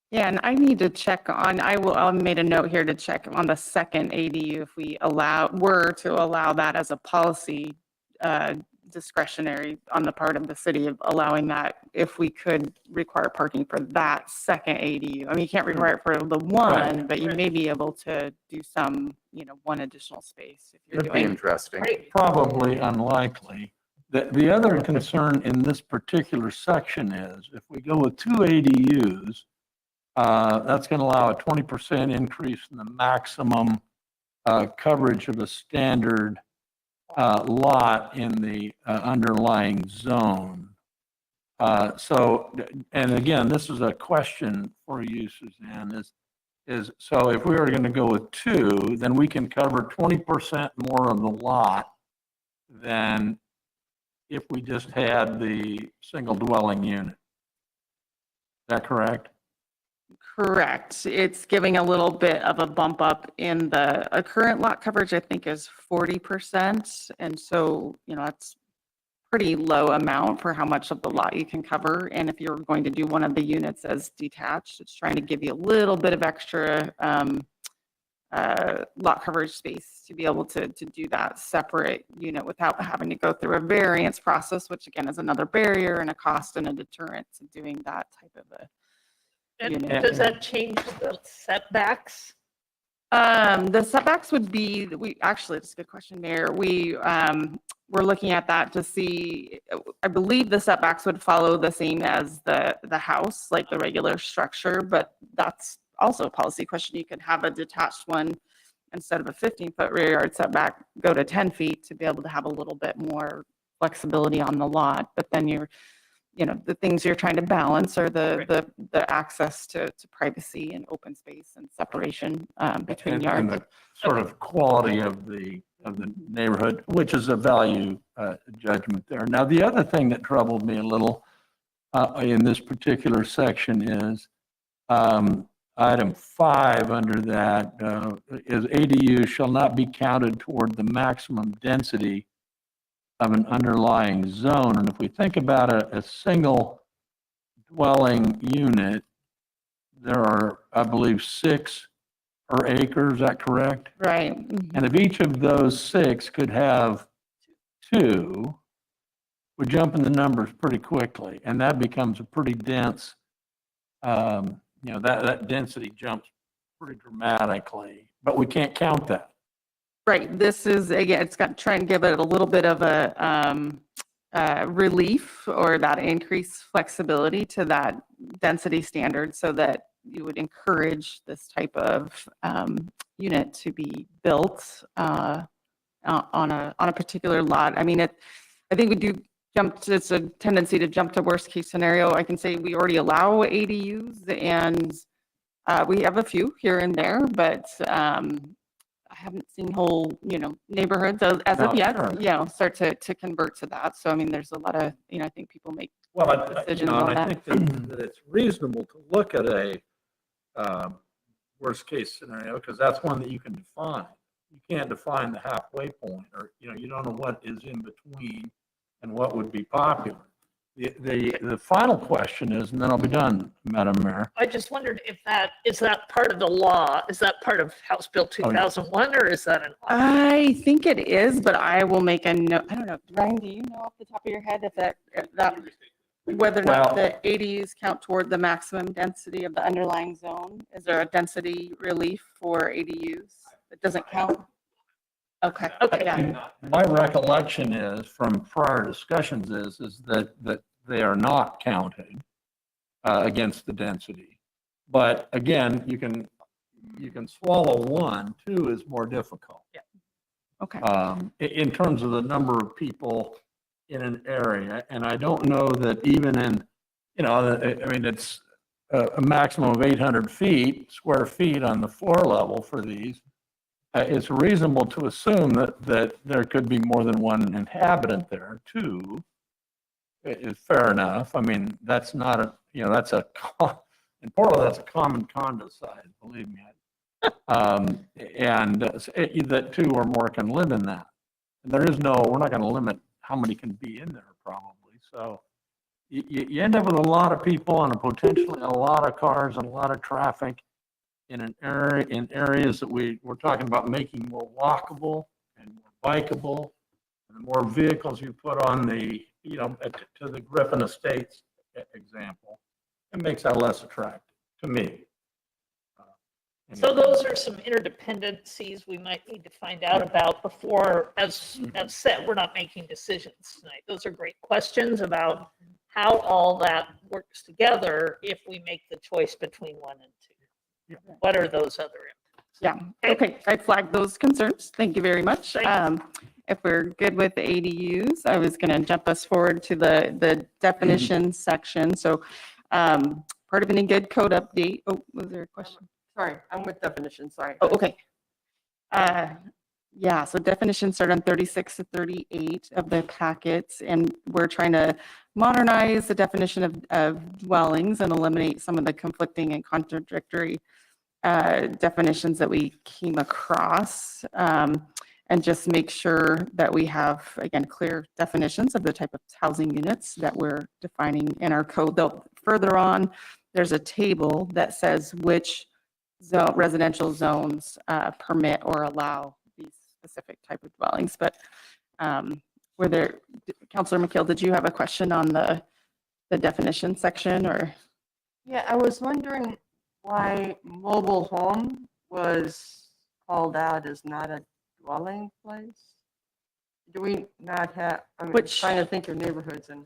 Yeah, and I need to check on, I made a note here to check on the second ADU if we were to allow that as a policy discretionary on the part of the city of allowing that, if we could require parking for that second ADU. I mean, you can't require it for the 1, but you may be able to do some, 1 additional space if you're That'd be doing. interesting. Probably unlikely. The other concern in this particular section is if we go with 2 ADUs, that's going to allow a 20% increase in the maximum coverage of a standard lot in the underlying zone. And again, this is a question for you, Suzanne, so if we were going to go with 2, then we can cover 20% more of the lot than if we just had the single dwelling unit. Is that correct? Correct. It's giving a little bit of a bump up in the current lot coverage, I think is 40%. And so, that's pretty low amount for how much of the lot you can cover. And if you're going to do one of the units as detached, it's trying to give you a little bit of extra lot coverage space to be able to do that separate unit without having to go through a variance process, which again is another barrier and a cost and a deterrent to doing that type of a And unit. does that change the setbacks? The setbacks would be, it's a good question, Mayor. We're looking at that to see, I believe the setbacks would follow the same as the house, like the regular structure, but that's also a policy question. You could have a detached one instead of a 15-foot rear yard setback, go to 10 feet to be able to have a little bit more flexibility on the lot. But then the things you're trying to balance are the access to privacy and open space and separation between And yards. the sort of quality of the neighborhood, which is a value judgment there. Now, the other thing that troubled me a little in this particular section is item 5 under that is ADU shall not be counted toward the maximum density of an underlying zone. And if we think about a single dwelling unit, there are, I believe, 6 per acre. Is that correct? Right. And if each of those 6 could have 2, we're jumping the numbers pretty quickly, and that becomes a pretty dense. That density jumps pretty dramatically, but we can't count that. Right. This is, again, it's got try and give it a little bit of a relief or that increased flexibility to that density standard so that you would encourage this type of unit to be built on a particular lot. I mean, I think we do it's a tendency to jump to worst case scenario. I can say we already allow ADUs and we have a few here and there, but I haven't seen whole, neighborhoods as of yet, Sure. Start to convert to that. So, I mean, there's a lot of, I think people make decisions And on I that. think that it's reasonable to look at a worst case scenario because that's one that you can define. You can't define the halfway point, or you don't know what is in between and what would be popular. The final question is, and then I'll be done, Madam Mayor. I just wondered if is that part of the law? Is that part of House Bill 2001 or is that an? I think it is, but I will make a note. I don't know. Ryan, do you know off the top of your head if that whether or not the ADUs count toward the maximum density of the underlying zone? Is there a density relief for ADUs that doesn't count? Okay. Yeah. My recollection is from prior discussions is that they are not counted against the density. But again, you can swallow 1. 2 is more difficult. Yeah. Okay. In terms of the number of people in an area, and I don't know that even in, it's a maximum of 800 square feet on the floor level for these. It's reasonable to assume that there could be more than 1 inhabitant there. 2 is fair enough. I mean, that's not in Portland, that's a common condo size, believe me. And that 2 or more can live in that. And we're not going to limit how many can be in there probably. So you end up with a lot of people and potentially a lot of cars and a lot of traffic in areas that we're talking about making more walkable and more bikeable. And the more vehicles you put on the, to the Griffin Estates example, it makes that less attractive to me. So those are some interdependencies we might need to find out about before, as said, we're not making decisions tonight. Those are great questions about how all that works together if we make the choice between 1 and 2. What are those other impacts? Yeah. Okay. I flagged those concerns. Thank you very much. If we're good with the ADUs, I was going to jump us forward to the definition section. So part of any good code update. Oh, was there a question? Sorry, I'm with definition, sorry. Oh, okay. Yeah, so definitions start on 36 to 38 of the packets, and we're trying to modernize the definition of dwellings and eliminate some of the conflicting and contradictory definitions that we came across, and just make sure that we have, again, clear definitions of the type of housing units that we're defining in our code. Though further on, there's a table that says which residential zones permit or allow these specific type of dwellings. But were there, Councilor McKeel, did you have a question on the definition section, or? Yeah, I was wondering why mobile home was called out as not a dwelling place? Do we not have, I'm trying to think of neighborhoods and.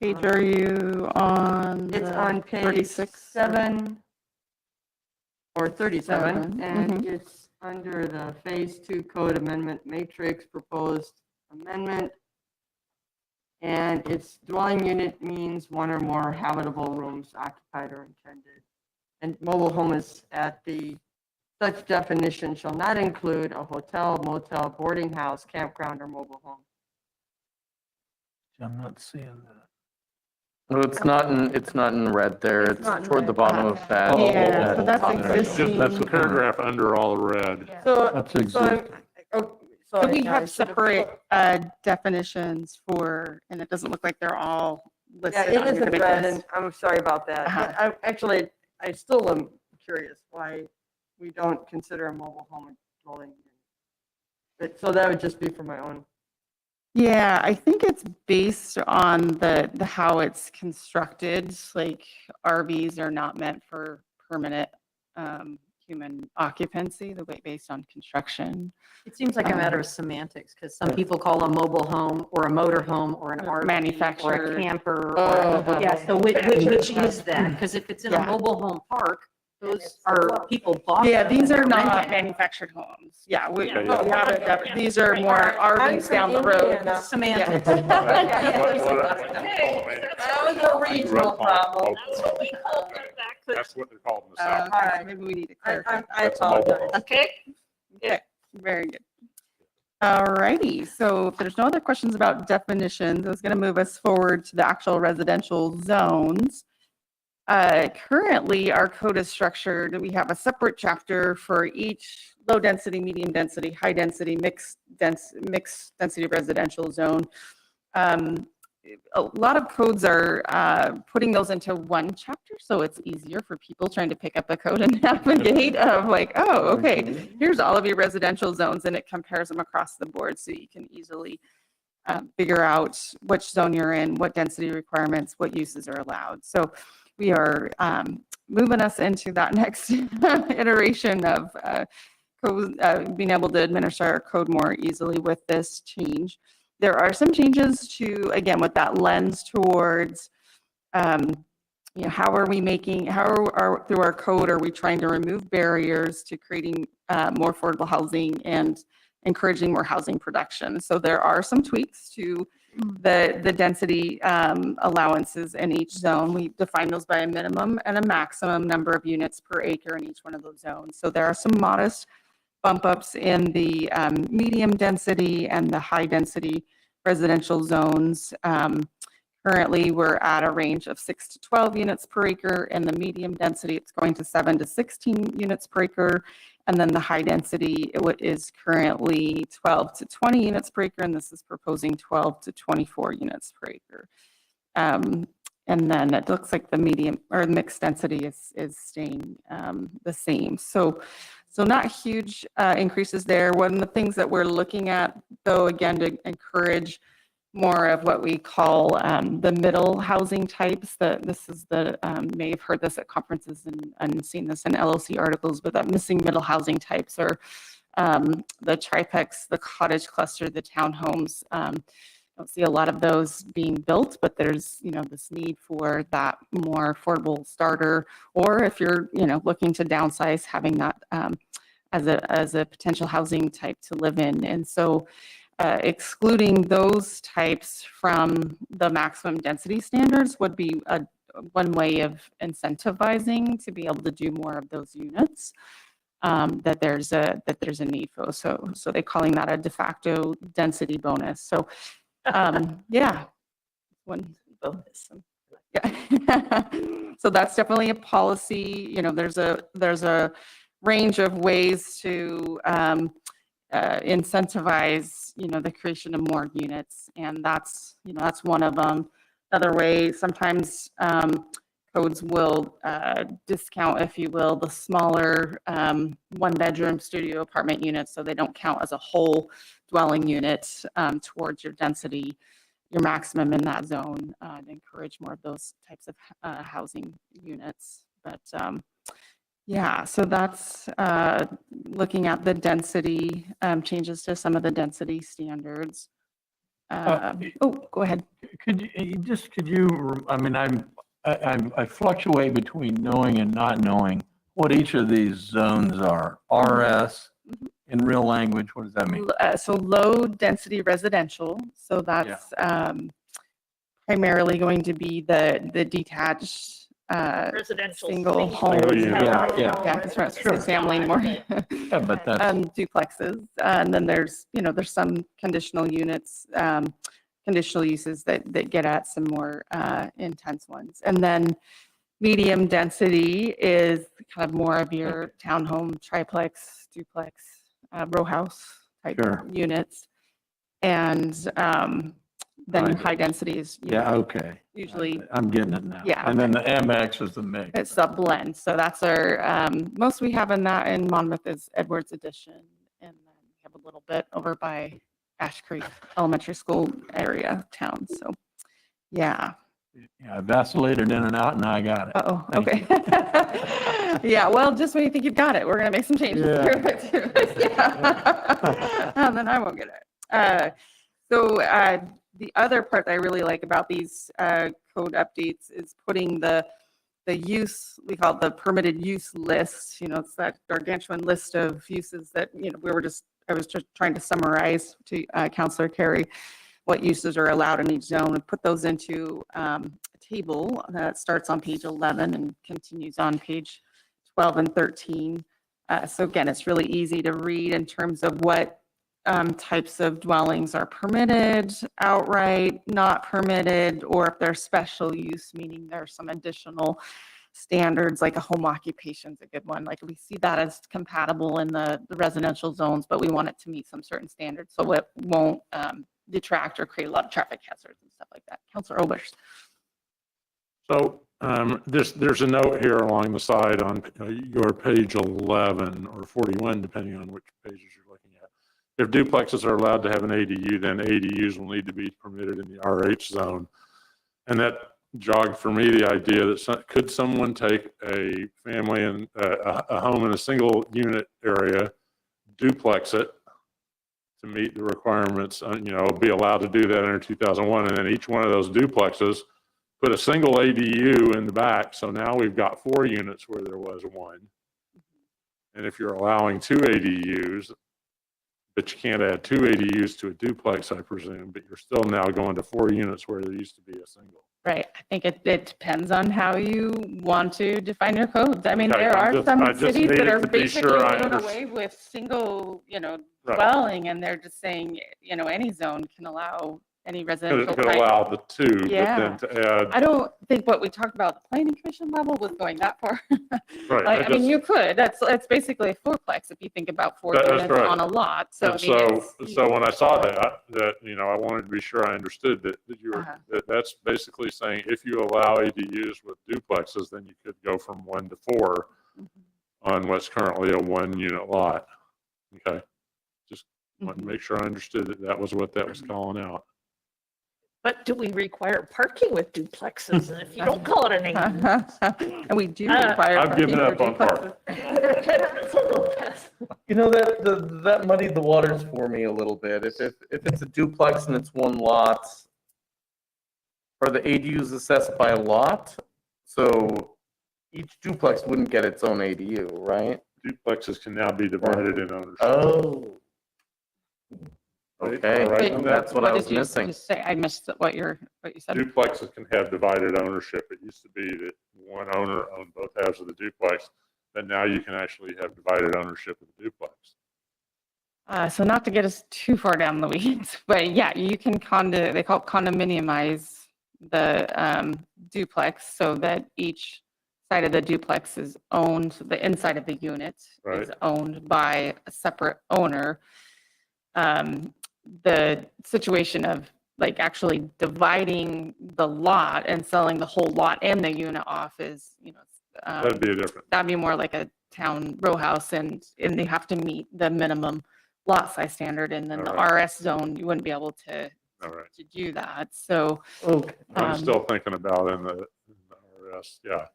Page are you on? It's on page 36? 7 or 37, Seven, and mhm. it's under the Phase 2 Code Amendment Matrix Proposed Amendment. And its dwelling unit means one or more habitable rooms occupied or intended. And mobile home is at the, such definition shall not include a hotel, motel, boarding house, campground, or mobile home. I'm not seeing that. No, it's not in red there. It's not in toward the red. bottom of that. Yeah, so that's existing. That's the paragraph under all the red. So, That's so existing. oh, So sorry, we I have should separate definitions for, and it doesn't look like they're all Yeah, listed. it on your isn't big red, list. and I'm sorry about that. Uh-huh. I still am curious why we don't consider a mobile home a dwelling unit. But, so that would just be for my own. Yeah, I think it's based on the how it's constructed. Like RVs are not meant for permanent human occupancy, the way based on construction. It seems like a matter of semantics, because some people call a mobile home or a motor home or an RV or Manufactured. a camper. Oh. Yeah, so which is that? Because if it's in a Yeah. mobile home park, those are people bought. Yeah, them these and are they're not renting. manufactured homes. Yeah, we Yeah, we yeah. have it, that- these are more RVs down the road. Semantics. That was a regional problem. That's what we call it back to. That's what they're called in the South. All right. Maybe we need to I clarify. That's a mobile apologize. home. Okay, Okay, very good. All righty, so if there's no other questions about definitions, I was going to move us forward to the actual residential zones. Currently, our code is structured, we have a separate chapter for each low density, medium density, high density, mixed density residential zone. A lot of codes are putting those into one chapter, so it's easier for people trying to pick up a code and navigate of like, oh, okay, here's all of your residential zones, and it compares them across the board, so you can easily figure out which zone you're in, what density requirements, what uses are allowed. So we are moving us into that next iteration of being able to administer our code more easily with this change. There are some changes to, again, with that lens towards, how are we making, through our code, are we trying to remove barriers to creating more affordable housing and encouraging more housing production? So there are some tweaks to the density allowances in each zone. We define those by a minimum and a maximum number of units per acre in each one of those zones. So there are some modest bump ups in the medium density and the high density residential zones. Currently, we're at a range of 6 to 12 units per acre. In the medium density, it's going to 7 to 16 units per acre. And then the high density is currently 12 to 20 units per acre, and this is proposing 12 to 24 units per acre. And then it looks like the medium or mixed density is staying the same. So not huge increases there. One of the things that we're looking at, though, again, to encourage more of what we call the middle housing types. This is may have heard this at conferences and seen this in LOC articles, but that missing middle housing types are the triplex, the cottage cluster, the townhomes. Don't see a lot of those being built, but there's this need for that more affordable starter, or if you're looking to downsize, having that as a potential housing type to live in. And so excluding those types from the maximum density standards would be one way of incentivizing to be able to do more of those units. that there's a need for. So they're calling that a de facto density bonus. So yeah, one bonus. Yeah. So that's definitely a policy. You know, there's a range of ways to incentivize, you know, the creation of more units, and that's one of them. Another way, sometimes codes will discount, if you will, the smaller one-bedroom studio apartment units, so they don't count as a whole dwelling unit towards your density, your maximum in that zone, to encourage more of those types of housing units. But yeah, so that's looking at the density, changes to some of the density standards. Oh, go ahead. Could you, I mean, I fluctuate between knowing and not knowing what each of these zones are. RS, in real language, what does that mean? So low density residential. So that's primarily going to be the detached Residential. single home. It's not single family anymore. Yeah, but that's Duplexes. And then there's some conditional units, conditional uses that get at some more intense ones. And then medium density is kind of more of your townhome, triplex, duplex, row house type units. And then your high density is usually I'm getting it now. Yeah. And then the MX is the mix. it's a blend. So that's our most we have in Monmouth is Edwards Edition, and then we have a little bit over by Ash Creek Elementary School area town. So yeah. Yeah, I vacillated in and out, and I got it. Oh, Thank okay. Yeah, well, just when you think you've got it, we're gonna make some changes. Yeah. And then I won't get it. So the other part that I really like about these code updates is putting the use, we call it the permitted use list. You know, it's that gargantuan list of uses that, you know, I was just trying to summarize to Councilor Carey what uses are allowed in each zone, and put those into a table that starts on page 11 and continues on page 12 and 13. So again, it's really easy to read in terms of what types of dwellings are permitted outright, not permitted, or if they're special use, meaning there's some additional standards, like a home occupation is a good one. Like we see that as compatible in the residential zones, but we want it to meet some certain standards so it won't detract or create a lot of traffic hazards and stuff like that. Councilor Oberst. So there's a note here along the side on your page 11 or 41, depending on which pages you're looking at. If duplexes are allowed to have an ADU, then ADUs will need to be permitted in the RH zone. And that jogged for me the idea that could someone take a family and a home in a single unit area, duplex it to meet the requirements, be allowed to do that under 2001, and then each one of those duplexes put a single ADU in the back. So now we've got 4 units where there was 1. And if you're allowing 2 ADUs, but you can't add 2 ADUs to a duplex, I presume, but you're still now going to 4 units where there used to be a single. Right. I think it depends on how you want to define your codes. I mean, Okay, there are some I just cities that needed are to be basically sure I doing understand. away with single, Right. dwelling, and they're just saying, any zone can allow any residential Could type. allow the 2, Yeah. but then to add. I don't think what we talked about at the planning commission level was going that far. Right, Like, I mean, just- you could, it's basically a fourplex if you think about 4 That's units right. on a lot. So, And I mean, it's- so when I saw that, I wanted to be sure I understood that you were, Uh-huh. that's basically saying if you allow ADUs with duplexes, then you could go from 1 to 4 on what's currently a 1 unit lot. Okay. Just wanted to make sure I understood that was what that was calling out. But do we require parking with duplexes? And if you don't call it an ADU. And we do require. I've given parking up for on duplexes. You know, that muddied the waters for me a little bit. If it's a duplex and it's 1 lot, are the ADUs assessed by lot? So each duplex wouldn't get its own ADU, right? Duplexes can now be divided in ownership. Oh. Okay, Right. that's what I was did you missing. just say? I missed what you said. Duplexes can have divided ownership. It used to be that one owner owned both halves of the duplex. that now you can actually have divided ownership of the duplex. So not to get us too far down the weeds, but yeah, you can they call it condominiumize the duplex so that each side of the duplex is owned, the inside of the unit is Right. owned by a separate owner. The situation of like actually dividing the lot and selling the whole lot and the unit off is, That'd be a different. that'd be more like a town row house and they have to meet the minimum lot size standard. And then the All RS zone, you wouldn't be able to All right. do that. So, Okay. I'm still thinking about in the RS, yeah,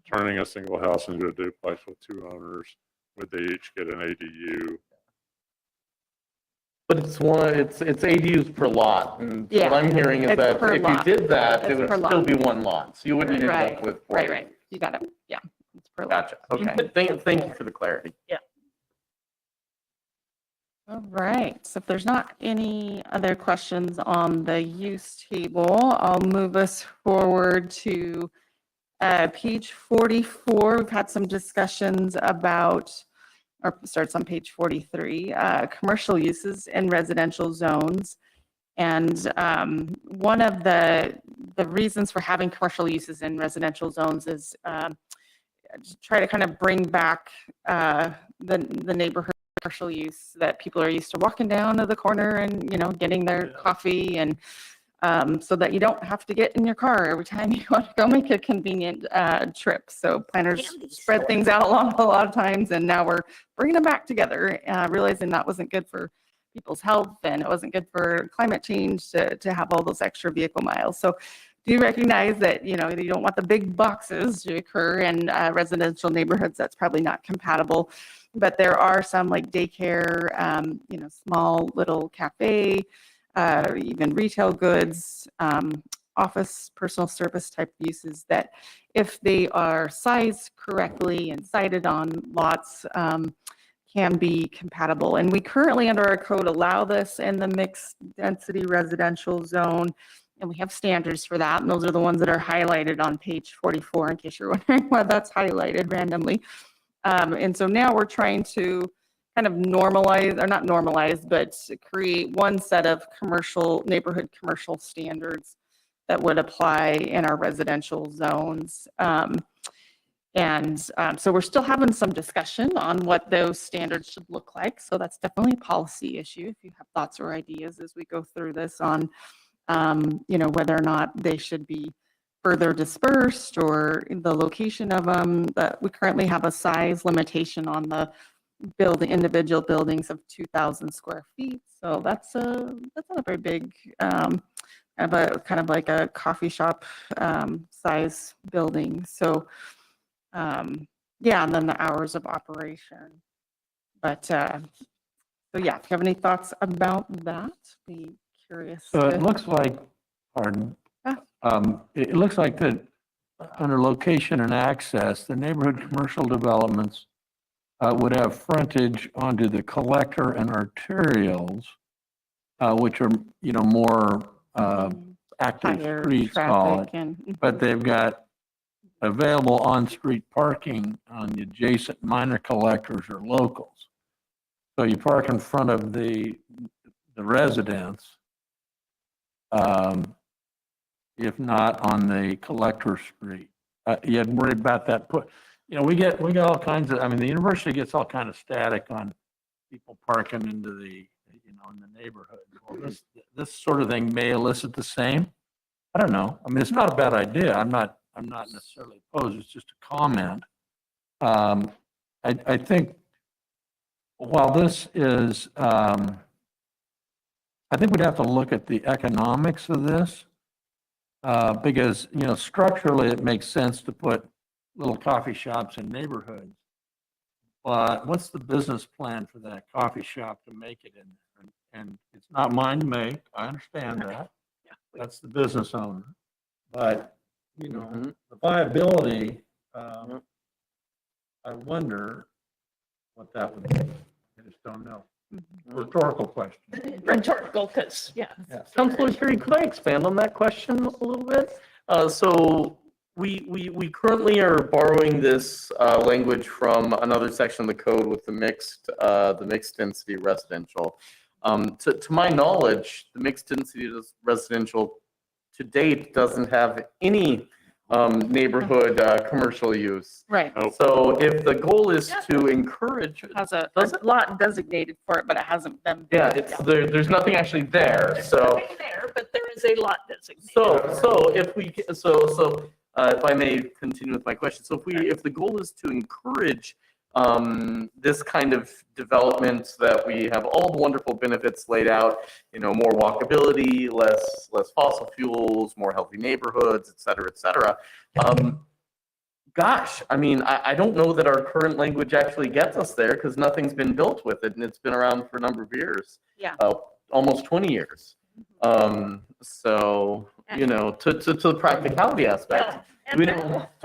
turning a single house into a duplex with two owners, would they each get an ADU? But it's ADUs per lot. And Yeah, what I'm hearing is it's that per if you lot. did that, It's it would per still lot. be one lot. So you wouldn't end right, up with. right. You got it. Yeah. It's per lot. Gotcha. Okay. Thank you for the clarity. Yeah. All right, so if there's not any other questions on the use table, I'll move us forward to page 44. We've had some discussions about, or starts on page 43, commercial uses in residential zones. And one of the reasons for having commercial uses in residential zones is to try to kind of bring back the neighborhood commercial use that people are used to walking down to the corner and, getting their coffee and so that you don't have to get in your car every time you want to go make a convenient trip. So planners spread things out along a lot of times, and now we're bringing them back together, realizing that wasn't good for people's health and it wasn't good for climate change to have all those extra vehicle miles. So do recognize that, you don't want the big boxes to occur in residential neighborhoods. That's probably not compatible. But there are some like daycare, small little cafe, even retail goods, office, personal service type uses that if they are sized correctly and sited on lots, can be compatible. And we currently under our code allow this in the mixed density residential zone. And we have standards for that. And those are the ones that are highlighted on page 44, in case you're wondering why that's highlighted randomly. And so now we're trying to kind of normalize, or not normalize, but create one set of neighborhood commercial standards that would apply in our residential zones. So we're still having some discussion on what those standards should look like. So that's definitely a policy issue. If you have thoughts or ideas as we go through this on, whether or not they should be further dispersed or the location of them, but we currently have a size limitation on the individual buildings of 2,000 square feet. So that's not a very big, kind of like a coffee shop size building. So yeah, and then the hours of operation. But so yeah, if you have any thoughts about that, be curious. So it looks like, pardon, it looks like that under location and access, the neighborhood commercial developments would have frontage onto the collector and arterials, which are, more active Higher streets, call it. traffic and- But they've got available on-street parking on the adjacent minor collectors or locals. So you park in front of the residence, if not on the collector street. You hadn't worried about that. We get all kinds of, the university gets all kind of static on people parking into the, in the neighborhood. Well, this sort of thing may elicit the same. I don't know. It's not a bad idea. I'm not necessarily opposed. It's just a comment. I think while this is, I think we'd have to look at the economics of this because, structurally it makes sense to put little coffee shops in neighborhoods. But what's the business plan for that coffee shop to make it in there? And it's not mine to make. I understand that. That's the business owner. But, the viability, I wonder what that would be. I just don't know. Rhetorical question. Rhetorical, because, Yes. Councilor Curie, could I expand on that question a little bit? So We currently are borrowing this language from another section of the code with the mixed density residential. To my knowledge, the mixed density residential to date doesn't have any neighborhood commercial use. Right. So if the goal is to encourage, Has a lot designated for it, but it hasn't been. yeah, it's there's nothing actually there. So There, but there is a lot designated. so if we if I may continue with my question, so if the goal is to encourage this kind of development, that we have all the wonderful benefits laid out, more walkability, less fossil fuels, more healthy neighborhoods, et cetera, et cetera. Gosh, I mean, I don't know that our current language actually gets us there, because nothing's been built with it, and it's been around for a number of years. Yeah. Almost 20 years. So, to the practicality aspect, do we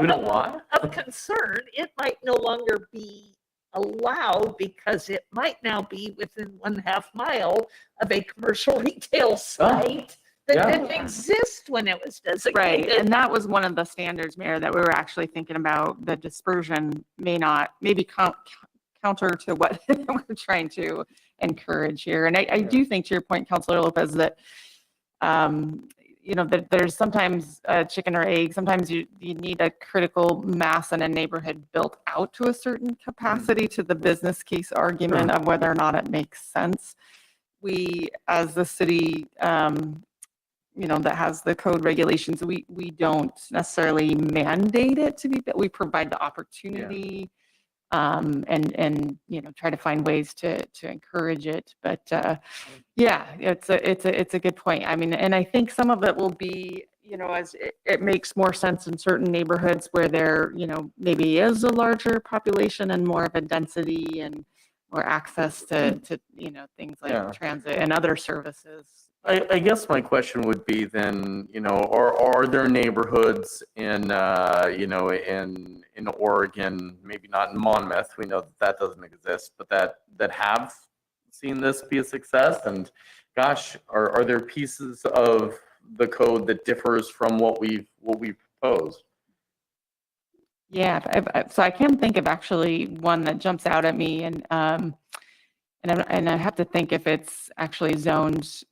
know why? Of concern, it might no longer be allowed because it might now be within 1/2 mile of a commercial retail site that yeah. didn't exist when it was Right, designated. and that was one of the standards, Mayor, that we were actually thinking about. The dispersion maybe counter to what we're trying to encourage here. And I do think, to your point, Councilor Lopez, that that there's sometimes chicken or egg. Sometimes you need a critical mass in a neighborhood built out to a certain capacity to the business case argument of whether or not it makes sense. We, as the city, that has the code regulations, we don't necessarily mandate it to be, but we provide the opportunity and try to find ways to encourage it. But it's a good point. I mean, and I think some of it will be, as it makes more sense in certain neighborhoods where there, maybe is a larger population and more of a density and more access to things like transit and other services. I guess my question would be then, are there neighborhoods in Oregon, maybe not in Monmouth, we know that doesn't exist, but that have seen this be a success? And gosh, are there pieces of the code that differs from what we've proposed? Yeah, so I can think of actually one that jumps out at me, and I have to think if it's actually zoned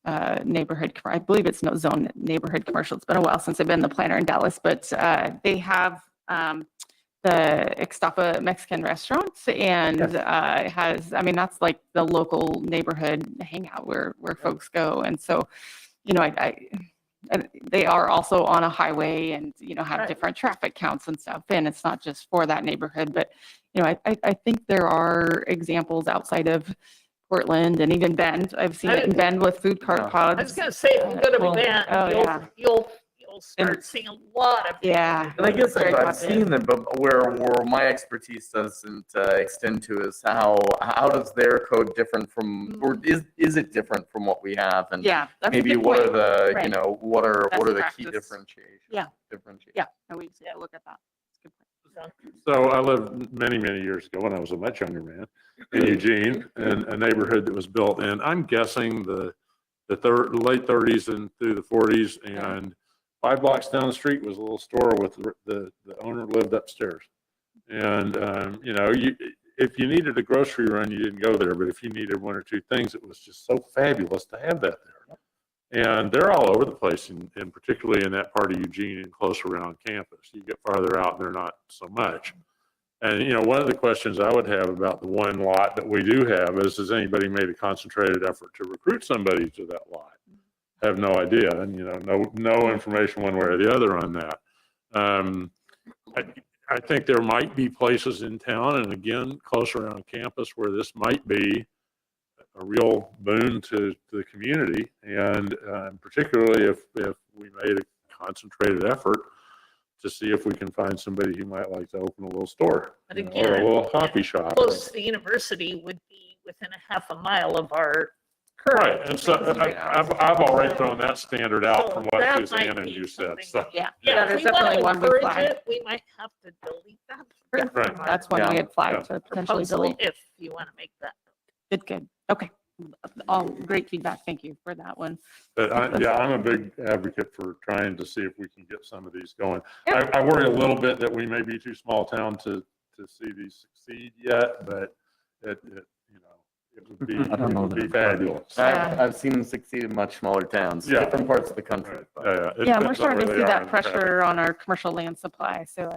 neighborhood. I believe it's not zoned neighborhood commercial. It's been a while since I've been the planner in Dallas, but they have the Ixtapa Mexican restaurant, and that's like the local neighborhood hangout where folks go, and so they are also on a highway and have different traffic counts and stuff, and it's not just for that neighborhood. But I think there are examples outside of Portland and even Bend. I've seen it in Bend with food cart pods. I was going to say, if you go to Bend, you'll start seeing a lot of. Yeah. And I guess I've seen them, but where my expertise doesn't extend to is how does their code different from, or is it different from what we have? And that's a maybe good what point. are the, Right. what are Best the key practice. differentiations? Yeah, and we just gotta look at that. That's a good point. So I lived many, many years ago when I was a much younger man in Eugene, in a neighborhood that was built in, I'm guessing the late 30s and through the 40s, and 5 blocks down the street was a little store with the owner lived upstairs. And, if you needed a grocery run, you didn't go there, but if you needed one or two things, it was just so fabulous to have that there. And they're all over the place, and particularly in that part of Eugene and close around campus. You get farther out, they're not so much. And, one of the questions I would have about the one lot that we do have is, has anybody made a concentrated effort to recruit somebody to that lot? I have no idea, and, no information one way or the other on that. I think there might be places in town, and again, close around campus, where this might be a real boon to the community, and particularly if we made a concentrated effort to see if we can find somebody who might like to open a little store, But or again, a little coffee shop. Close to the university would be within a 1/2 mile of our current. Right, and so I've already thrown that standard out from what that Suzanne might and be you said. something. So Yeah, that if is we want definitely to one we encourage flagged. it, we might have to delete that. Right. That's one we had flagged to potentially Proposal, delete. if you want to make that. Good. Okay. all great feedback. Thank you for that one. But I'm a big advocate for trying to see if we can get some of these going. I worry a little bit that we may be too small town to see these succeed yet, but it would be, I don't know it would that be it's hard. fabulous. I've seen them succeed in much smaller towns, Yeah. different parts of the country. It Yeah, we're depends on starting to where see they are that in traffic. pressure on our commercial land supply. So,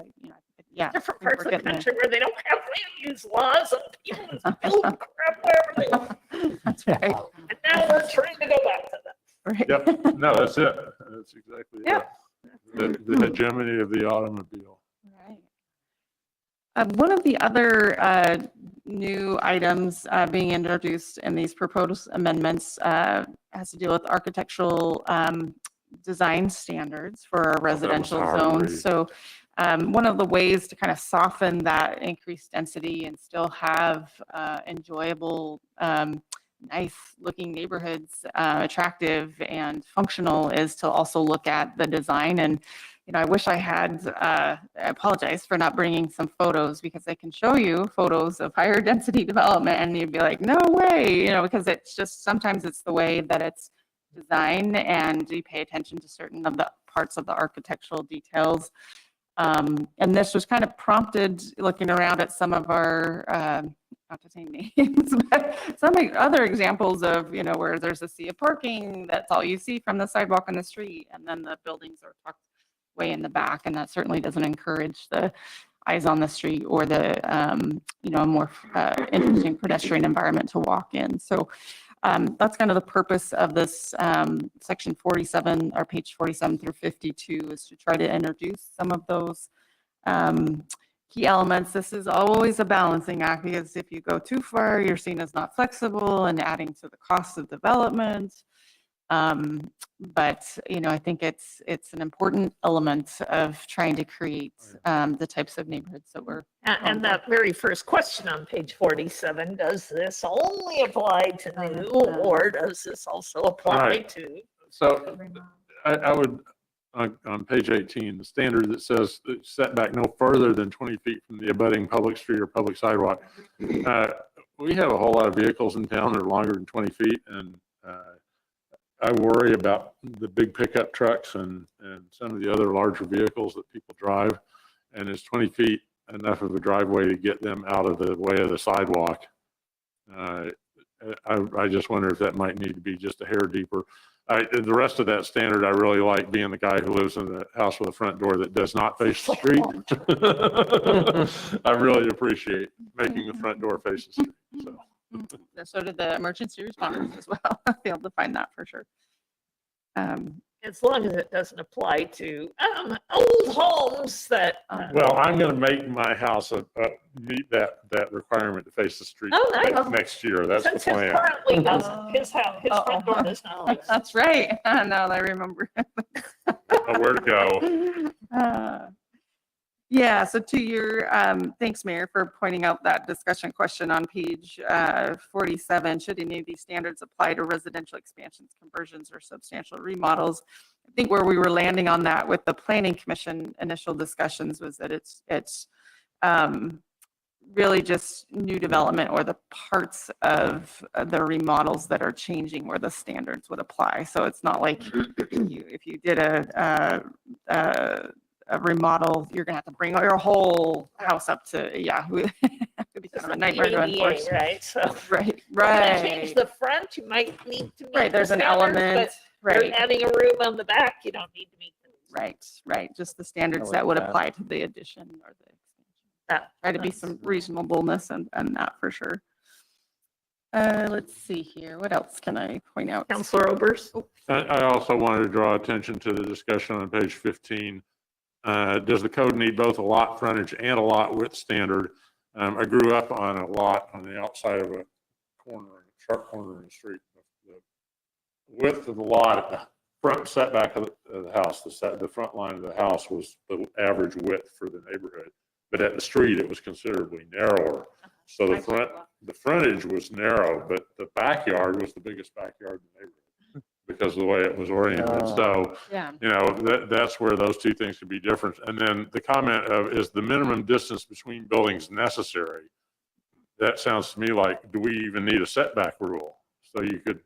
yeah. Different I think parts we're of the getting there. country where they don't have land use laws and people just build crap wherever they want. That's right. And now we're trying to go back to that. Right. Yep, no, that's it. That's exactly Yeah. it. The hegemony of the automobile. One of the other new items being introduced in these proposed amendments has to deal with architectural design standards for our residential hard to read. zones. So one of the ways to kind of soften that increased density and still have enjoyable, nice looking neighborhoods, attractive and functional, is to also look at the design. And I wish I had, I apologize for not bringing some photos, because I can show you photos of higher density development and you'd be like, no way, because it's just, sometimes it's the way that it's designed and you pay attention to certain of the parts of the architectural details. And this was kind of prompted looking around at some of our, not to say names, but some other examples of, where there's a sea of parking, that's all you see from the sidewalk on the street, and then the buildings are tucked way in the back, and that certainly doesn't encourage the eyes on the street or the, a more interesting pedestrian environment to walk in. So that's kind of the purpose of this section 47, or page 47 through 52, is to try to introduce some of those key elements. This is always a balancing act, because if you go too far, you're seen as not flexible and adding to the cost of development. But I think it's an important element of trying to create the types of neighborhoods that we're. And that very first question on page 47, does this only apply to new, or does this also apply Right. to? So I would, on page 18, the standard that says setback no further than 20 feet from the abutting public street or public sidewalk. We have a whole lot of vehicles in town that are longer than 20 feet, and I worry about the big pickup trucks and some of the other larger vehicles that people drive. And is 20 feet enough of a driveway to get them out of the way of the sidewalk? I just wonder if that might need to be just a hair deeper. The rest of that standard, I really like, being the guy who lives in a house with a front door that does not face the street. I really appreciate making the front door face the street. So did the emergency responders as well. Be able to find that for sure. As long as it doesn't apply to old homes that. Well, I'm going to make my house meet that requirement to face the street next year. That's the Since his plan. currently doesn't, his front door does not. That's right. Now that I remember. Where to go? Yeah, so to your, thanks, Mayor, for pointing out that discussion question on page 47. Should any of these standards apply to residential expansions, conversions, or substantial remodels? I think where we were landing on that with the Planning Commission initial discussions was that it's really just new development, or the parts of the remodels that are changing where the standards would apply. So it's not like if you did a remodel, you're gonna have to bring your whole house up to, it could be kind of a nightmare to ADA, enforce. right? So Right, If you're gonna change right. the front, you might need to meet Right, there's the an standards, element, but you're right. adding a room on the back, you don't need to meet them. Right, just the standards like that would that. apply to the addition or the That- try to be that's- some reasonableness and that for sure. Let's see here, what else can I point out? Councilor Obers? I also wanted to draw attention to the discussion on page 15. Does the code need both a lot frontage and a lot width standard? I grew up on a lot on the outside of a sharp corner in the street. The width of the lot at the front setback of the house, the front line of the house was the average width for the neighborhood. But at the street, it was considerably narrower. So the frontage was narrow, but the backyard was the biggest backyard in the neighborhood because of the way it was oriented. So, Yeah. that's where those two things could be different. And then the comment of, is the minimum distance between buildings necessary? That sounds to me like, do we even need a setback rule? So you could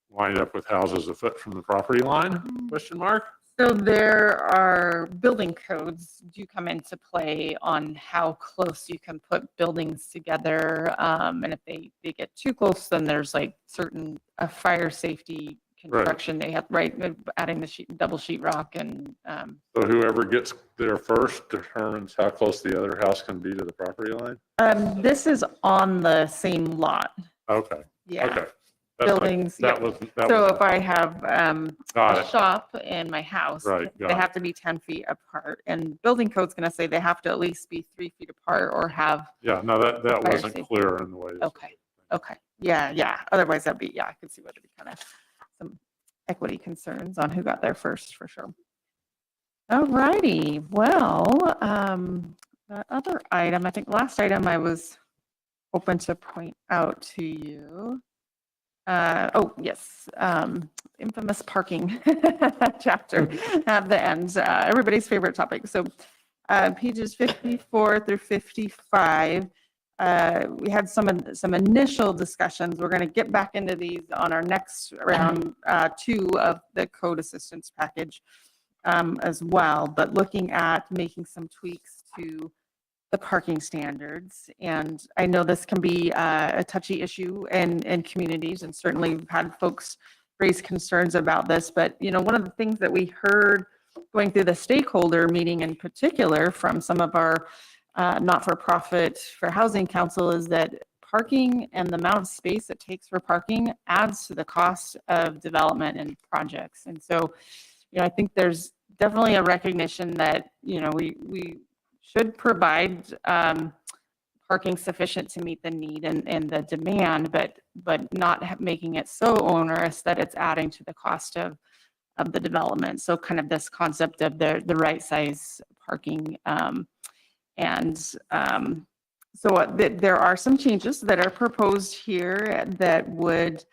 line up with houses a foot from the property line, question mark? So there are building codes do come into play on how close you can put buildings together. And if they get too close, then there's like certain fire safety construction they have, right? Adding the double sheetrock and So whoever gets there first determines how close the other house can be to the property line? this is on the same lot. Okay. Yeah. Okay. That's what- Buildings. That yeah. was, So if I have Got a it. shop in my house, Right, they got have to be 10 feet apart. And building code's going to say they have to at least be 3 feet apart or have. yeah, no, that fire wasn't safety. clear in the way. Okay. Okay. Yeah. Otherwise that'd be, I could see where there'd be kind of some equity concerns on who got there first for sure. All righty. Well, the other item, I think last item I was hoping to point out to you. Oh, yes, infamous parking chapter at the end, everybody's favorite topic. So pages 54 through 55, we had some initial discussions. We're going to get back into these on our next round 2 of the code assistance package as well, but looking at making some tweaks to the parking standards. And I know this can be a touchy issue in communities, and certainly we've had folks raise concerns about this. But, you know, one of the things that we heard going through the stakeholder meeting in particular from some of our not-for-profit for housing council is that parking and the amount of space it takes for parking adds to the cost of development and projects. And so, you know, I think there's definitely a recognition that, you know, we should provide parking sufficient to meet the need and the demand, but not making it so onerous that it's adding to the cost of the development. So kind of this concept of the right size parking. So there are some changes that are proposed here that would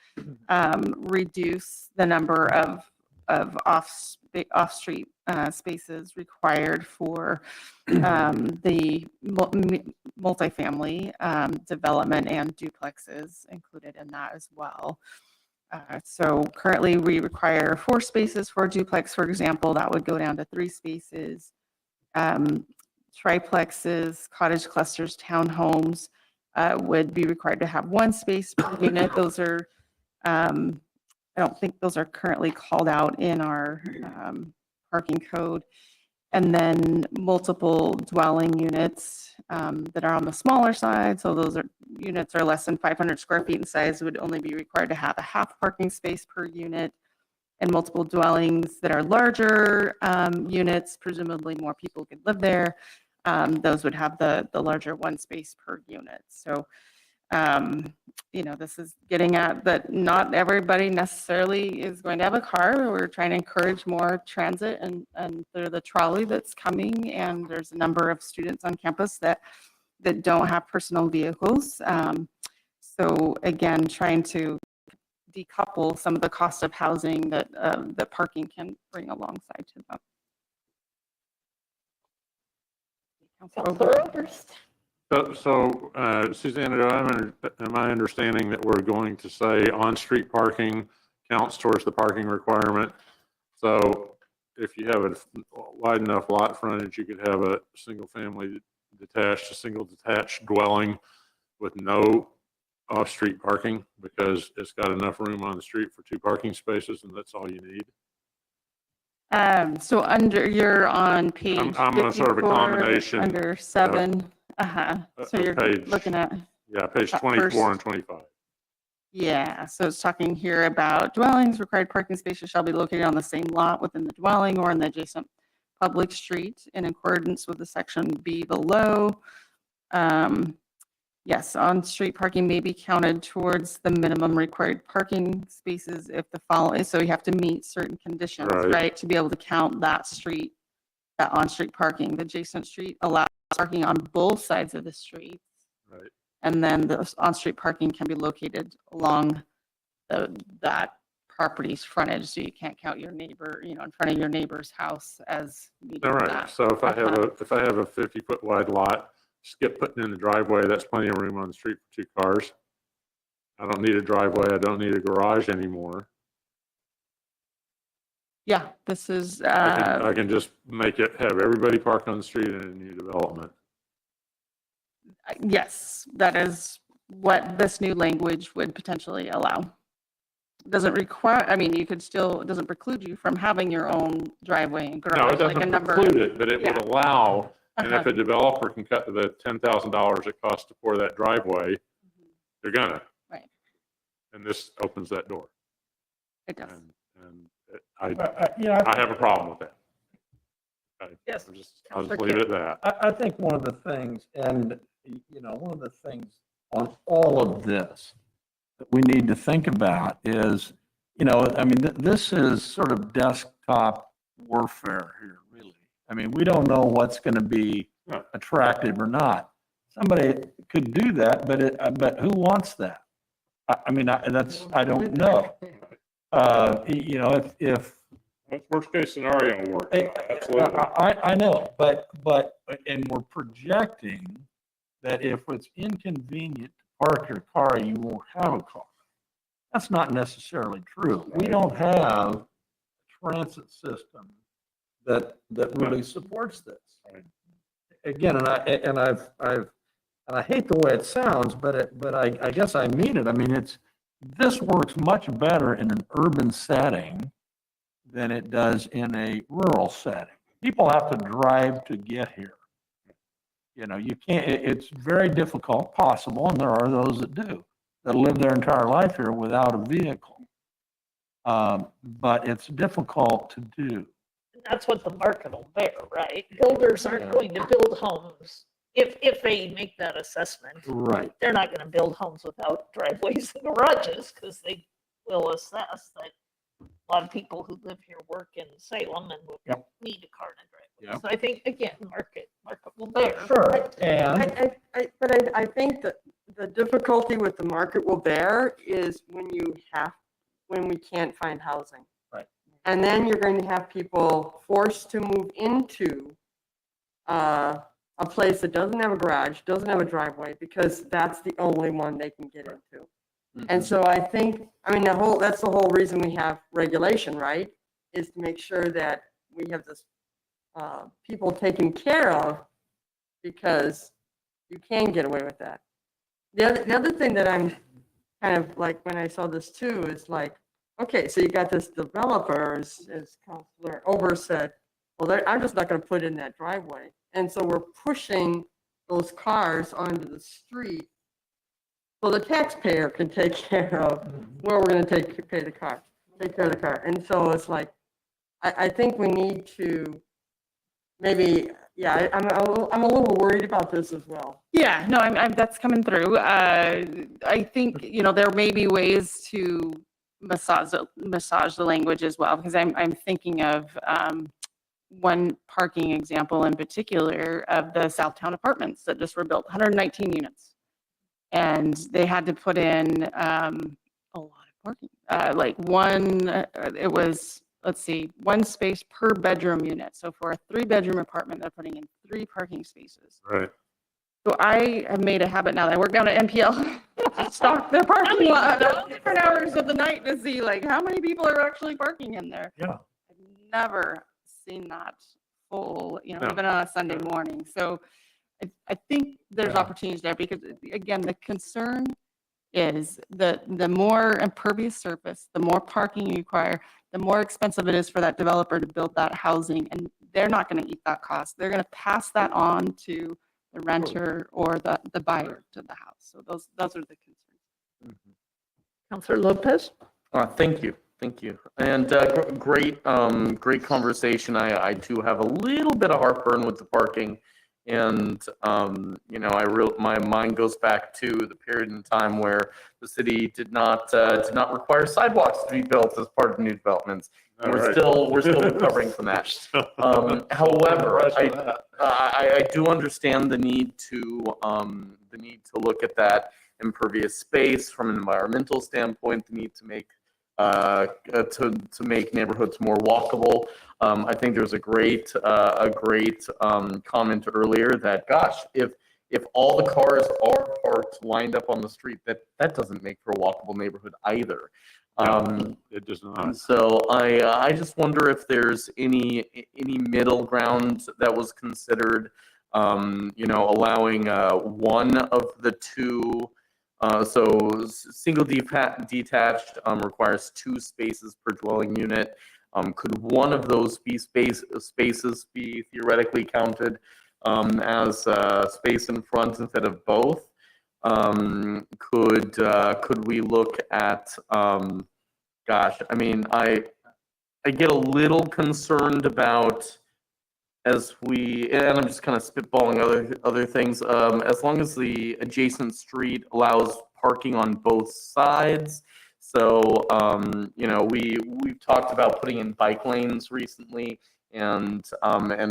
reduce the number of off-street spaces required for the multifamily development, and duplexes included in that as well. So currently we require 4 spaces for a duplex, for example. That would go down to 3 spaces. Triplexes, cottage clusters, townhomes would be required to have 1 space per unit. Those are I don't think those are currently called out in our parking code. And then multiple dwelling units that are on the smaller side. So those units are less than 500 square feet in size would only be required to have a half parking space per unit. And multiple dwellings that are larger units, presumably more people could live there. Those would have the larger 1 space per unit. So you know, this is getting at that not everybody necessarily is going to have a car. We're trying to encourage more transit and through the trolley that's coming. And there's a number of students on campus that don't have personal vehicles. So again, trying to decouple some of the cost of housing that parking can bring alongside to them. So Susanna, am I understanding that we're going to say on-street parking counts towards the parking requirement? So if you have a wide enough lot frontage, you could have a single detached dwelling with no off-street parking because it's got enough room on the street for 2 parking spaces and that's all you need? So you're on page I'm on sort of a 54, combination. Under 7. So you're looking at. Yeah, page 24 and 25. Yeah, so it's talking here about dwellings, required parking spaces shall be located on the same lot within the dwelling or in the adjacent public street in accordance with the section B below. Yes, on-street parking may be counted towards the minimum required parking spaces if the following, so you have to meet certain conditions, right, to be able to count that street, that on-street parking. The adjacent street allows parking on both sides of the street. Right. And then the on-street parking can be located along that property's frontage, so you can't count your neighbor, you know, in front of your neighbor's house as meeting All right. that. So if I have a 50-foot wide lot, skip putting in the driveway, that's plenty of room on the street for 2 cars. I don't need a driveway. I don't need a garage anymore. Yeah, this is, I can just make it, have everybody park on the street in a new development. yes, that is what this new language would potentially allow. Doesn't require, I mean, you could still, it doesn't preclude you from having your own driveway and No, garage, it like a doesn't number. preclude it, but it would Yeah. allow, and if Uh-huh. a developer can cut the $10,000 it costs to pour that driveway, they're gonna. Right. And this opens that door. It does. And Yeah, I have a problem with that. Yes. I'll just leave it at that. I think one of the things, and, one of the things on all of this that we need to think about is, this is sort of desktop warfare here, really. I mean, we don't know what's going to be attractive or not. Somebody could do that, but who wants that? I don't know. If That's worst case scenario work. Absolutely. I know, but, and we're projecting that if it's inconvenient to park your car, you won't have a car. That's not necessarily true. We don't have a transit system that really supports this. Again, and I hate the way it sounds, but I guess I mean it. I mean, this works much better in an urban setting than it does in a rural setting. People have to drive to get here. You can't, it's very difficult, possible, and there are those that do, that live their entire life here without a vehicle. But it's difficult to do. That's what the market will bear, right? Builders aren't going to build homes if they make that assessment. Right. They're not going to build homes without driveways and garages because they will assess that a lot of people who live here work in Salem and will need a car and a driveway. Yep. So I think, again, market will bear. Sure. And But I think that the difficulty with the market will bear is when we can't find housing. Right. And then you're going to have people forced to move into a place that doesn't have a garage, doesn't have a driveway, because that's the only one they can get into. And so I think, that's the whole reason we have regulation, right? Is to make sure that we have this people taken care of, because you can get away with that. The other thing that I'm kind of like, when I saw this too, is like, okay, so you got this developer, as Councilor Ober said, well, I'm just not going to put in that driveway. And so we're pushing those cars onto the street so the taxpayer can take care of where we're going to take care of the car. And so it's like, I think we need to maybe, I'm a little worried about this as well. Yeah, no, I'm that's coming through. I think, there may be ways to massage the language as well, because I'm thinking of one parking example in particular of the Southtown apartments that just were built, 119 units. And they had to put in a lot of parking, it was, let's see, one space per bedroom unit. So for a 3-bedroom apartment, they're putting in 3 parking spaces. Right. So I have made a habit now that I work down at MPL, stock the parking lot at different hours of the night to see how many people are actually parking in there. Yeah. I've never seen that full, No. even on a Sunday morning. So I think there's opportunities there, because again, the concern is the more impervious surface, the more parking you require, the more expensive it is for that developer to build that housing, and they're not going to eat that cost. They're going to pass that on to the renter or the buyer to the house. So those are the concerns. Councilor Lopez? Thank you. And great conversation. I too have a little bit of heartburn with the parking. And, my mind goes back to the period in time where the city did not require sidewalks to be built as part of new developments. And we're still recovering from that. However, I do understand the need to look at that impervious space from an environmental standpoint, the need to make to make neighborhoods more walkable. I think there's a great comment earlier that, gosh, if if all the cars are parked lined up on the street, that doesn't make for a walkable neighborhood either. It does And not. so I just wonder if there's any middle ground that was considered, allowing one of the two. Single detached requires 2 spaces per dwelling unit. Could one of those spaces be theoretically counted as space in front instead of both? Could we look at, gosh, I mean, I get a little concerned about and I'm just kind of spitballing other things, as long as the adjacent street allows parking on both sides. So, we've talked about putting in bike lanes recently and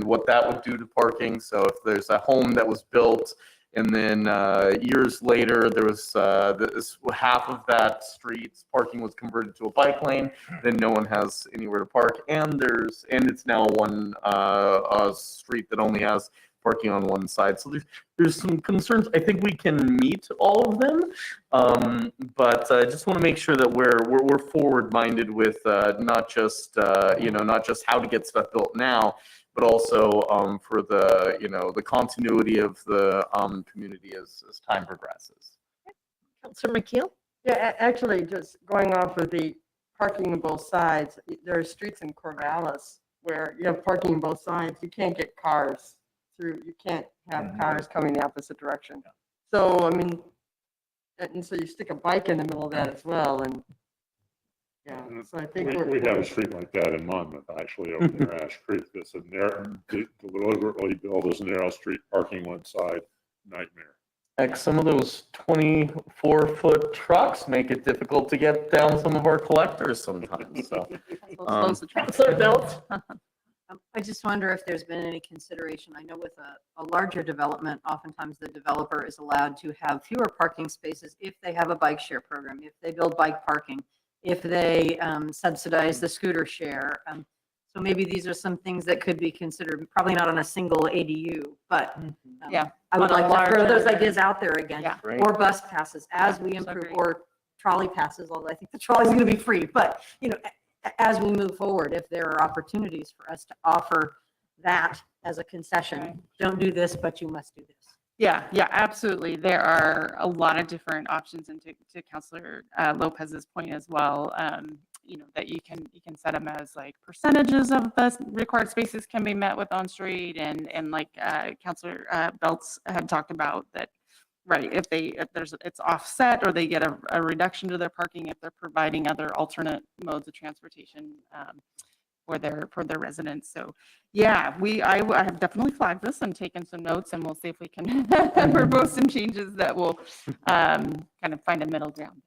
what that would do to parking. So if there's a home that was built and then years later, there was half of that street's parking was converted to a bike lane. Then no one has anywhere to park, and it's now one a street that only has parking on one side. So there's some concerns. I think we can meet all of them, but I just want to make sure that we're forward minded with not just how to get stuff built now, but also for the continuity of the community as time progresses. Councilor McKeel? Yeah, actually, just going off of the parking on both sides, there are streets in Corvallis where you have parking on both sides. You can't get cars through. You can't have cars coming the opposite direction. So, I mean, and so you stick a bike in the middle of that as well. And yeah, so I think we have a street like that in Monmouth, actually, over near Ash Creek. That's a deliberately built as a narrow street, parking one side, nightmare. Heck, some of those 24-foot trucks make it difficult to get down some of our collectors sometimes. So, Councilor Belt? I just wonder if there's been any consideration. I know with a larger development, oftentimes the developer is allowed to have fewer parking spaces if they have a bike share program, if they build bike parking, if they subsidize the scooter share. So maybe these are some things that could be considered, probably not on a single ADU, but Yeah. I would On a like to throw larger- those ideas out there again. Yeah. Great. Or bus passes as we improve, or trolley passes, although I think the trolley is going to be free. But, as we move forward, if there are opportunities for us to offer that as a concession, don't do this, but you must do this. Yeah, absolutely. There are a lot of different options, and to Councilor Lopez's point as well, that you can set them as like percentages of the required spaces can be met with on street, and like Councilor Belts had talked about that. Right, if it's offset or they get a reduction to their parking if they're providing other alternate modes of transportation for their residents. So yeah, I have definitely flagged this and taken some notes, and we'll see if we can propose some changes that will kind of find a middle ground.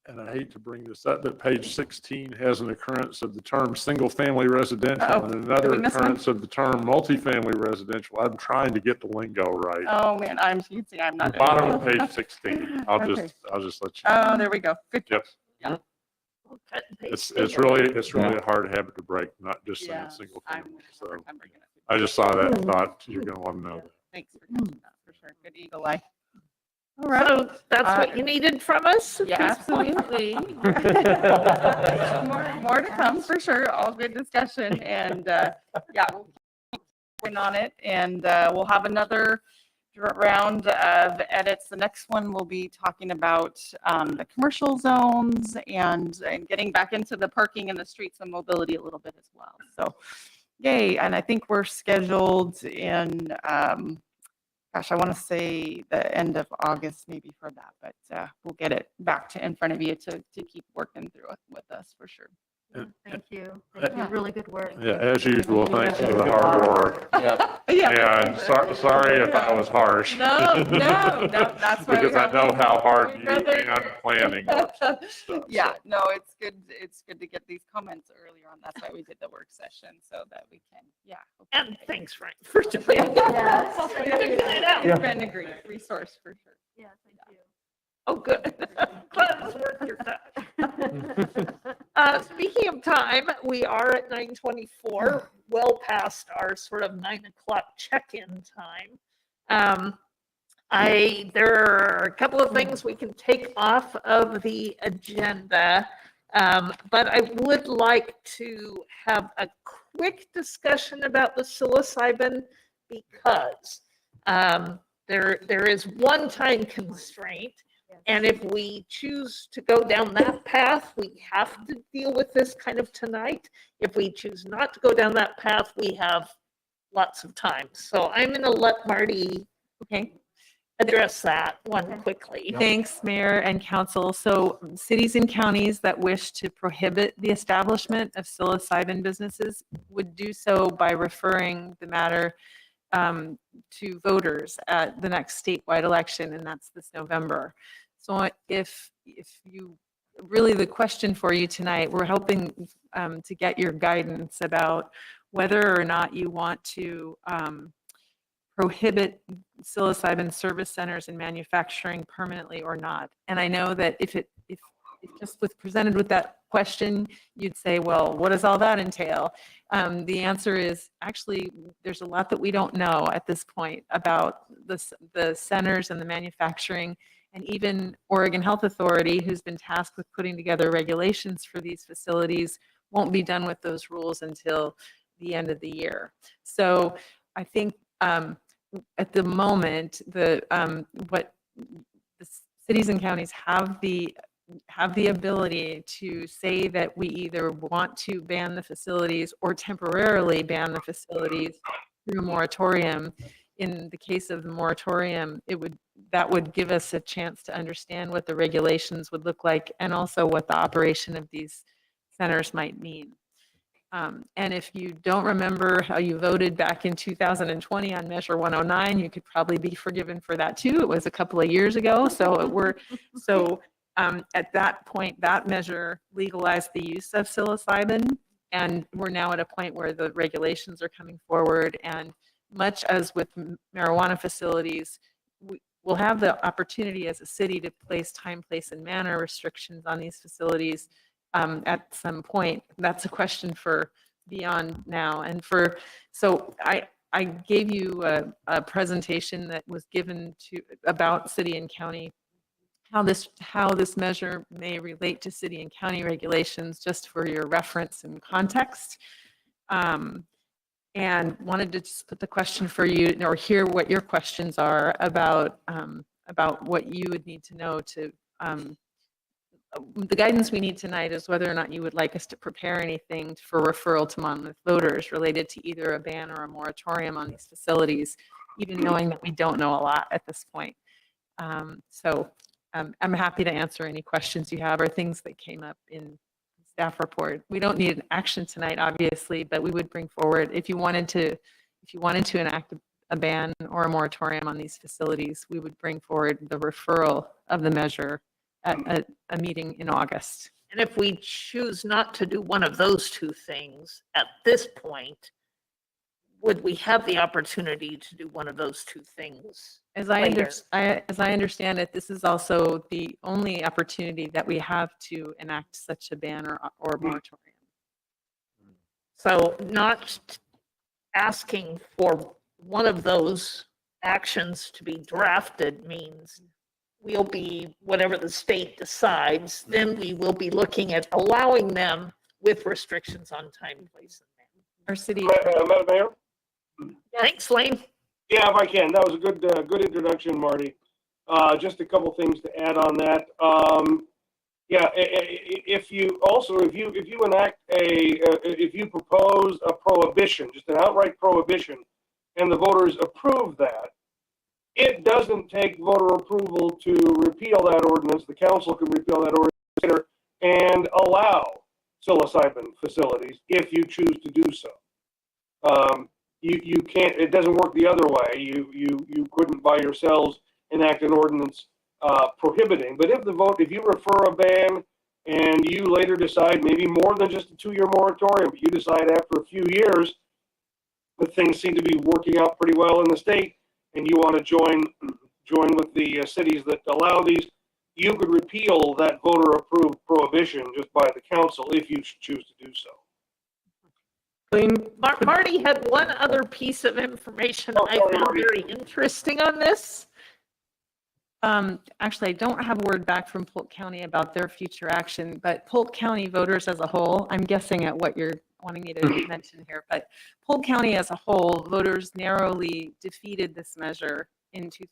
And I hate to bring this up, but page 16 has an occurrence of the term single-family residential and another did we miss one? occurrence of the term multifamily residential. I'm trying to get the lingo right. Oh man, you can see I'm not. Bottom of page 16. I'll Okay. just let you know. Oh, there we go. Good. Yep. Yeah. It's really a hard habit to break, not just saying single family. So I just saw that and thought you're going to want to know that. Thanks for catching that for sure. Good eagle eye. All right. So that's what you needed from us? Yeah, absolutely. more to come for sure. All good discussion, and we'll keep working on it, and we'll have another round of edits. The next one will be talking about the commercial zones and getting back into the parking in the streets and mobility a little bit as well. So, yay! And I think we're scheduled in. I want to say the end of August maybe for that, but we'll get it back in front of you to keep working through it with us for sure. Thank you. Thank you. Really good work. Yeah, as usual, thanks for the hard work. Yeah. And sorry if I was harsh. No, that's why. Because I know how hard you and planning. Yeah, no, it's good. It's good to get these comments earlier on. That's why we did the work session so that we can, And thanks, Frank, for doing that. It's been a great resource for sure. Yeah, thank you. Oh, good. Glad it was worth your time. Speaking of time, we are at 9:24, well past our sort of 9 o'clock check-in time. There are a couple of things we can take off of the agenda, but I would like to have a quick discussion about the psilocybin because there is one time constraint. And if we choose to go down that path, we have to deal with this kind of tonight. If we choose not to go down that path, we have lots of time. So I'm going to let Marty address that one quickly. Thanks, Mayor and Council. So cities and counties that wish to prohibit the establishment of psilocybin businesses would do so by referring the matter to voters at the next statewide election, and that's this November. So if you, really the question for you tonight, we're hoping to get your guidance about whether or not you want to prohibit psilocybin service centers and manufacturing permanently or not. And I know that if just with presented with that question, you'd say, well, what does all that entail? The answer is actually there's a lot that we don't know at this point about the centers and the manufacturing, and even Oregon Health Authority, who's been tasked with putting together regulations for these facilities, won't be done with those rules until the end of the year. So I think at the moment, what the cities and counties have the ability to say that we either want to ban the facilities or temporarily ban the facilities through a moratorium. In the case of the moratorium, that would give us a chance to understand what the regulations would look like and also what the operation of these centers might mean. And if you don't remember how you voted back in 2020 on Measure 109, you could probably be forgiven for that too. It was a couple of years ago. At that point, that measure legalized the use of psilocybin, and we're now at a point where the regulations are coming forward. And much as with marijuana facilities, we'll have the opportunity as a city to place time, place, and manner restrictions on these facilities at some point. That's a question for beyond now. And so I gave you a presentation that was given about city and county, how this measure may relate to city and county regulations, just for your reference and context. And wanted to just put the question for you, or hear what your questions are about what you would need to know to, the guidance we need tonight is whether or not you would like us to prepare anything for referral to Monmouth voters related to either a ban or a moratorium on these facilities, even knowing that we don't know a lot at this point. I'm happy to answer any questions you have or things that came up in staff report. We don't need an action tonight, obviously, but we would bring forward, if you wanted to enact a ban or a moratorium on these facilities, we would bring forward the referral of the measure at a meeting in August. And if we choose not to do one of those two things at this point, would we have the opportunity to do one of those two things? As I understand it, this is also the only opportunity that we have to enact such a ban or moratorium. So not asking for one of those actions to be drafted means we'll be, whatever the state decides, then we will be looking at allowing them with restrictions on time, place, and manner. Our city. Madam Mayor? Thanks, Lane. Yeah, if I can. That was a good introduction, Marty. Just a couple things to add on that. If you propose a prohibition, just an outright prohibition, and the voters approve that, it doesn't take voter approval to repeal that ordinance. The council can repeal that ordinance and allow psilocybin facilities if you choose to do so. You can't. It doesn't work the other way. You couldn't by yourselves enact an ordinance prohibiting. But if you refer a ban and you later decide maybe more than just a 2-year moratorium, but you decide after a few years that things seem to be working out pretty well in the state, and you want to join with the cities that allow these, you could repeal that voter-approved prohibition just by the council if you choose to do so. Marty had one other piece of information I found very interesting on this. Actually, I don't have word back from Polk County about their future action, but Polk County voters as a whole, I'm guessing at what you're wanting me to mention here, but Polk County as a whole, voters narrowly defeated this measure in 2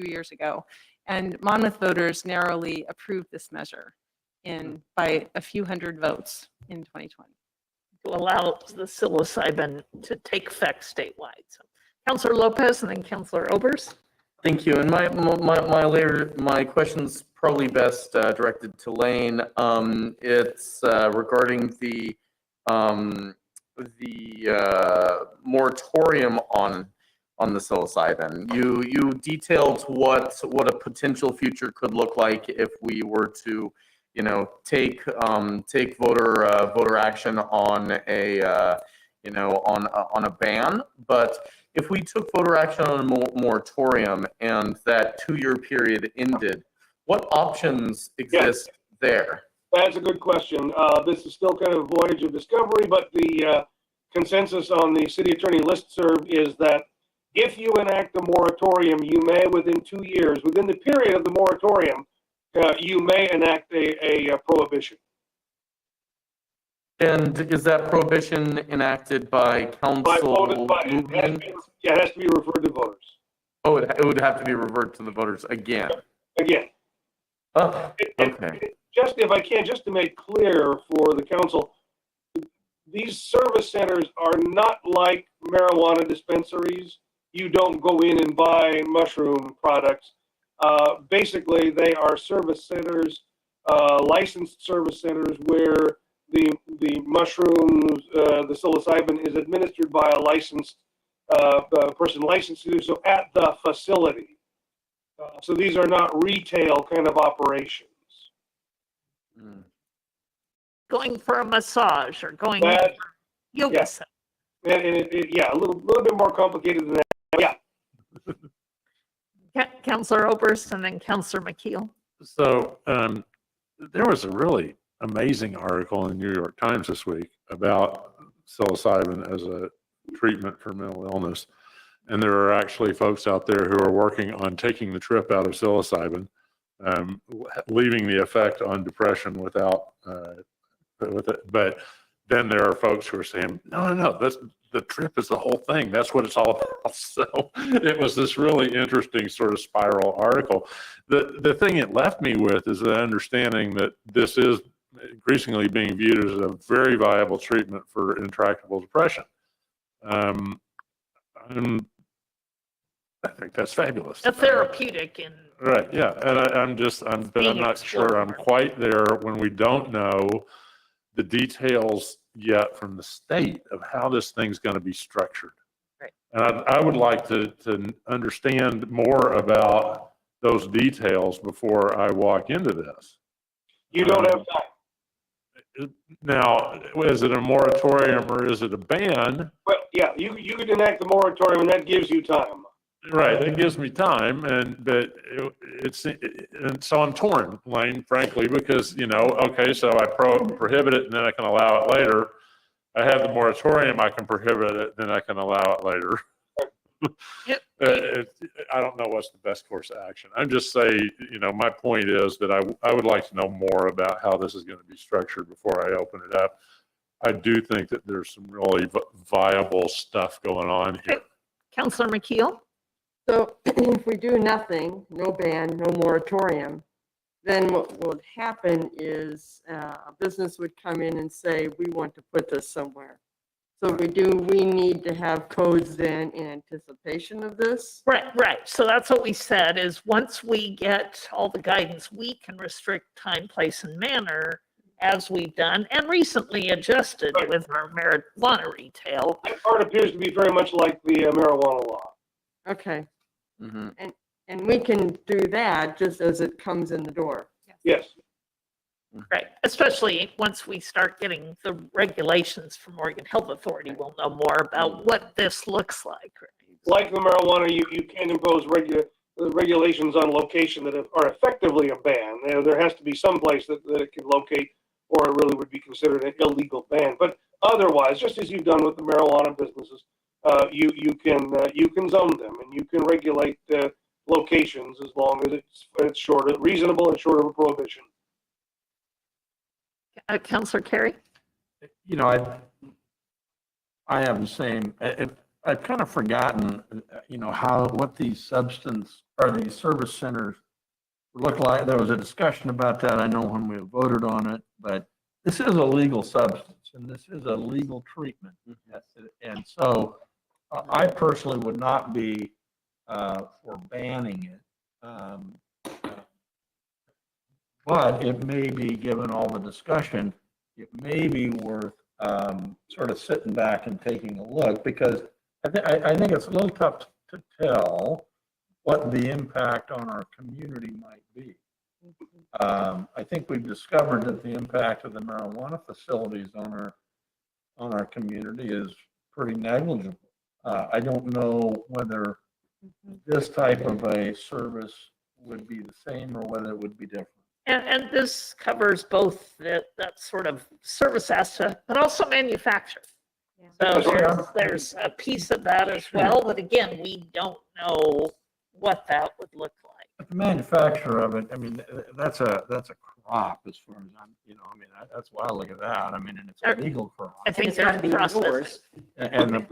years ago. And Monmouth voters narrowly approved this measure by a few hundred votes in 2020. To allow the psilocybin to take effect statewide. So, Councilor Lopez and then Councilor Obers. Thank you. And my question's probably best directed to Lane. It's regarding the moratorium on the psilocybin. You detailed what a potential future could look like if we were to, take voter action on a ban. But if we took voter action on a moratorium and that 2-year period ended, what options exist there? That's a good question. This is still kind of a voyage of discovery, but the consensus on the city attorney listserv is that if you enact a moratorium, you may, within 2 years, within the period of the moratorium, you may enact a prohibition. And is that prohibition enacted by council? It has to be referred to voters. Oh, it would have to be referred to the voters again. Again. Oh, okay. Just if I can, just to make clear for the council, these service centers are not like marijuana dispensaries. You don't go in and buy mushroom products. Basically, they are service centers, licensed service centers where the mushrooms, the psilocybin is administered by a licensed person licensed to do so at the facility. So these are not retail kind of operations. Going for a massage or going for yoga. Yeah. And a little bit more complicated than that. Yeah. Councilor Oberst and then Councilor McKeel. So there was a really amazing article in the New York Times this week about psilocybin as a treatment for mental illness. And there are actually folks out there who are working on taking the trip out of psilocybin, leaving the effect on depression without, but then there are folks who are saying, no, the trip is the whole thing. That's what it's all about. So it was this really interesting sort of spiral article. The thing it left me with is the understanding that this is increasingly being viewed as a very viable treatment for intractable depression. I think that's fabulous. A therapeutic in right, yeah, and I'm not sure I'm quite there when we don't know the details yet from the state of how this thing's going to be structured. Right. And I would like to understand more about those details before I walk into this. You don't have time. Now, is it a moratorium or is it a ban? Well, yeah, you could enact the moratorium and that gives you time. Right, it gives me time, and so I'm torn, Lane, frankly, because okay, so I prohibit it and then I can allow it later. I have the moratorium, I can prohibit it, then I can allow it later. I don't know what's the best course of action. I'm just saying, my point is that I would like to know more about how this is going to be structured before I open it up. I do think that there's some really viable stuff going on here. Councilor McKeel. So if we do nothing, no ban, no moratorium, then what would happen is a business would come in and say, we want to put this somewhere. So we need to have codes then in anticipation of this? Right. So that's what we said is once we get all the guidance, we can restrict time, place, and manner as we've done and recently adjusted with our marijuana retail. That part appears to be very much like the marijuana law. Okay. Mm-hmm. And we can do that just as it comes in the door. Yes. Right. Especially once we start getting the regulations from Oregon Health Authority, we'll know more about what this looks like. Like the marijuana, you can't impose regulations on location that are effectively a ban. There has to be some place that it can locate, or it really would be considered an illegal ban. But otherwise, just as you've done with the marijuana businesses, you can zone them and you can regulate locations as long as it's short of reasonable and short of a prohibition. Councillor Carey? You know, I have the same, I've kind of forgotten, you know, what these these service centers look like. There was a discussion about that, I know, when we voted on it, but this is a legal substance and this is a legal treatment. And so I personally would not be for banning it. But it may be, given all the discussion, it may be worth sort of sitting back and taking a look, because I think it's a little tough to tell what the impact on our community might be. I think we've discovered that the impact of the marijuana facilities on our community is pretty negligible. I don't know whether this type of a service would be the same or whether it would be different. And this covers both that sort of service aspect, but also manufacture. So there's a piece of that as well, but again, we don't know what that would look like. But the manufacturer of it, I mean, that's a crop as far as I'm, you know, I mean, that's why I look at that. I mean, and it's a legal crop. I think there's a process. And the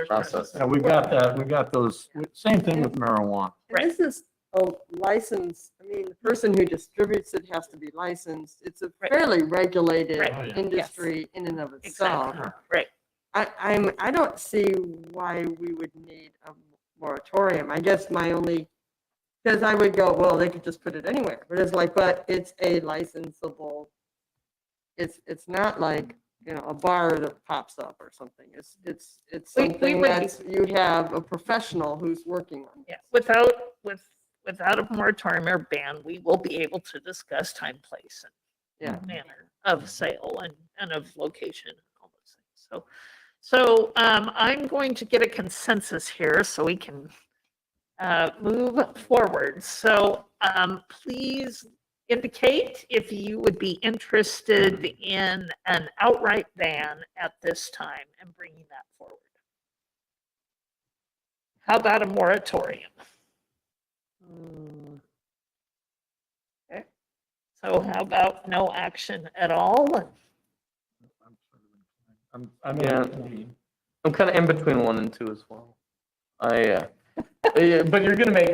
process. And we've got those, same thing with marijuana. And this is a license, I mean, the person who distributes it has to be licensed. It's a fairly regulated industry in and of itself. Exactly. Right. I don't see why we would need a moratorium. I guess my only, because I would go, well, they could just put it anywhere, but it's like, but it's a licensable, it's not like, you know, a bar that pops up or something. It's something that's, you have a professional who's working on it. Yeah, without a moratorium or ban, we will be able to discuss time, place, and manner of sale and of location and all those things. So I'm going to get a consensus here so we can move forward. So please indicate if you would be interested in an outright ban at this time and bringing that forward. How about a moratorium? Okay. So how about no action at all? I'm I'm kind of in between 1 and 2 as well. But you're gonna make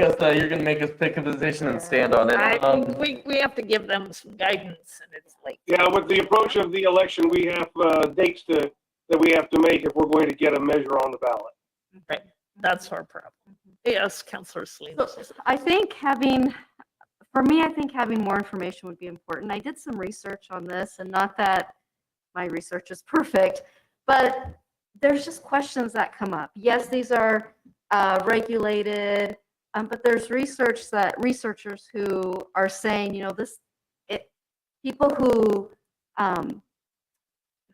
us pick a position and stand on it. I think we have to give them some guidance, and it's late. Yeah, with the approach of the election, we have dates that we have to make if we're going to get a measure on the ballot. Right, that's our problem. Yes, Councillor Salinas. So I think having more information would be important. I did some research on this, and not that my research is perfect, but there's just questions that come up. Yes, these are regulated, but there's researchers who are saying, you know, people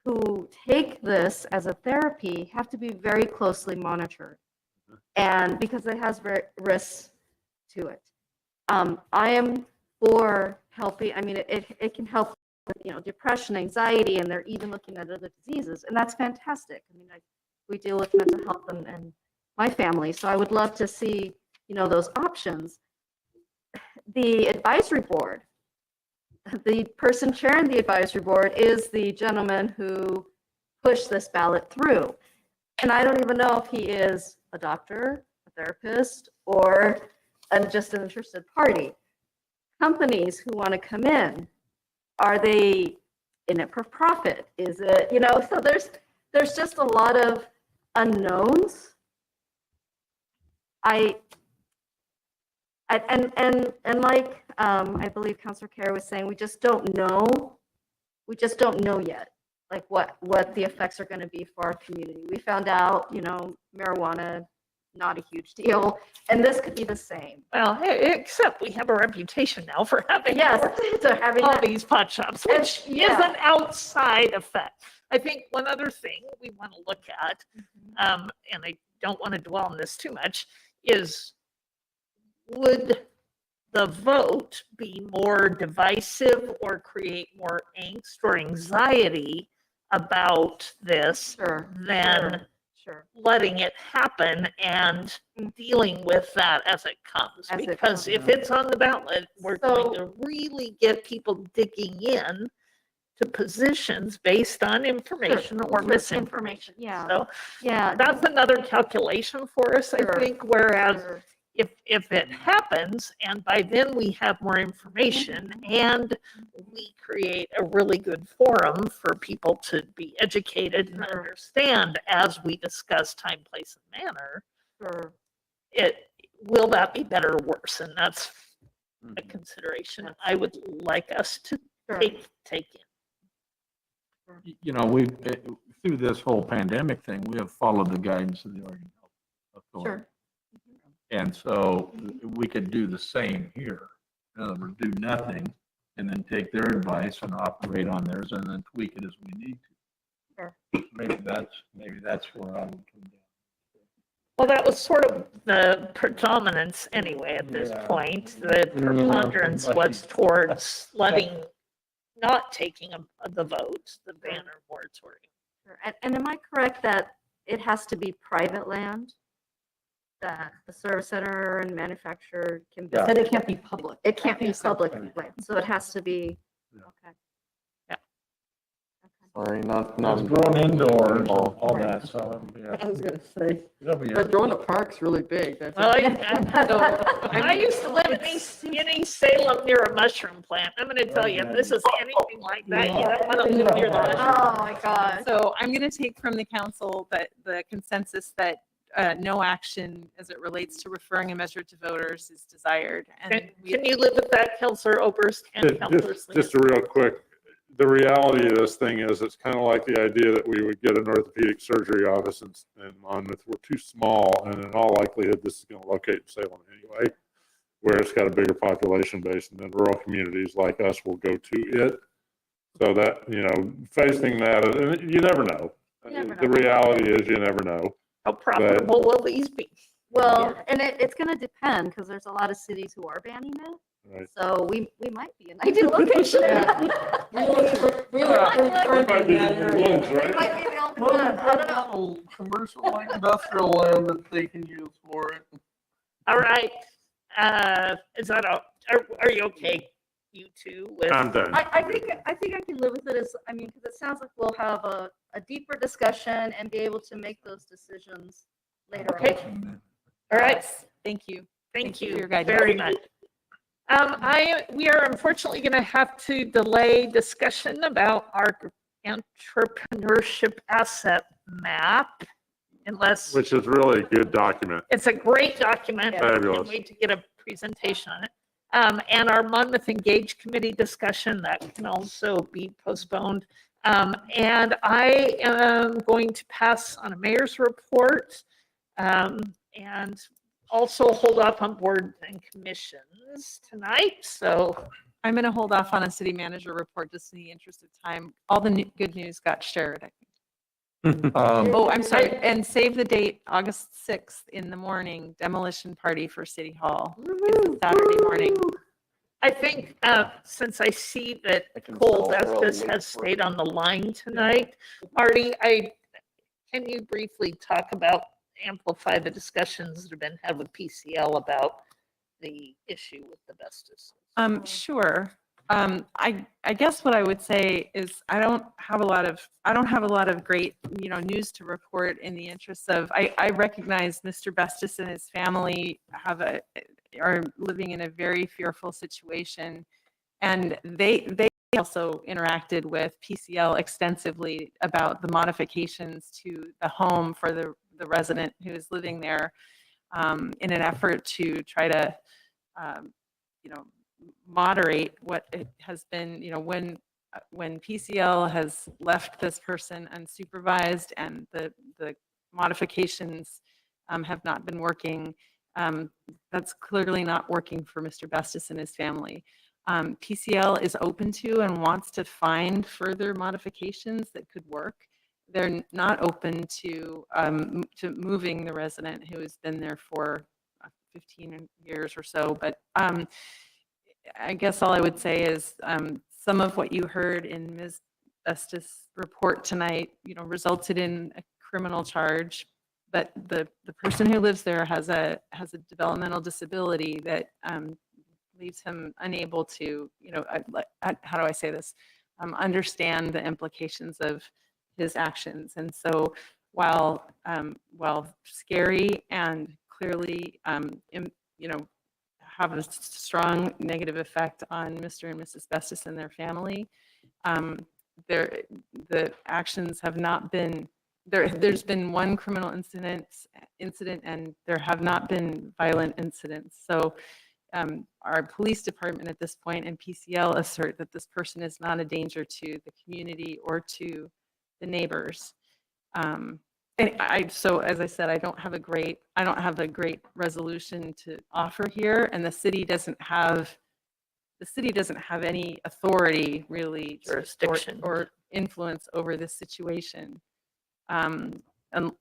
who take this as a therapy have to be very closely monitored, and because it has risks to it. I am for helping. I mean, it can help with, you know, depression, anxiety, and they're even looking at other diseases, and that's fantastic. I mean, we deal with mental health and my family, so I would love to see, you know, those options. The advisory board, the person chairing the advisory board is the gentleman who pushed this ballot through, and I don't even know if he is a doctor, a therapist, or just an interested party. Companies who want to come in, are they in it for profit? Is it, you know, so there's just a lot of unknowns. And like I believe Councillor Carey was saying, we just don't know. We just don't know yet, like what the effects are going to be for our community. We found out, you know, marijuana, not a huge deal, and this could be the same. Well, except we have a reputation now for having having all these pot shops, which is an outside effect. I think one other thing we want to look at, and I don't want to dwell on this too much, is would the vote be more divisive or create more angst or anxiety about this than letting it happen and dealing with that as it comes. As it Because if comes. it's on the ballot, we're going to really get people digging in to positions based on information or misinformation. Yeah. So Yeah. that's another calculation for us, I think, whereas if it happens and by then we have more information and we create a really good forum for people to be educated and understand as we discuss time, place, and manner, will that be better or worse? And that's a consideration I would like us to take in. You know, we, through this whole pandemic thing, we have followed the guidance of the Oregon Health Authority. And so we could do the same here. In other words, do nothing and then take their advice and operate on theirs and then tweak it as we need to. Maybe that's where I would come down. Well, that was sort of the predominance anyway at this point. The preponderance was towards not taking the vote, the banner moratorium. And am I correct that it has to be private land? That the service center and manufacturer can build? Said it can't be public. It can't be public land, so it has to be, okay. Sorry, not. It's grown indoors, all that, so, yeah. I was gonna say, It'll be but growing a park's really big. That's Well, I used to live in East Salem near a mushroom plant. I'm going to tell you, if this is anything like that, you don't want to live near the mushroom. Oh, my God. So I'm going to take from the council that the consensus that no action as it relates to referring a measure to voters is desired. And Can you live with that, Councilor Oberst and Councilor Sleeman? Just a real quick, the reality of this thing is it's kind of like the idea that we would get an orthopedic surgery office in Monmouth. We're too small, and in all likelihood, this is going to locate in Salem anyway, where it's got a bigger population base, and then rural communities like us will go to it. So that, you know, facing that, and you never know. The reality is you never know. How profitable will these be? Well, and it's gonna depend, because there's a lot of cities who are banning it. Right. So we might be an ideal location. We might be the only ones, right? Commercial like industrial land that they can use for it. All right. Is that are you okay, you two? With I'm done. I think I can live with it because it sounds like we'll have a deeper discussion and be able to make those decisions later on. All right. Thank you. Thank you for your guidance. very much. We are unfortunately going to have to delay discussion about our entrepreneurship asset map unless. Which is really a good document. It's a great document. I Fabulous. can't wait to get a presentation on it. And our Monmouth Engage Committee discussion, that can also be postponed. And I am going to pass on a mayor's report and also hold off on boards and commissions tonight. So I'm going to hold off on a city manager report just in the interest of time. All the good news got shared, I think. Oh, I'm sorry. And save the date, August 6th in the morning, demolition party for City Hall. It's Saturday morning. I think since I see that Cole Estes has stayed on the line tonight, Marty, can you briefly talk about, amplify the discussions that have been had with PCL about the issue with asbestos? Sure. I guess what I would say is I don't have a lot of great, news to report in the interest of, I recognize Mr. Bestis and his family are living in a very fearful situation. And they also interacted with PCL extensively about the modifications to the home for the resident who is living there in an effort to try to, moderate what it has been, when PCL has left this person unsupervised and the modifications have not been working. That's clearly not working for Mr. Bestis and his family. PCL is open to and wants to find further modifications that could work. They're not open to moving the resident who has been there for 15 years or so. But I guess all I would say is some of what you heard in Ms. Estes' report tonight, resulted in a criminal charge, but the person who lives there has a developmental disability that leaves him unable to, how do I say this, understand the implications of his actions. And so while scary and clearly, have a strong negative effect on Mr. and Mrs. Bestis and their family, the actions have not been there's been one criminal incident and there have not been violent incidents. So our police department at this point and PCL assert that this person is not a danger to the community or to the neighbors. And so as I said, I don't have a great resolution to offer here, and the city doesn't have any authority really Jurisdiction. or influence over this situation.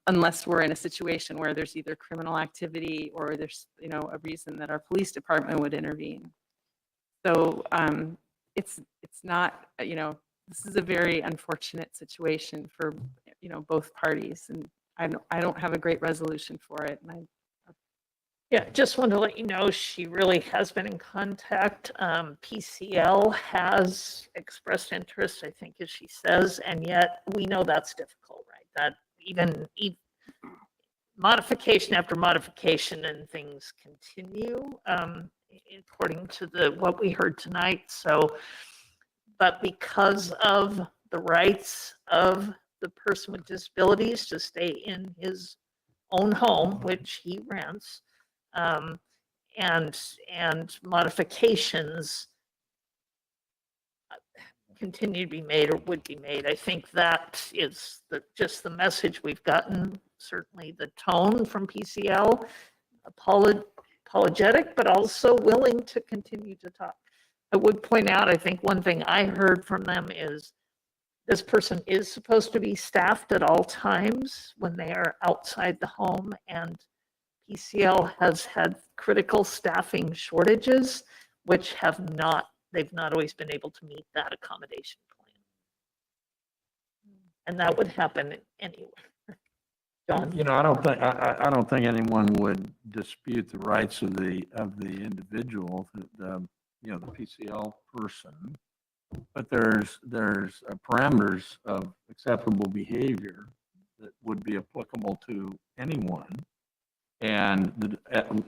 Unless we're in a situation where there's either criminal activity or there's, a reason that our police department would intervene. So it's not, this is a very unfortunate situation for, both parties, and I don't have a great resolution for it. And Yeah, just wanted to let you know she really has been in contact. PCL has expressed interest, I think, as she says, and yet we know that's difficult, right? That even modification after modification and things continue, according to what we heard tonight. So, but because of the rights of the person with disabilities to stay in his own home, which he rents, and modifications continue to be made or would be made. I think that is just the message we've gotten, certainly the tone from PCL, apologetic, but also willing to continue to talk. I would point out, I think one thing I heard from them is this person is supposed to be staffed at all times when they are outside the home, and PCL has had critical staffing shortages, which they've not always been able to meet that accommodation plan. And that would happen anywhere. John? I don't think anyone would dispute the rights of the individual, the PCL person. But there's parameters of acceptable behavior that would be applicable to anyone. And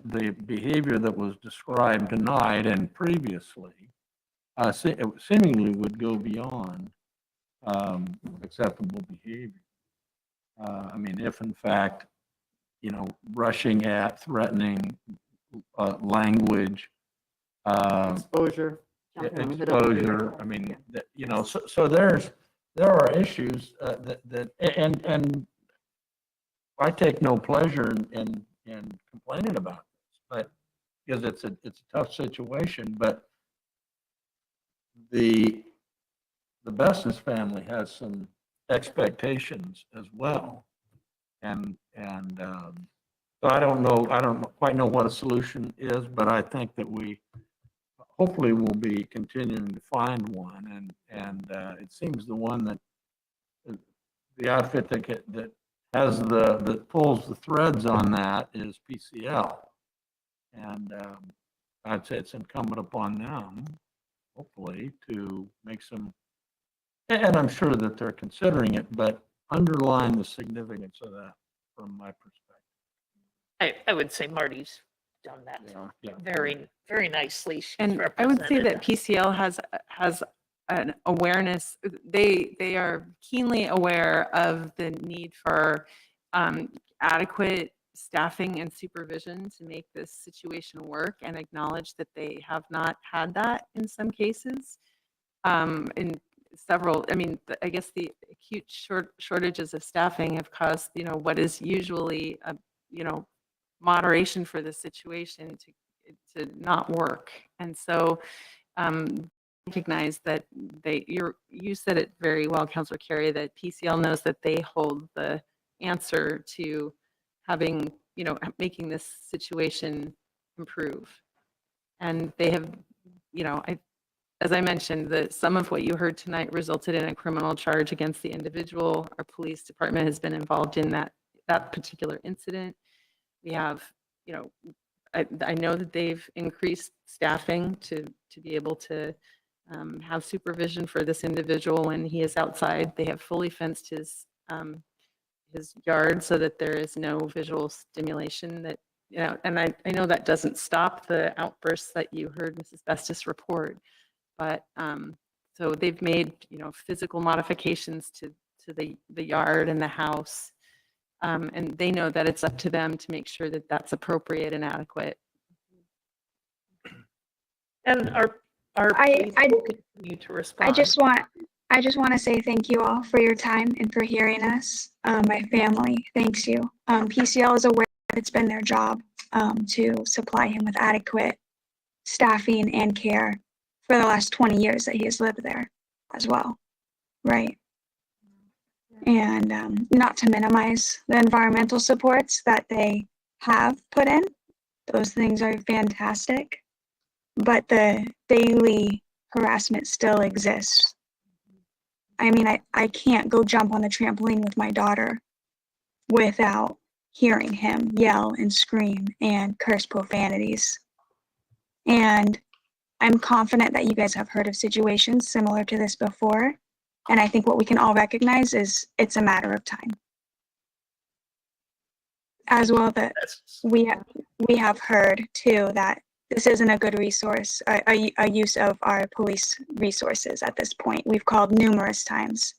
the behavior that was described tonight and previously seemingly would go beyond acceptable behavior. I mean, if in fact, rushing at, threatening language, Exposure. I mean, so there are issues and I take no pleasure in complaining about this, but because it's a tough situation. But the Bestis family has some expectations as well, and so I don't quite know what a solution is, but I think that we hopefully will be continuing to find one, and it seems the one that the outfit that has that pulls the threads on that is PCL, and I'd say it's incumbent upon them, hopefully, to make some, and I'm sure that they're considering it, but underline the significance of that from my perspective. I would say Marty's done that very, very nicely. She's And I would say represented that PCL has an awareness. They are keenly aware of the need for adequate staffing and supervision to make this situation work, and acknowledge that they have not had that in some cases. In several, I guess the acute shortages of staffing have caused, what is usually a, moderation for the situation to not work. And so recognize that you said it very well, Councilor Carey, that PCL knows that they hold the answer to having, making this situation improve. And they have, as I mentioned, some of what you heard tonight resulted in a criminal charge against the individual. Our police department has been involved in that particular incident. We have, I know that they've increased staffing to be able to have supervision for this individual when he is outside. They have fully fenced his yard so that there is no visual stimulation that, and I know that doesn't stop the outbursts that you heard Mrs. Bestis report, but so they've made, physical modifications to the yard and the house. And they know that it's up to them to make sure that that's appropriate and adequate. And our police will continue to respond. I just want to say thank you all for your time and for hearing us. My family thanks you. PCL is aware that it's been their job to supply him with adequate staffing and care for the last 20 years that he has lived there as well, right? And not to minimize the environmental supports that they have put in. Those things are fantastic, but the daily harassment still exists. I mean, I can't go jump on the trampoline with my daughter without hearing him yell and scream and curse profanities. And I'm confident that you guys have heard of situations similar to this before. And I think what we can all recognize is it's a matter of time. As well, that we have heard too that this isn't a good resource, a use of our police resources at this point. We've called numerous times.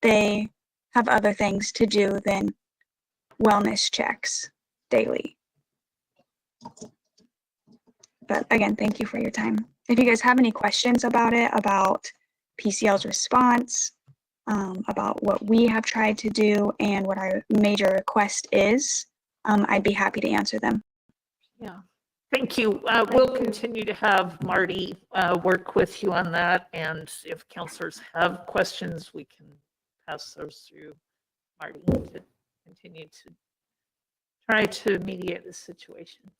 They have other things to do than wellness checks daily. But again, thank you for your time. If you guys have any questions about it, about PCL's response, about what we have tried to do and what our major request is, I'd be happy to answer them. Yeah, thank you. We'll continue to have Marty work with you on that. And if counselors have questions, we can pass those through Marty to continue to try to mediate the situation.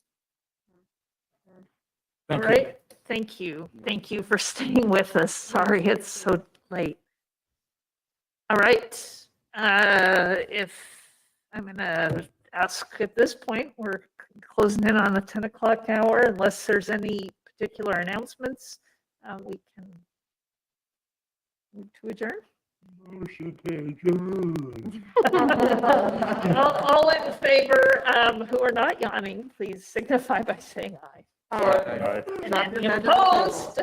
All right, thank you. Thank you for staying with us. Sorry it's so late. All right, if I'm gonna ask at this point, we're closing in on the 10 o'clock hour, unless there's any particular announcements, we can move to adjourn. All in favor, who are not yawning, please signify by saying aye. Aye. And any opposed?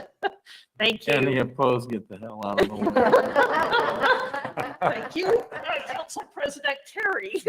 Thank you. Any opposed, get the hell out of the way. Thank you, Council President Terry.